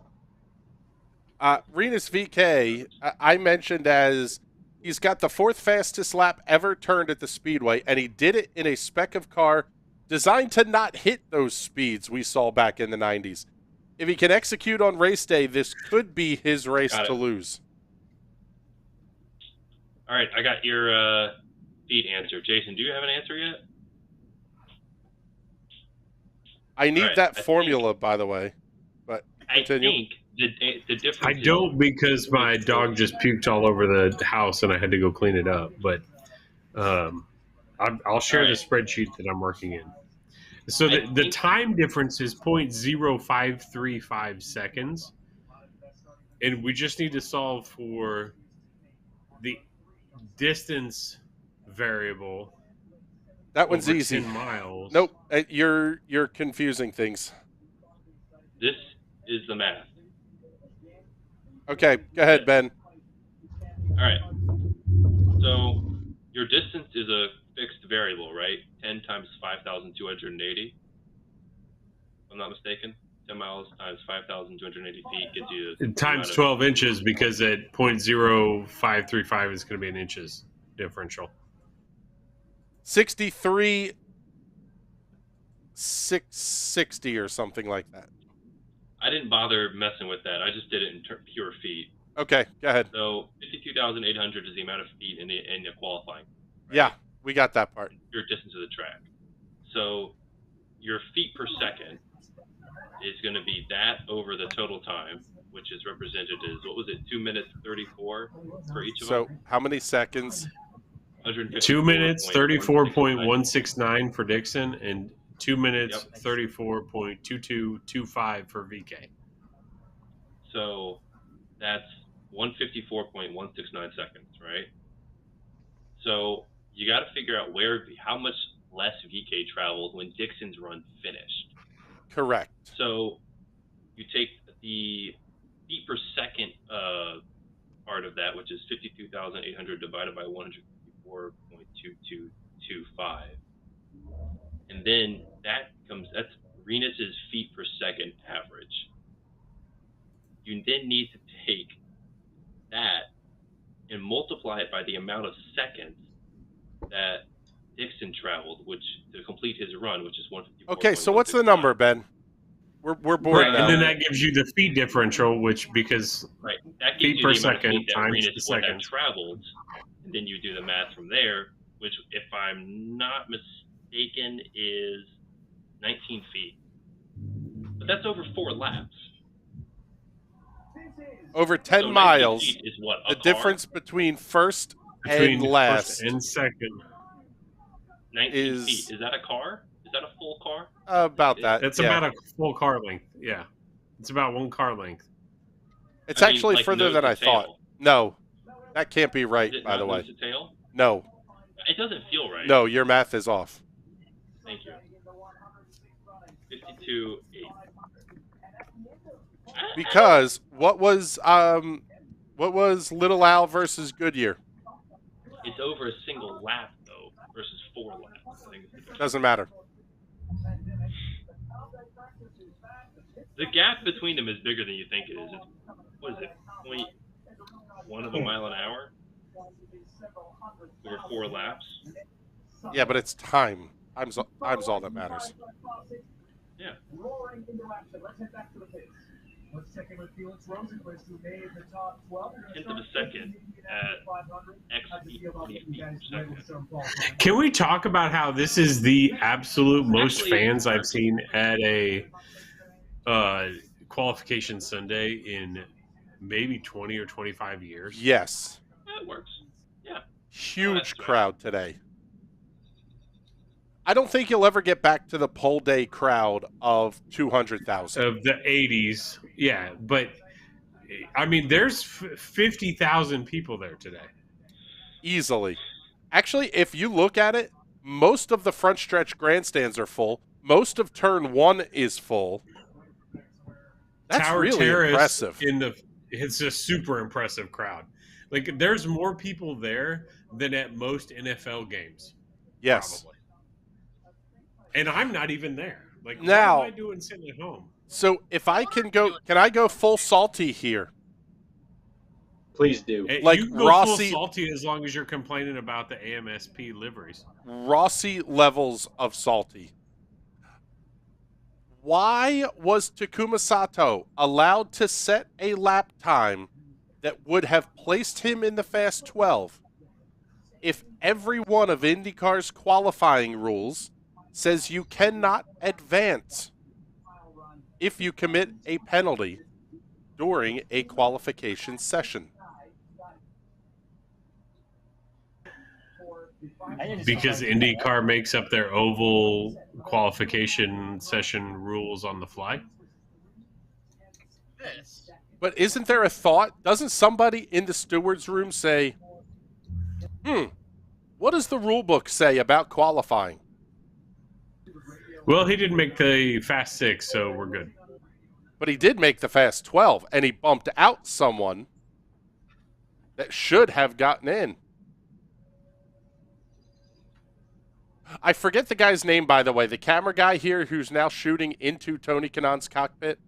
Renus VK, I mentioned as he's got the 4th fastest lap ever turned at the Speedway, and he did it in a spec of car designed to not hit those speeds we saw back in the 90s. If he can execute on race day, this could be his race to lose. All right, I got your feed answer. Jason, do you have an answer yet? I need that formula, by the way. But continue. I think the difference. I don't, because my dog just puked all over the house and I had to go clean it up. But I'll share the spreadsheet that I'm working in. So the time difference is 0.0535 seconds, and we just need to solve for the distance variable. That one's over easy. 10 miles. Nope, you're confusing things. This is the math. Okay, go ahead, Ben. All right. So your distance is a fixed variable, right? 10 times 5,280. If I'm not mistaken. 10 miles times 5,280 feet gives you times 12 inches, because at 0.0535 is going to be an inches differential. 63,660 or something like that. I didn't bother messing with that. I just did it in pure feet. Okay, go ahead. So 52,800 is the amount of feet in the qualifying. Right? Yeah, we got that part. Your distance to the track. So your feet per second is going to be that over the total time, which is represented as, 2 minutes 34 for each of them? So how many seconds? 2 minutes 34.169 for Dixon, and 2 minutes 34.2225 for VK. So that's 154.169 seconds, right? So you got to figure out how much less VK traveled when Dixon's run finished. Correct. So you take the feet per second part of that, which is 52,800 divided by 154.2225. And then that's Renus's feet per second average. You then need to take that and multiply it by the amount of seconds that Dixon traveled, to complete his run, which is 154. Okay, so what's the number, Ben? We're bored now. And then that gives you the feet differential, because that feet per second times Renus the would have seconds. traveled, and then you do the math from there, which, if I'm not mistaken, is 19 feet. But that's over 4 laps. Over 10 So 19 miles, feet is what, a the car? difference between first Between and last first and second. 19 feet. Is that a car? Is that a full car? about that. It's yeah. about a full car length. Yeah. It's about 1 car length. It's I mean, actually like further nose than to I thought. tail. No, that can't be right, Is it by not the way. nose to tail? No, It doesn't feel right. no, your math is off. Thank you. 52.8. Because what was Little Al versus Goodyear? It's over a single lap, though, versus 4 laps. I think it's the difference. Doesn't matter. The gap between them is bigger than you think it is. It's, what is it, 0.1 of a mile an hour? Over 4 laps? Yeah, but it's time. Time's all that matters. Yeah. Tenth of a second at X feet per second. Can we talk about how this is the absolute most fans I've seen at a qualification Sunday in maybe 20 or 25 years? Yes. That works. Yeah. Huge crowd today. I don't think you'll ever get back to the pole day crowd of 200,000. Of the 80s. Yeah, but I mean, there's 50,000 people there today. Easily. Actually, if you look at it, most of the front stretch grandstands are full. Most of turn 1 is full. That's Tower really Terrace impressive. It's a super impressive crowd. Like, there's more people there than at most NFL games. Yes. Probably. And I'm not even there. Like, now, what am I doing sitting at home? So if I can I go full salty here? Please do. Like you can go Rossi, full salty as long as you're complaining about the AMSP liveries. Rossi levels of salty. Why was Takuma Sato allowed to set a lap time that would have placed him in the Fast 12 if every one of IndyCar's qualifying rules says you cannot advance if you commit a penalty during a qualification session? Because IndyCar makes up their oval qualification session rules on the fly? But isn't there a thought? Doesn't somebody in the steward's room say, what does the rule book say about qualifying? Well, he didn't make the Fast 6, so we're good. But he did make the Fast 12, and he bumped out someone that should have gotten in. I forget the guy's name, by the way. The camera guy here who's now shooting into Tony Kanaan's cockpit.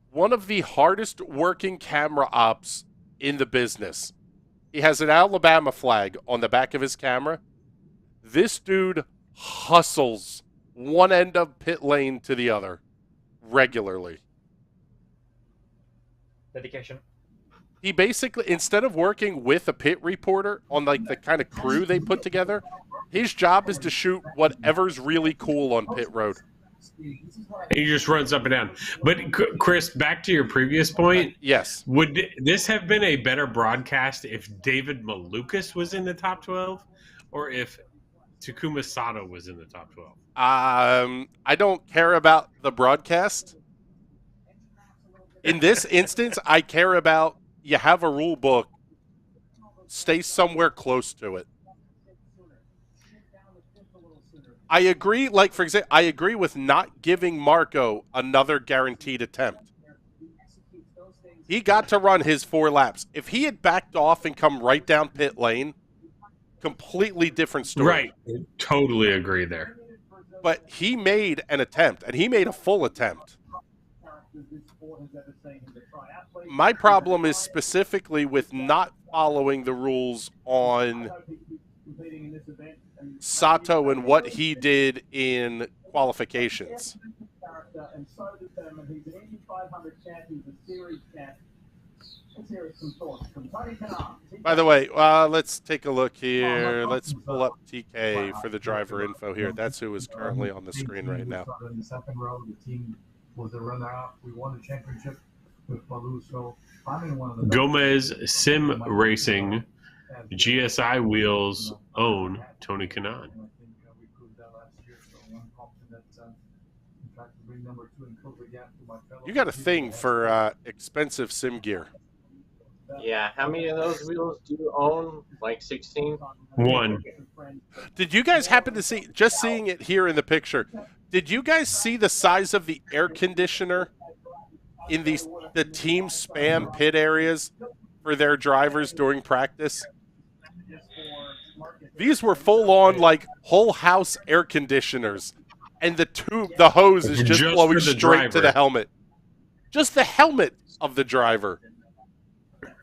One of the hardest working camera ops in the business. He has an Alabama flag on the back of his camera. This dude hustles one end of pit lane to the other regularly. Dedication. He basically, instead of working with a pit reporter on like the kind of crew they put together, his job is to shoot whatever's really cool on pit road. He just runs up and down. But, Chris, back to your previous point. Yes. Would this have been a better broadcast if David Malukas was in the top 12 or if Takuma Sato was in the top 12? I don't care about the broadcast. In this instance, I care about you have a rule book. Stay somewhere close to it. I agree. Like, for example, I agree with not giving Marco another guaranteed attempt. He got to run his 4 laps. If he had backed off and come right down pit lane, completely different story. Right. Totally agree there. But he made an attempt, and he made a full attempt. My problem is specifically with not following the rules on Sato and what he did in qualifications. By the way, let's take a look here. Let's pull up TK for the driver info here. That's who is currently on the screen right now. In the second row, the team was the runner-up. We won the championship with Palu, so I'm in one of the Gomez Sim Racing, GSI Wheels own Tony Kanaan. You got a thing for expensive sim gear. Yeah, how many of those wheels do you own? Like 16? 1. Did you guys happen to see, just seeing it here in the picture, did you guys see the size of the air conditioner in the team spam pit areas for their drivers during practice? These were full-on, like, whole house air conditioners, and the hose is just blowing straight to the helmet. Just the helmet of the driver.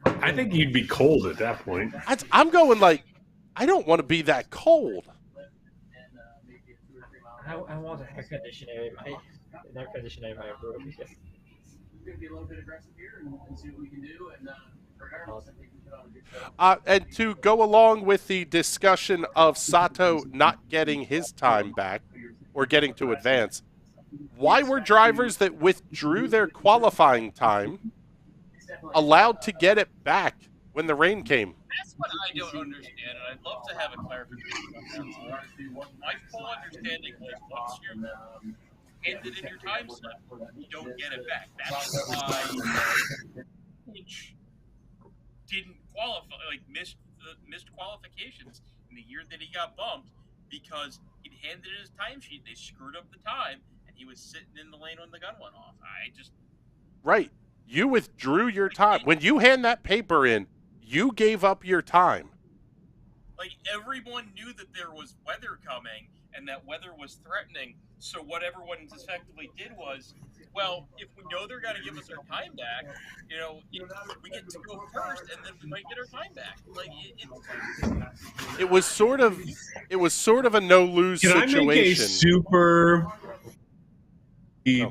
I think you'd be cold at that point. I'm going like, I don't want to be that cold. I want an air conditioner in my room. Because... And to go along with the discussion of Sato not getting his time back or getting to advance, why were drivers that withdrew their qualifying time allowed to get it back when the rain came? That's what I don't understand, and I'd love to have a clarification on that. My full understanding was once you're handed in your time slip, you don't get it back. That's why Finch didn't qualify, like missed qualifications in the year that he got bumped because he'd handed in his timesheet, they screwed up the time, and he was sitting in the lane when the gun went off. Right. You withdrew your time. When you hand that paper in, you gave up your time. Like, everyone knew that there was weather coming and that weather was threatening, so what everyone effectively did was, well, if we know they're going to give us our time back, you know, we get to go first, and then we might get our time back. Like, it was sort of a no-lose situation. Can I make a super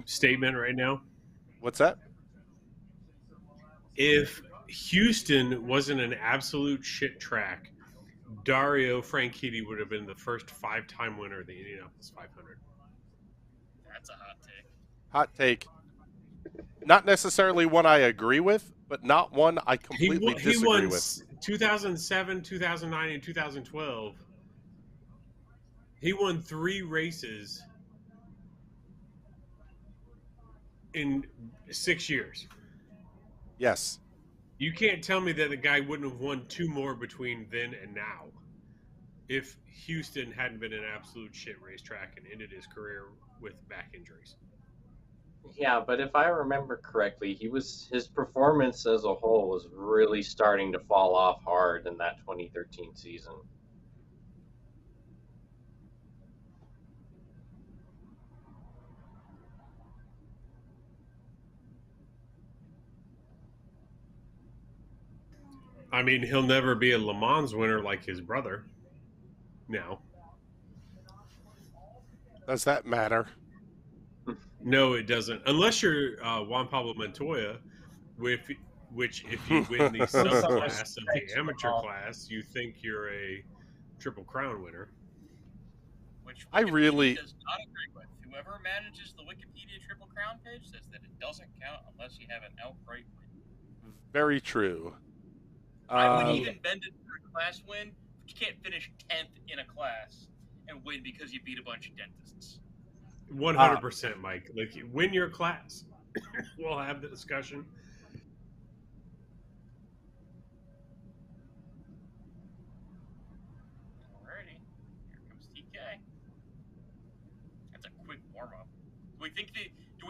statement right now? What's that? If Houston wasn't an absolute shit track, Dario Franchitti would have been the first 5-time winner of the Indianapolis 500. That's a hot take. Hot take. Not necessarily one I agree with, but not one I completely disagree with. 2007, 2009, and 2012. He won 3 races in 6 years. Yes. You can't tell me that the guy wouldn't have won 2 more between then and now if Houston hadn't been an absolute shit racetrack and ended his career with back injuries. Yeah, but if I remember correctly, his performance as a whole was really starting to fall off hard in that 2013 season. I mean, he'll never be a Le Mans winner like his brother. No. Does that matter? No, it doesn't. Unless you're Juan Pablo Montoya, which if you win the subclass of the amateur class, you think you're a Triple Crown winner. Which I really does not agree with. Whoever manages the Wikipedia Triple Crown page says that it doesn't count unless you have an outright win. Very true. I would even bend it for a class win, but you can't finish 10th in a class and win because you beat a bunch of dentists. 100%, Mike. Like, win your class. We'll have the discussion. Alrighty, here comes TK.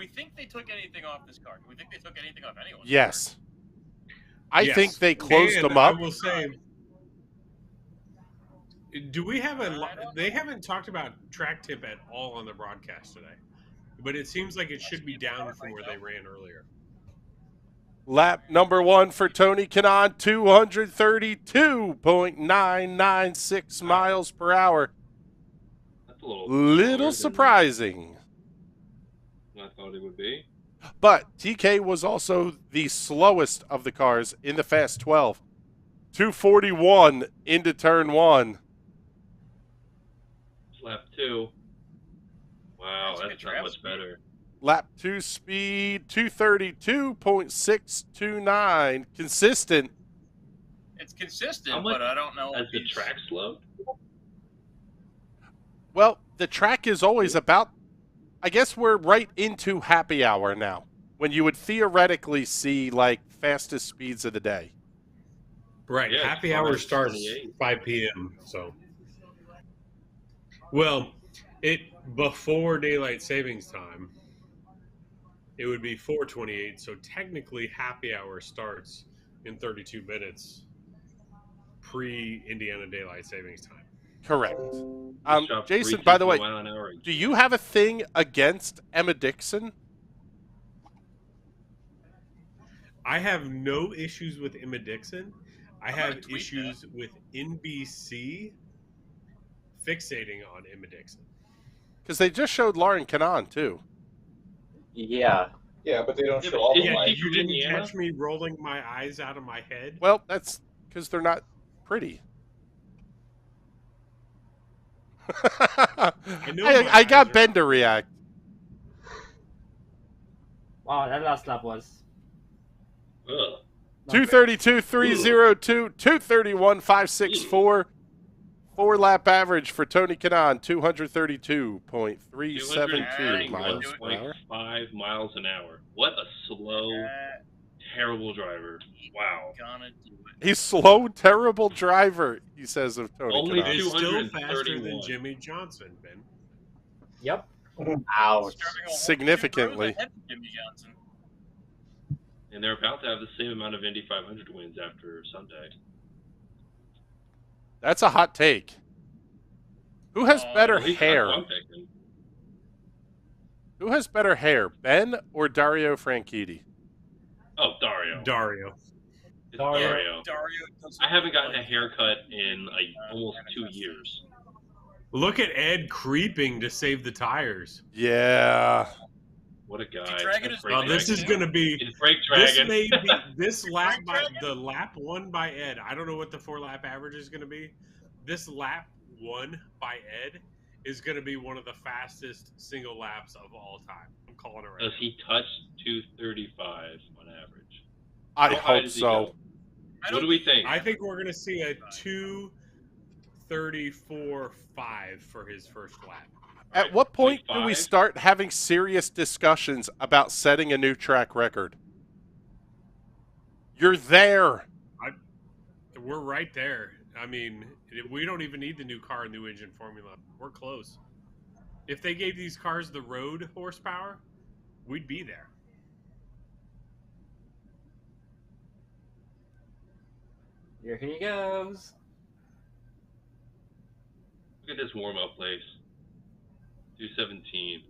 we think they took anything off this car? Do we think they took anything off anyone's Yes. I Yes. think they closed And them up. I will say, do we have they haven't talked about track tip at all on the broadcast today, but it seems like it should be down from where they ran earlier. Lap number 1 for Tony Kanaan, 232.996 miles per hour. That's a little Little surprising. I thought it would be. But TK was also the slowest of the cars in the Fast 12. 241 into turn 1. Lap 2. Wow, that's not much better. Lap 2 speed, 232.629. Consistent. It's consistent, How much but I don't know. As the track slowed? Well, the track is always about, I guess we're right into happy hour now, when you would theoretically see, like, fastest speeds of the day. Right. Yeah, Happy hour starts 28. 5 p.m. So, well, before daylight savings time, it would be 4:28. So technically, happy hour starts in 32 minutes, pre-Indiana daylight savings time. Correct. Dropped Jason, 350 by the way, mile an hour. do you have a thing against Emma Dixon? I have no issues with Emma Dixon. I I'm gonna have tweet issues with NBC fixating on Emma Dixon. Because they just showed Lauren Kanaan, too. Yeah. Yeah, but they don't Yeah, show but all the yeah, lights. You didn't Indiana? catch me rolling my eyes out of my head? Well, that's because they're not pretty. know my I got eyes are- Ben to react. Wow, that last lap was. Ugh. 232.302, 231.564. 4-lap average for Tony Kanaan, 232.372 miles per hour. 231.5 miles an hour. What a slow, terrible driver. Wow. Gonna do it. He's slow, terrible driver, he says of Tony Only Kanaan. He's still 231. faster than Jimmy Johnson, Ben. Yep. Ouch. Starting a whole Significantly. two rows ahead of Jimmy Johnson. And they're about to have the same amount of Indy 500 wins after Sunday. That's a hot take. Who has better At least hair? that's what I'm thinking. Who has better hair, Ben or Dario Franchitti? Oh, Dario. Dario. It's Dario. Dario. Dario doesn't I haven't gotten a like- haircut in almost 2 years. Look at Ed creeping to save the tires. Yeah. What a guy. Dragon That's is- Freight Oh, this is Dragon. going to be It's Freight this Dragon. may be this lap Freight by Dragon? the lap won by Ed. I don't know what the 4-lap average is going to be. This lap won by Ed is going to be one of the fastest single laps of all time. I'm calling it right. Does now. he touch 235 on average? I How high hope does he so. go? What do we think? I think we're going to see a 2:34.5 for his first lap. At what point do we 0.5? start having serious discussions about setting a new track record? You're there. We're right there. I mean, we don't even need the new car, new engine formula. We're close. If they gave these cars the road horsepower, we'd be there. Here he goes. Look at this warm-up place. 217.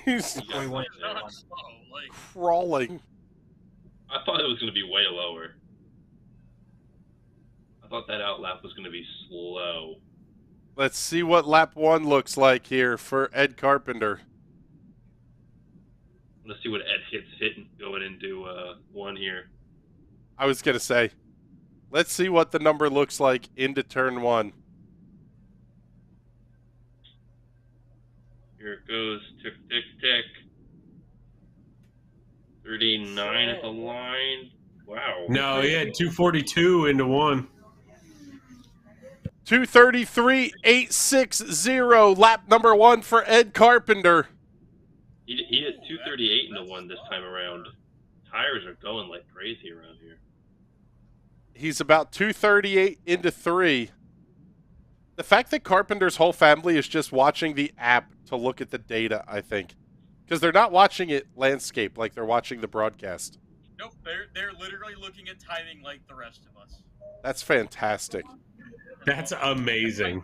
He's He got Going right It's there. not slow. Like, crawling. I thought it was going to be way lower. I thought that outlap was going to be slow. Let's see what lap 1 looks like here for Ed Carpenter. Let's see what Ed hitting going into one here. I was going to say, let's see what the number looks like into turn 1. Here it goes. Tick, tick, tick. 39 at the line. Wow. No, he had 242 into one. 233.860, lap number 1 for Ed Carpenter. He hit 238 into one this time around. Tires are going like crazy around here. He's about 238 into 3. The fact that Carpenter's whole family is just watching the app to look at the data, I think. Because they're not watching it landscape like they're watching the broadcast. Nope, they're literally looking at timing like the rest of us. That's fantastic. That's amazing.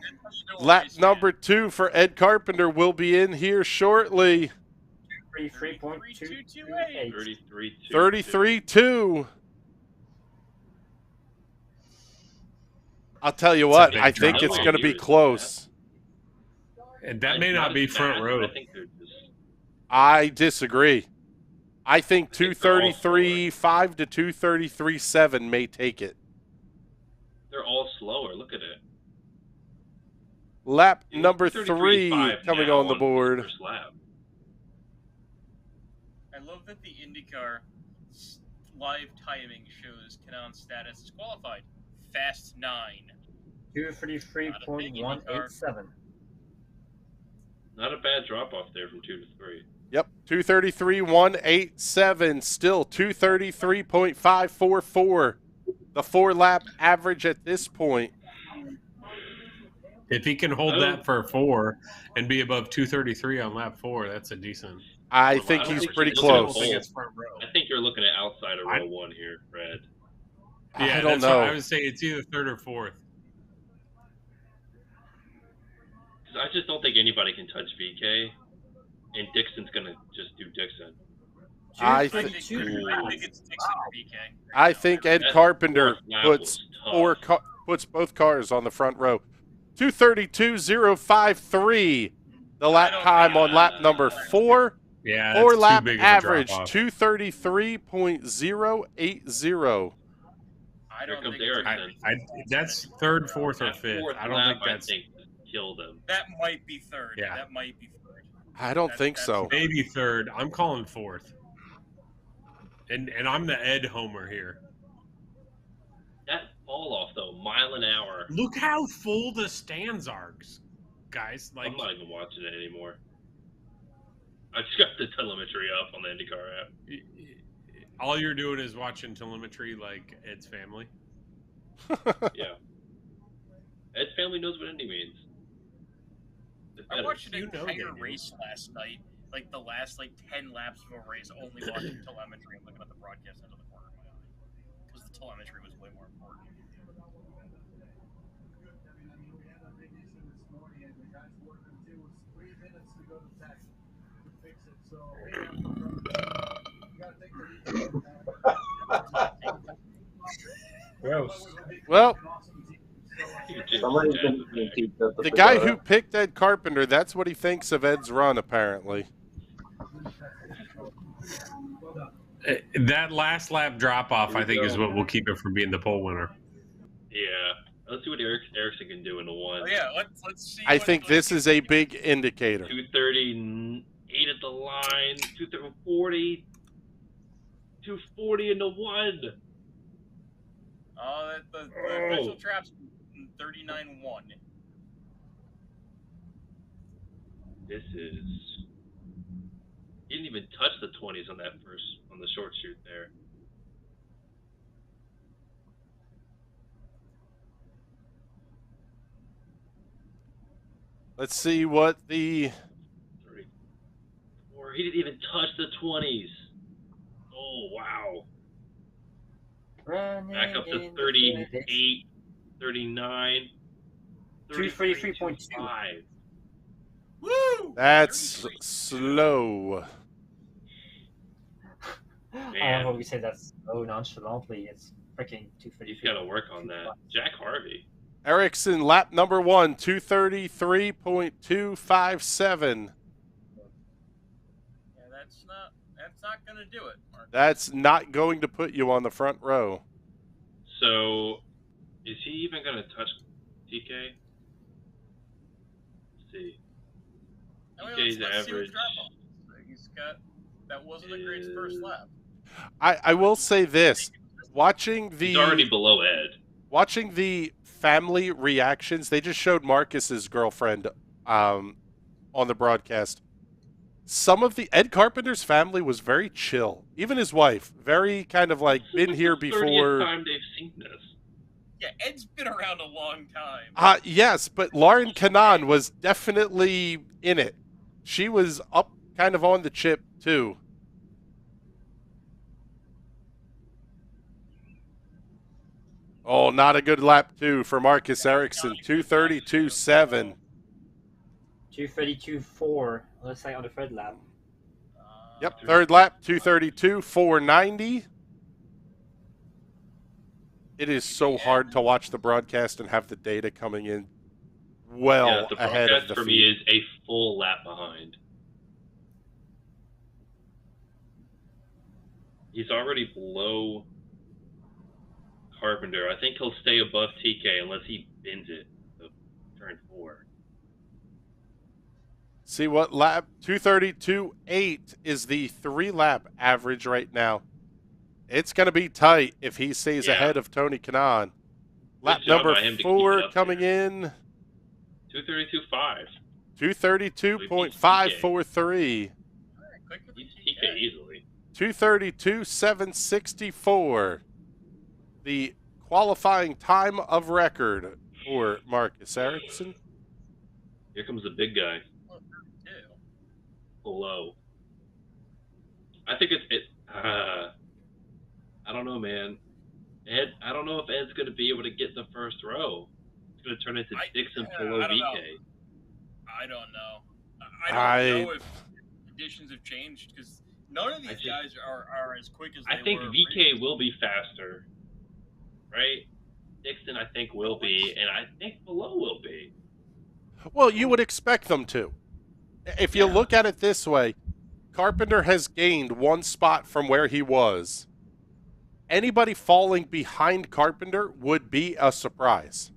Lap number 2 for Ed Carpenter will be in here shortly. 33.228. 33-2. I'll tell you what, I think it's going to be close. And that may not be front row. I disagree. I think 233.5 to 233.7 may take it. They're all slower. Look at it. Lap number 3 coming on the board. First lap. I love that the IndyCar live timing shows Kanon's status is qualified. Fast 9. 233.187. Not a bad drop off there from 2 to 3. Yep, 233.187. Still 233.544. The 4-lap average at this point. If he can hold that for 4 and be above 233 on lap 4, that's a decent. I think he's pretty close. I think you're looking at outside of row 1 here, Fred. Yeah, I don't that's know. What I would say it's either 3rd or 4th. I just don't think anybody can touch VK, and Dixon's gonna just do Dixon. I think it's Dixon VK. I think Ed Carpenter puts both cars on the front row. 232.053. The lap time on lap number 4. Yeah, 4-lap average 233.080. Here comes Erickson. That's 3rd, 4th, or 5th. I don't think that's. Killed him. That might be 3rd. Yeah. That might be 3rd. I don't think so. Maybe 3rd. I'm calling 4th. And I'm the Ed homer here. That fall off though, mile an hour. Look how full the stands are, guys. Like, I'm not even watching it anymore. I just got the telemetry up on the IndyCar app. All you're doing is watching telemetry like Ed's family. Yeah. Ed's family knows what Indy means. I watched an entire race last night, like the last 10 laps of a race, only watching telemetry and looking at the broadcast out of the corner of my eye, because the telemetry was way more important. Gross. Well, Somebody's been eating pizza at the the guy Pagoda. who picked Ed Carpenter, that's what he thinks of Ed's run, apparently. That last lap drop off, I think, is what will keep it from being the pole winner. Yeah. Let's see what Erickson can do in the 1. Oh, yeah, let's see. I think this is a big indicator. 238 at the line, 240, 240 in the 1. Oh, the official trap's 39.1. This is. He didn't even touch the 20s on the short shoot there. Let's see what the... 34. He didn't even touch the 20s. Oh, wow. Back up to 38, 39, 233.2. Woo! That's slow. I don't know what we say that's so nonchalantly. It's freaking 233. He's got to work on that. Jack Harvey. Erickson, lap number 1, 233.257. Yeah, that's not going to do it, Mark. That's not going to put you on the front row. So, is he even going to touch TK? Let's see. TK's average. He's got. That wasn't a great first lap. I will say this. Watching the... He's already below Ed. Watching the family reactions, they just showed Marcus's girlfriend on the broadcast. Some of the Ed Carpenter's family was very chill. Even his wife, very kind of like been here before. 30th time they've seen this. Yeah, Ed's been around a long time. Yes, but Lauren Kanan was definitely in it. She was up kind of on the chip, too. Oh, not a good lap, too, for Marcus Ericsson. 2:32.7. 2:32.4. Let's say on the third lap. Yep, third lap, 2:32.490. It is so hard to watch the broadcast and have the data coming in well the ahead of broadcast the for feed. me is a full lap behind. He's already below Carpenter. I think he'll stay above TK unless he bends it. So turn 4. See what lap 2:32.8 is the 3-lap average right now. It's going to be tight if he stays ahead of Tony Kanaan. Lap number 4 coming in. 2:32.5. 2:32.543. He's TK easily. 2:32.764. The qualifying time of record for Marcus Ericsson. Here comes the big guy. Below. I think I don't know, man. Ed, I don't know if Ed's going to be able to get the first row. It's going to turn into Dixon below I don't VK. know. I don't know. I don't know if conditions have changed because none of these guys are as quick as they were. I think VK will be faster, right? Dixon, I think, will be, and I think below will be. Well, you would expect them to. If you look at it this way, Carpenter has gained 1 spot from where he was. Anybody falling behind Carpenter would be a surprise.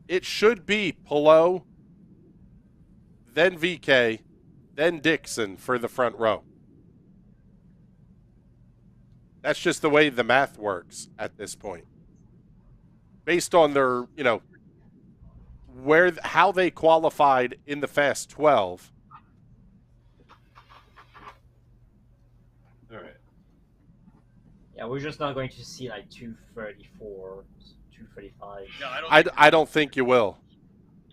It should be Palu, then VK, then Dixon for the front row. That's just the way the math works at this point. Based on their, how they qualified in the Fast 12. All right. Yeah, we're just not going to see like 2:34, 2:35. No, I don't think you will.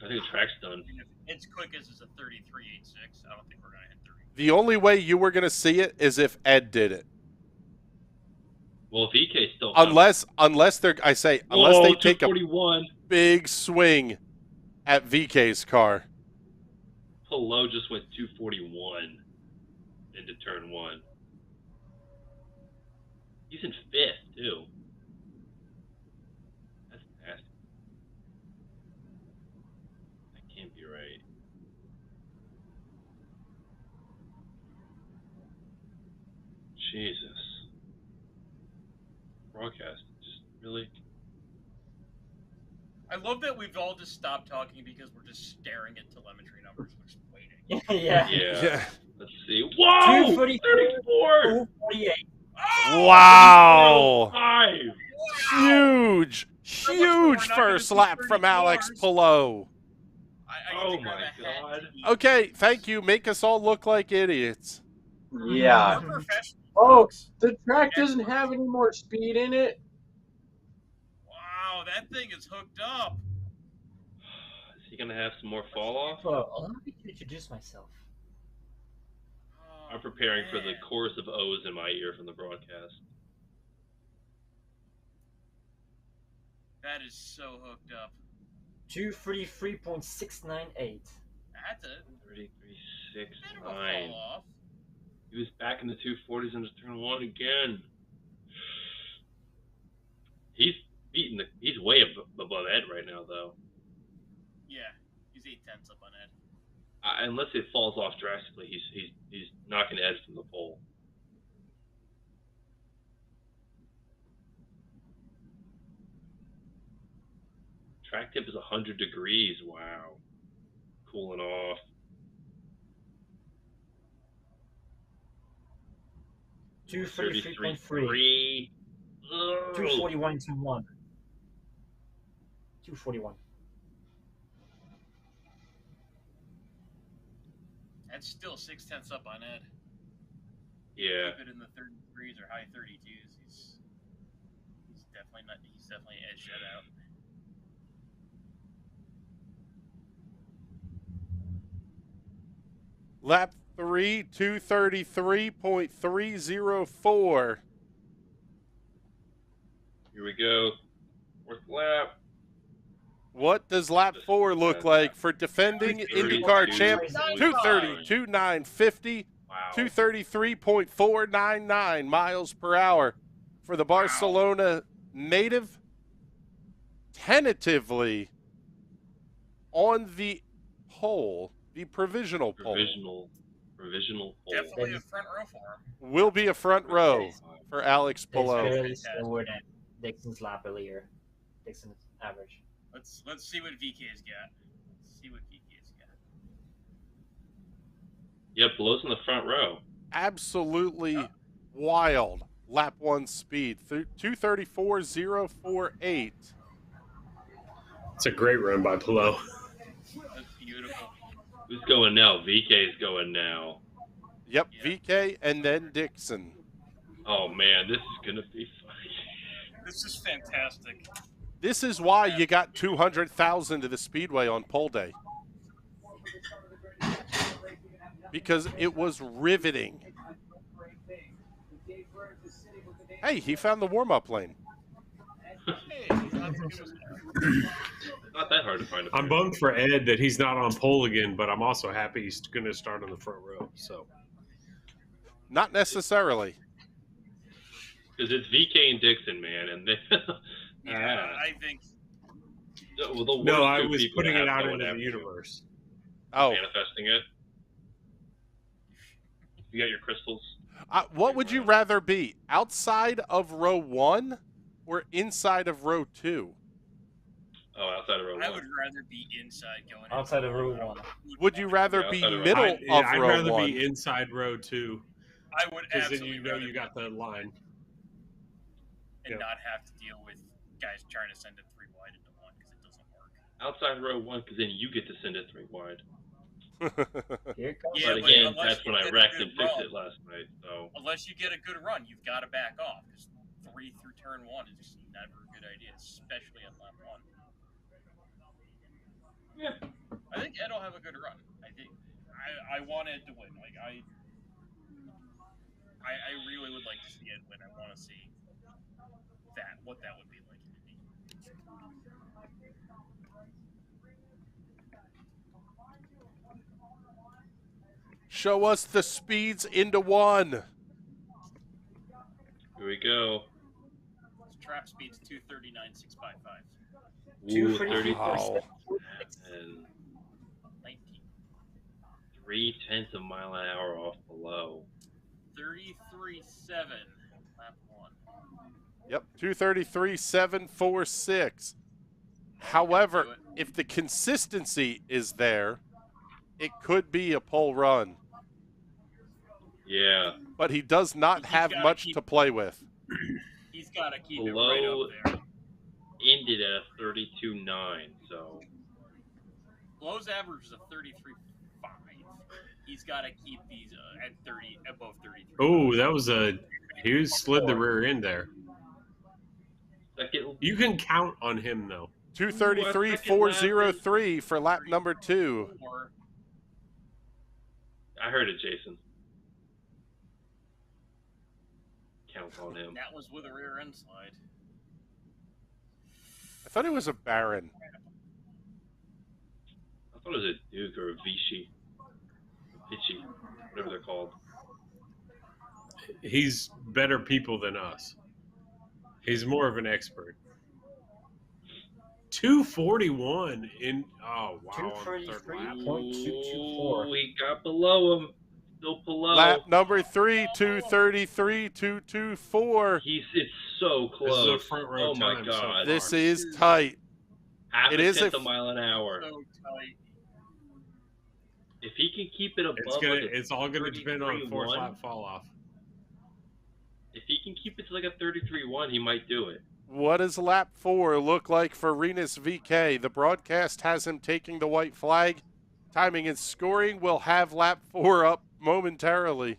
I think the track's done. If it's quick as it's a 33.86, I don't think we're going to hit 30. The only way you were going to see it is if Ed did it. Well, VK still. Unless they take a 241. big swing at VK's car. Palu just went 241 into turn 1. He's in 5th, too. That's nasty. That can't be right. Jesus. Broadcast. Just really. I love that we've all just stopped talking because we're just staring at telemetry numbers. We're just waiting. Yeah. Let's see. Whoa! 234! 248. Wow! 5! Huge first lap from Alex Palu. Oh my god. Okay, thank you. Make us all look like idiots. Yeah. Oh, the track doesn't have any more speed in it. Wow, that thing is hooked up. Is he gonna have some more fall off? Well, allow me to introduce myself. I'm preparing for the chorus of O's in my ear from the broadcast. That is so hooked up. 2:33.698. That's it. 33.69. He was back in the 240s into turn 1 again. He's way above Ed right now, though. Yeah, he's 0.8 up on Ed. Unless it falls off drastically, he's knocking Ed from the pole. Track tip is 100 degrees. Wow. Cooling off. Two 33.3. 241 to 1. 241. That's still 0.6 up on Ed. Yeah. Keep it in the 33s or high 32s. He's definitely edged that out. Lap 3, 2:33.304. Here we go. Fourth lap. What does lap 4 look like for defending IndyCar champ? 2:32.950, 2:33.499 miles per hour for the Barcelona native. Tentatively on the pole, the provisional pole. Provisional pole. Definitely a front row for him. Will be a front row for Alex It's Palou. barely slower than Dixon's lap earlier. Dixon's average. Let's see what VK's got. Let's see what VK's got. Yep, Palou's in the front row. Absolutely wild lap 1 speed. 2:34.048. It's a great run by Palu. That's beautiful. Who's going now? VK's going now. Yep, VK and then Dixon. Oh man, this is gonna be fun. This is fantastic. This is why you got 200,000 to the Speedway on pole day. Because it was riveting. Hey, he found the warm-up lane. Not that hard to find. I'm bummed for Ed that he's not on pole again, but I'm also happy he's going to start on the front row. So, not necessarily. Because it's VK and Dixon, man, and they, I think. Well, no, I was putting it out into the universe. Oh, manifesting it. You got your crystals. What would you rather be, outside of row 1 or inside of row 2? Oh, outside of row 1. I would rather be inside going outside of row 1. Would you rather be middle of I'd row rather 1? be inside row 2. I would because then absolutely you know you got the line. And not have to deal with guys trying to send it 3 wide into 1 because it doesn't work. Outside row 1, because then you get to send it 3 wide. Here comes but again, that's when I wrecked and fixed it last night. So unless you get a good run, you've got to back off because 3 through turn 1 is just never a good idea, especially on lap 1. Yeah, I think Ed will have a good run. I think I want Ed to win. Like I really would like to see Ed win. I want to see what that would be like in Indy. Show us the speeds into 1. Here we go. His trap speed's 239.655. 234. And 19. 0.3 miles an hour off below. 33.7 lap 1. Yep, 2:33.746. However, if the consistency is there, it could be a pole run. Yeah. But he does not have much to play with. He's got to keep Below it right up there. ended at a 32.9, so. Low's average is a 33.5. He's got to keep these at 30, above 33. Oh, that was he slid the rear end there. You can count on him though. 2:33.403 for lap number 2. I heard it, Jason. Count on him. That was with a rear end slide. I thought it was a Baron. I thought it was a Duke or a Vichy. Vichy, whatever they're called. He's better people than us. He's more of an expert. 241 in wow. 233.224. We got below him. Still below. Lap number 3, 2:33.224. It's so close. This is a front row oh my time god. This is tight. Half It a is tenth a a mile an hour. So tight. If he can keep it above, it's all going to depend on 4th lap fall off. If he can keep it to like a 33.1, he might do it. What does lap 4 look like for Rinus VK? The broadcast has him taking the white flag. Timing and scoring will have lap 4 up momentarily.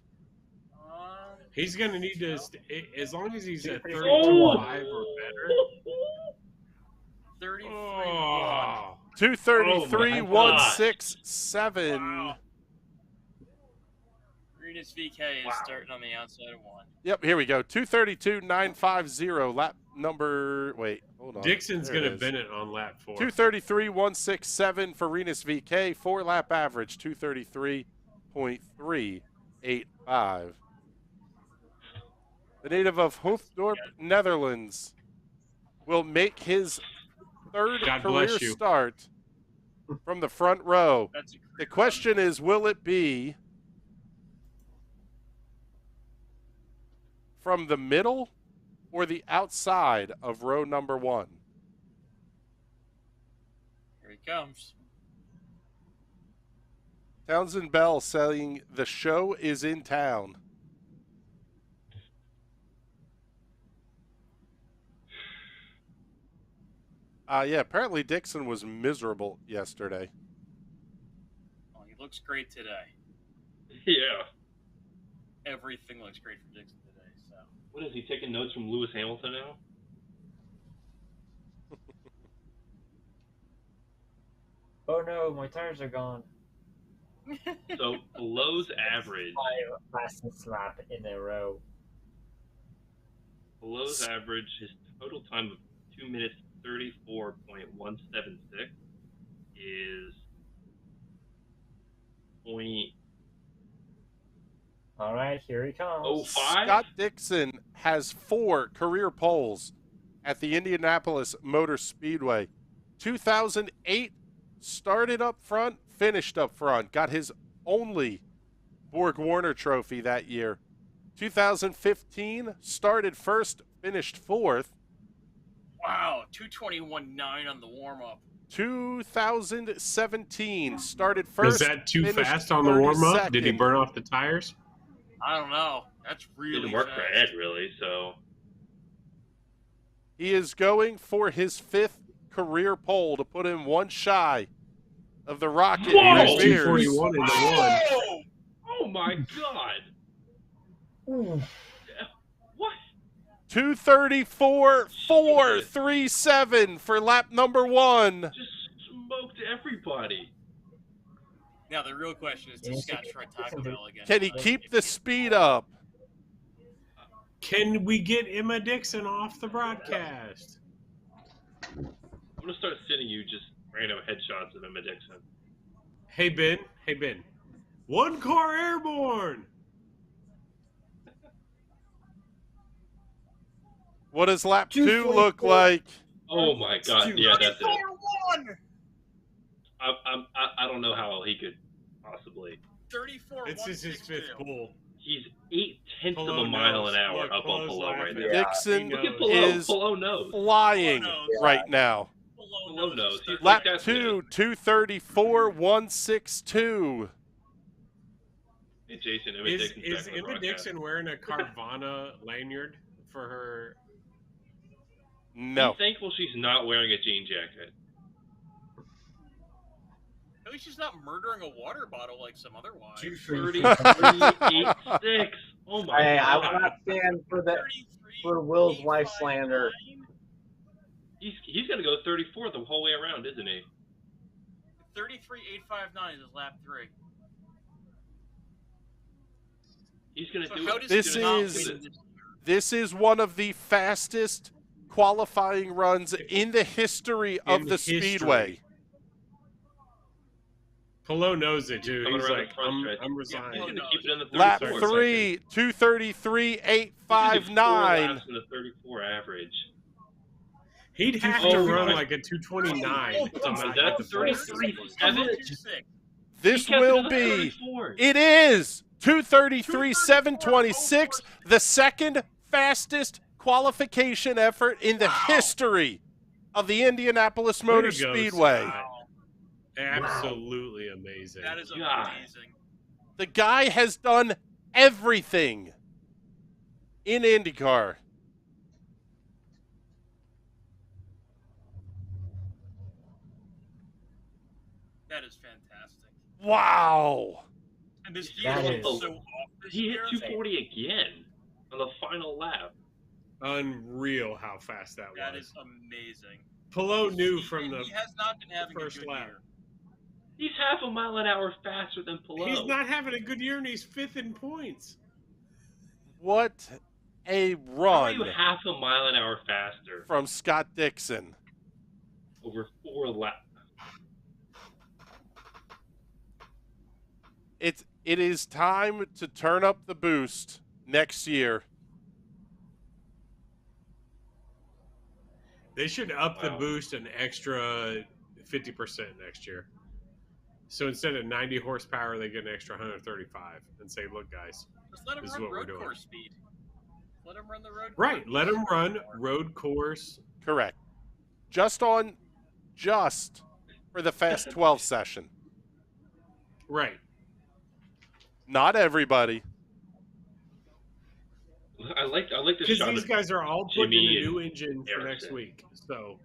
He's going to need to, as long as he's at 32.5 or better. 33.1. 2:33.167. Renus VK is starting on the outside of 1. Yep, here we go. 232.950, lap number. Wait, hold on. Dixon's going to Bennett on lap 4. 233.167 for Renus VK. 4-lap average, 233.385. The native of Hoofddorp, Netherlands, will make his third career start from the front row. The question is, will it be from the middle or the outside of row number 1? Here he comes. Townsend Bell saying the show is in town. Yeah, apparently Dixon was miserable yesterday. Well, he looks great today. Yeah. Everything looks great for Dixon today. So. What is he taking notes from Lewis Hamilton now? Oh no, my tires are gone. So Below's average. 5 fastest lap in a row. Below's average, his total time of 2 minutes 34.176 is point. All right, here he comes. 05? Scott Dixon has 4 career poles at the Indianapolis Motor Speedway. 2008, started up front, finished up front. Got his only Borg Warner trophy that year. 2015, started first, finished 4th. Wow, 221.9 on the warm-up. 2017, started first. Is that too fast on the warm-up? Did he burn off the tires? I don't know. That's really didn't work fast. for Ed, really, so. He is going for his 5th career pole to put him one shy of the Rocket. 241 in the 1. Oh my God! What? 234.437 for lap number 1. Just smoked everybody. Now the real question is, does Scott try Taco Bell again? Can he keep the speed up? Can we get Emma Dixon off the broadcast? I'm gonna start sending you just random headshots of Emma Dixon. Hey Ben. Hey Ben. 1 car airborne. What does lap 2 look like? Oh my God! Yeah, that's it. 34-1. I don't know how he could possibly. 34. This is his 5th pole. He's 0.8 of a mile an hour up on Below right now. Dixon Look at Below. is Below knows. flying right now. Below knows. He's Lap like, 2, 234.162. Hey Jason, Emma Is Dixon's back on the Emma broadcast. Dixon wearing a Carvana lanyard for her? No. I'm thankful she's not wearing a jean jacket. At least she's not murdering a water bottle like some other wives. 233.86. Oh my Hey, I God. will not stand for Will's wife slander. He's gonna go 34 the whole way around, isn't he? 33.859 is his lap 3. He's gonna So do how it. does he not win this? This is one of the fastest qualifying runs in the history of the Speedway. Polo knows it, dude. Coming He's around like, the front stretch. I'm resigning. He's gonna keep it in the 34 Lap seconds. 3, 233.859. 4 laps in the 34 average. He'd have to run like a 229. That's 33.7. This will be, it is 233.726, the second fastest qualification effort in the history of the Indianapolis Motor Way to go, Speedway. Scott. Absolutely amazing. That is amazing. The guy has done everything in IndyCar. That is fantastic. Wow. And this That year is- was so off this He hit year. 240 again on the final lap. Unreal how fast that That was. is amazing. Polo knew from the He has not been having first a good lap. year. He's half a mile an hour faster than Palu. He's not having a good year, and he's 5th in points. What a How are run you half a mile an hour faster from Scott Dixon. over 4 laps? It is time to turn up the boost next year. They should up the boost an extra 50% next year. So instead of 90 horsepower, they get an extra 135 and say, look, guys, Just let him this is run what we're road doing. course speed. Let him run the road Right. course. Let him run road course. Correct. Just for the Fast 12 session. Right. Not everybody. I like the Because shot these of guys are all putting Jimmy in a new and engine for Erickson. next week. So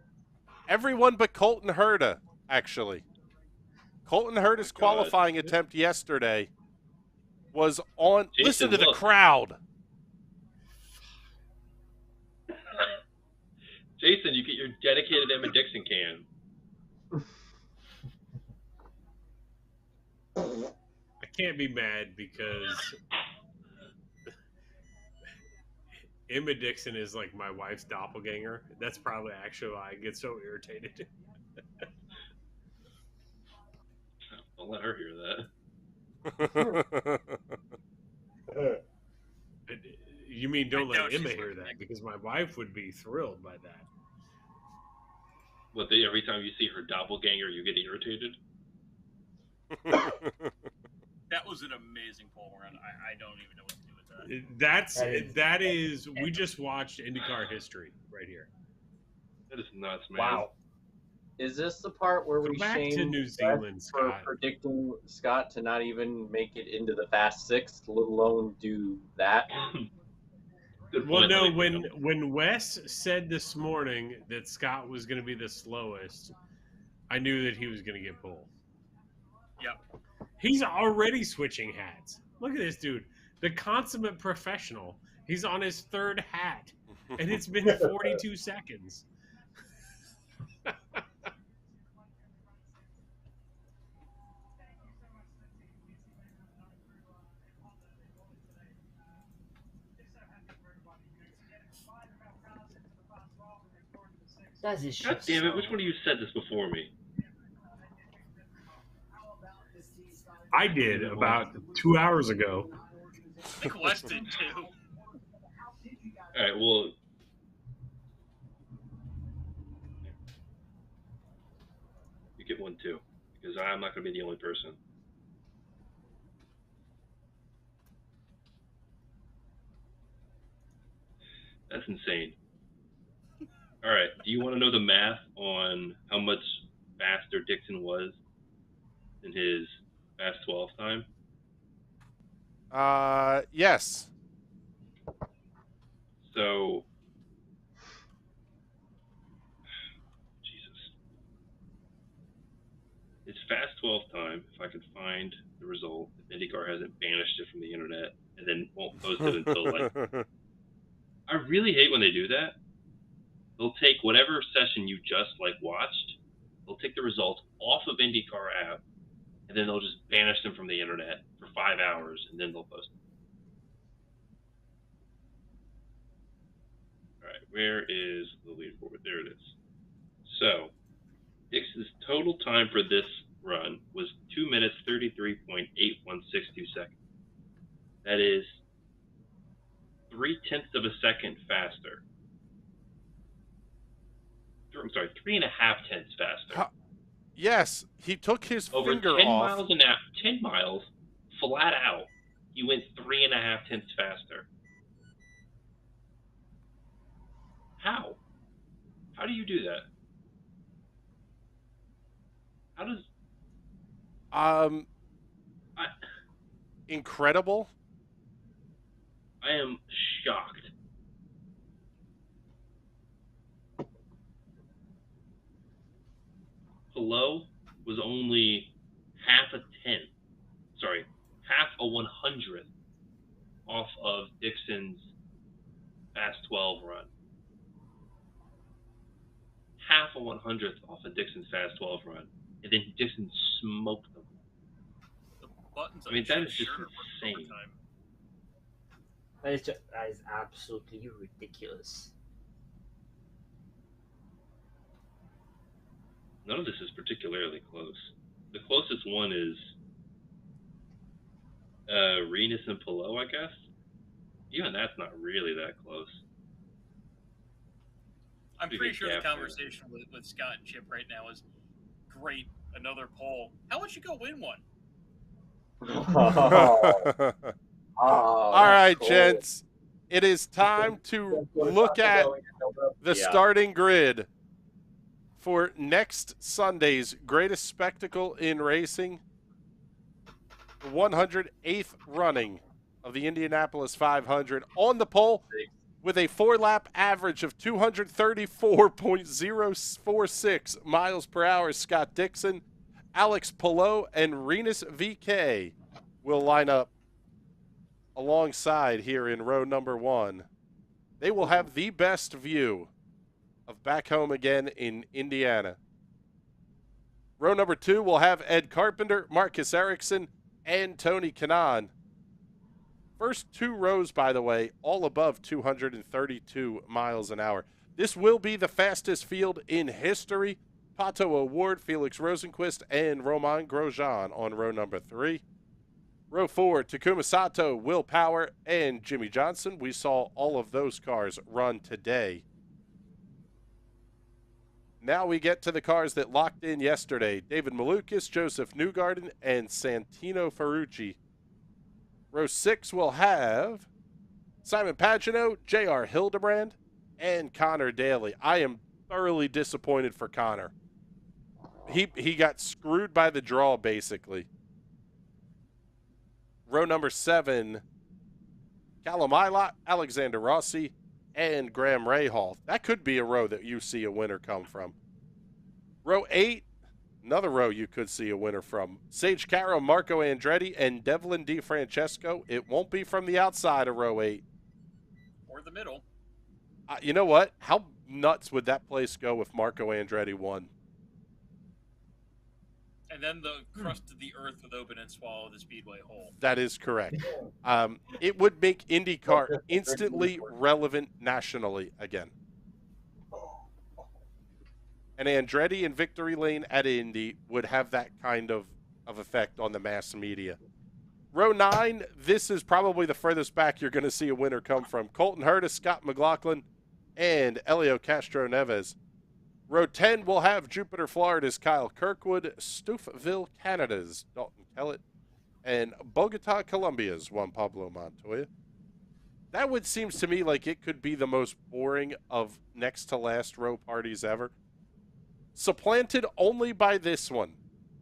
Everyone but Colton Herta, actually. Colton Herta's qualifying attempt yesterday was on. Jason, listen to the look. crowd. Jason, you get your dedicated Emma Dixon can. I can't be mad because Emma Dixon is like my wife's doppelganger. That's probably actually why I get so irritated. Don't let her hear that. You mean don't I know let she's Emma hear looking that? at- Because my wife would be thrilled by that. What, every time you see her doppelganger, you get irritated? That was an amazing pole run. I don't even know what to do with that. That is we just watched IndyCar history right here. That is nuts, man. Wow. Is this the part where Go we back to shame New Wes Zealand, for Scott. predicting Scott to not even make it into the Fast Six, let alone do that? Good Well, point, no, let me think. when Wes said this morning that Scott was going to be the slowest, I knew that he was going to get pole. Yep. He's already switching hats. Look at this dude, the consummate professional. He's on his 3rd hat, and it's been 42 seconds. That is God damn it, which one of you said this before me? I did about 2 hours ago. I think Wes did too. Alright, well... You get one too, because I'm not going to be the only person. That's insane. Alright, do you want to know the math on how much faster Dixon was in his Fast 12 time? Yes. So, Jesus. His Fast 12 time, if I could find the result, if IndyCar hasn't banished it from the internet and then won't post it until like... I really hate when they do that. They'll take whatever session you just like watched, they'll take the results off of IndyCar app, and then they'll just banish them from the internet for 5 hours, and then they'll post them. Alright, where is the leaderboard? There it is. So, Dixon's total time for this run was 2 minutes 33.8162 seconds. That is 0.3 of a second faster. I'm sorry, 3.5 tenths faster. Yes, he took his Over finger 10 off. miles an hour, 10 miles, flat out, he went 3.5 tenths faster. How? How do you do that? How does... Incredible. I am shocked. Palu was only half a 100th off of Dixon's Fast 12 run. Half a 100th off of Dixon's Fast 12 run. and then Dixon smoked them. The buttons I mean, that is his just shirt are working insane. overtime. That is absolutely ridiculous. None of this is particularly close. The closest one is Renus and Palu, I guess. Even that's not really that close. I'm Pretty pretty good sure the gap there. conversation with Scott and Chip right now is great. Another poll. How would you go win one? All right, gents. It is time to look at the starting grid for next Sunday's greatest spectacle in racing, the 108th running of the Indianapolis 500. On the pole with a 4-lap average of 234.046 miles per hour, Scott Dixon, Alex Palu, and Renus VK will line up alongside here in row number 1. They will have the best view of back home again in Indiana. Row number 2 will have Ed Carpenter, Marcus Ericsson, and Tony Kanaan. First 2 rows, by the way, all above 232 miles an hour. This will be the fastest field in history. Pato O'Ward, Felix Rosenquist, and Romain Grosjean on row number 3. Row 4, Takuma Sato, Will Power, and Jimmy Johnson. We saw all of those cars run today. Now we get to the cars that locked in yesterday. David Malukas, Joseph Newgarden, and Santino Ferrucci. Row 6 will have Simon Pagenaud, J.R. Hildebrand, and Conor Daly. I am thoroughly disappointed for Conor. He got screwed by the draw, basically. Row number 7, Callum Ilott, Alexander Rossi, and Graham Rahal. That could be a row that you see a winner come from. Row 8, another row you could see a winner from. Sage Caro, Marco Andretti, and Devlin DiFrancesco. It won't be from the outside of row 8. Or the middle. You know what? How nuts would that place go if Marco Andretti won? And then the crust of the earth would open and swallow the speedway whole. That is correct. It would make IndyCar instantly relevant nationally again. And Andretti and Victory Lane at Indy would have that kind of effect on the mass media. Row 9, this is probably the furthest back you're going to see a winner come from. Colton Herta, Scott McLaughlin, and Elio Castro Neves. Row 10 will have Jupiter, Florida's Kyle Kirkwood, Stouffville, Canada's Dalton Kellett, and Bogota, Colombia's Juan Pablo Montoya. That would seems to me like it could be the most boring of next to last row parties ever. Supplanted only by this one.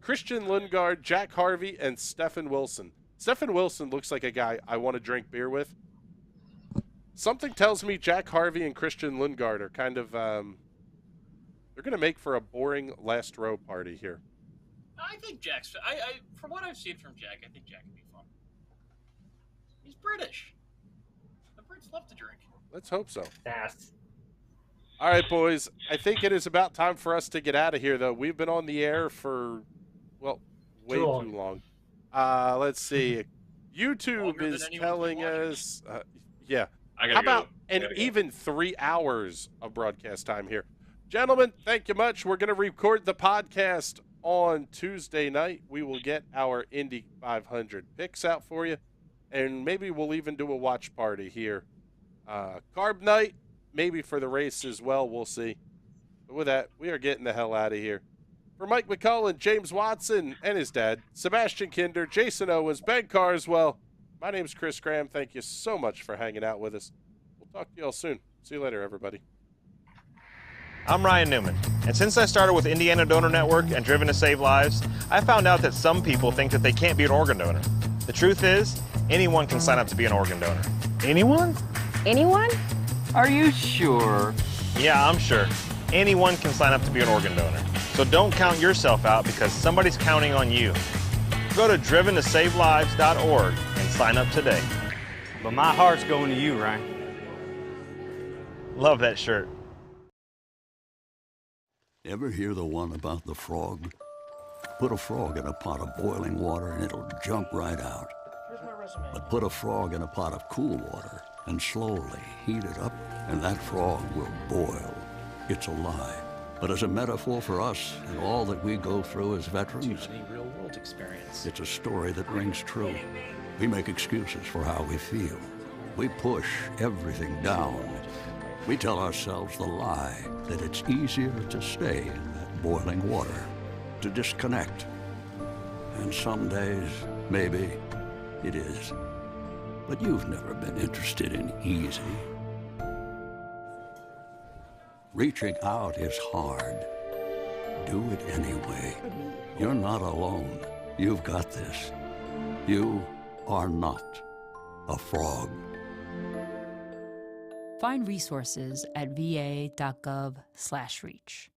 Christian Lundgaard, Jack Harvey, and Stefan Wilson. Stefan Wilson looks like a guy I want to drink beer with. Something tells me Jack Harvey and Christian Lundgaard are kind of... they're going to make for a boring last row party here. I think Jack's... from what I've seen from Jack, I think Jack can be fun. He's British. The Brits love to drink. Let's hope so. Fast. All right, boys. I think it is about time for us to get out of here, though. We've been on the air for, well, way too long. Let's see. YouTube is telling us... yeah. How about even 3 hours of broadcast time here? Gentlemen, thank you much. We're going to record the podcast on Tuesday night. We will get our Indy 500 picks out for you, and maybe we'll even do a watch party here. Carb night, maybe for the race as well. We'll see. But with that, we are getting the hell out of here. For Mike McCullen, James Watson, and his dad, Sebastian Kinder, Jason Owens, Ben Carswell, my name's Chris Graham. Thank you so much for hanging out with us. We'll talk to you all soon. See you later, everybody. I'm Ryan Newman, and since I started with Indiana Donor Network and Driven to Save Lives, I found out that some people think that they can't be an organ donor. The truth is, anyone can sign up to be an organ donor. Anyone? Anyone? Are you sure? Yeah, I'm sure. Anyone can sign up to be an organ donor. So don't count yourself out because somebody's counting on you. Go to driventosavelives.org and sign up today. But my heart's going to you, Ryan. Love that shirt. Ever hear the one about the frog? Put a frog in a pot of boiling water and it'll jump right out. But put a frog in a pot of cool water and slowly heat it up, and that frog will boil. It's a lie. But as a metaphor for us and all that we go through as veterans, real-world experience. it's a story that rings true. We make excuses for how we feel. We push everything down. We tell ourselves the lie that it's easier to stay in that boiling water, to disconnect. And some days, maybe, it is. But you've never been interested in easy. Reaching out is hard. Do it anyway. You're not alone. You've got this. You are not a frog. Find resources at va.gov/reach.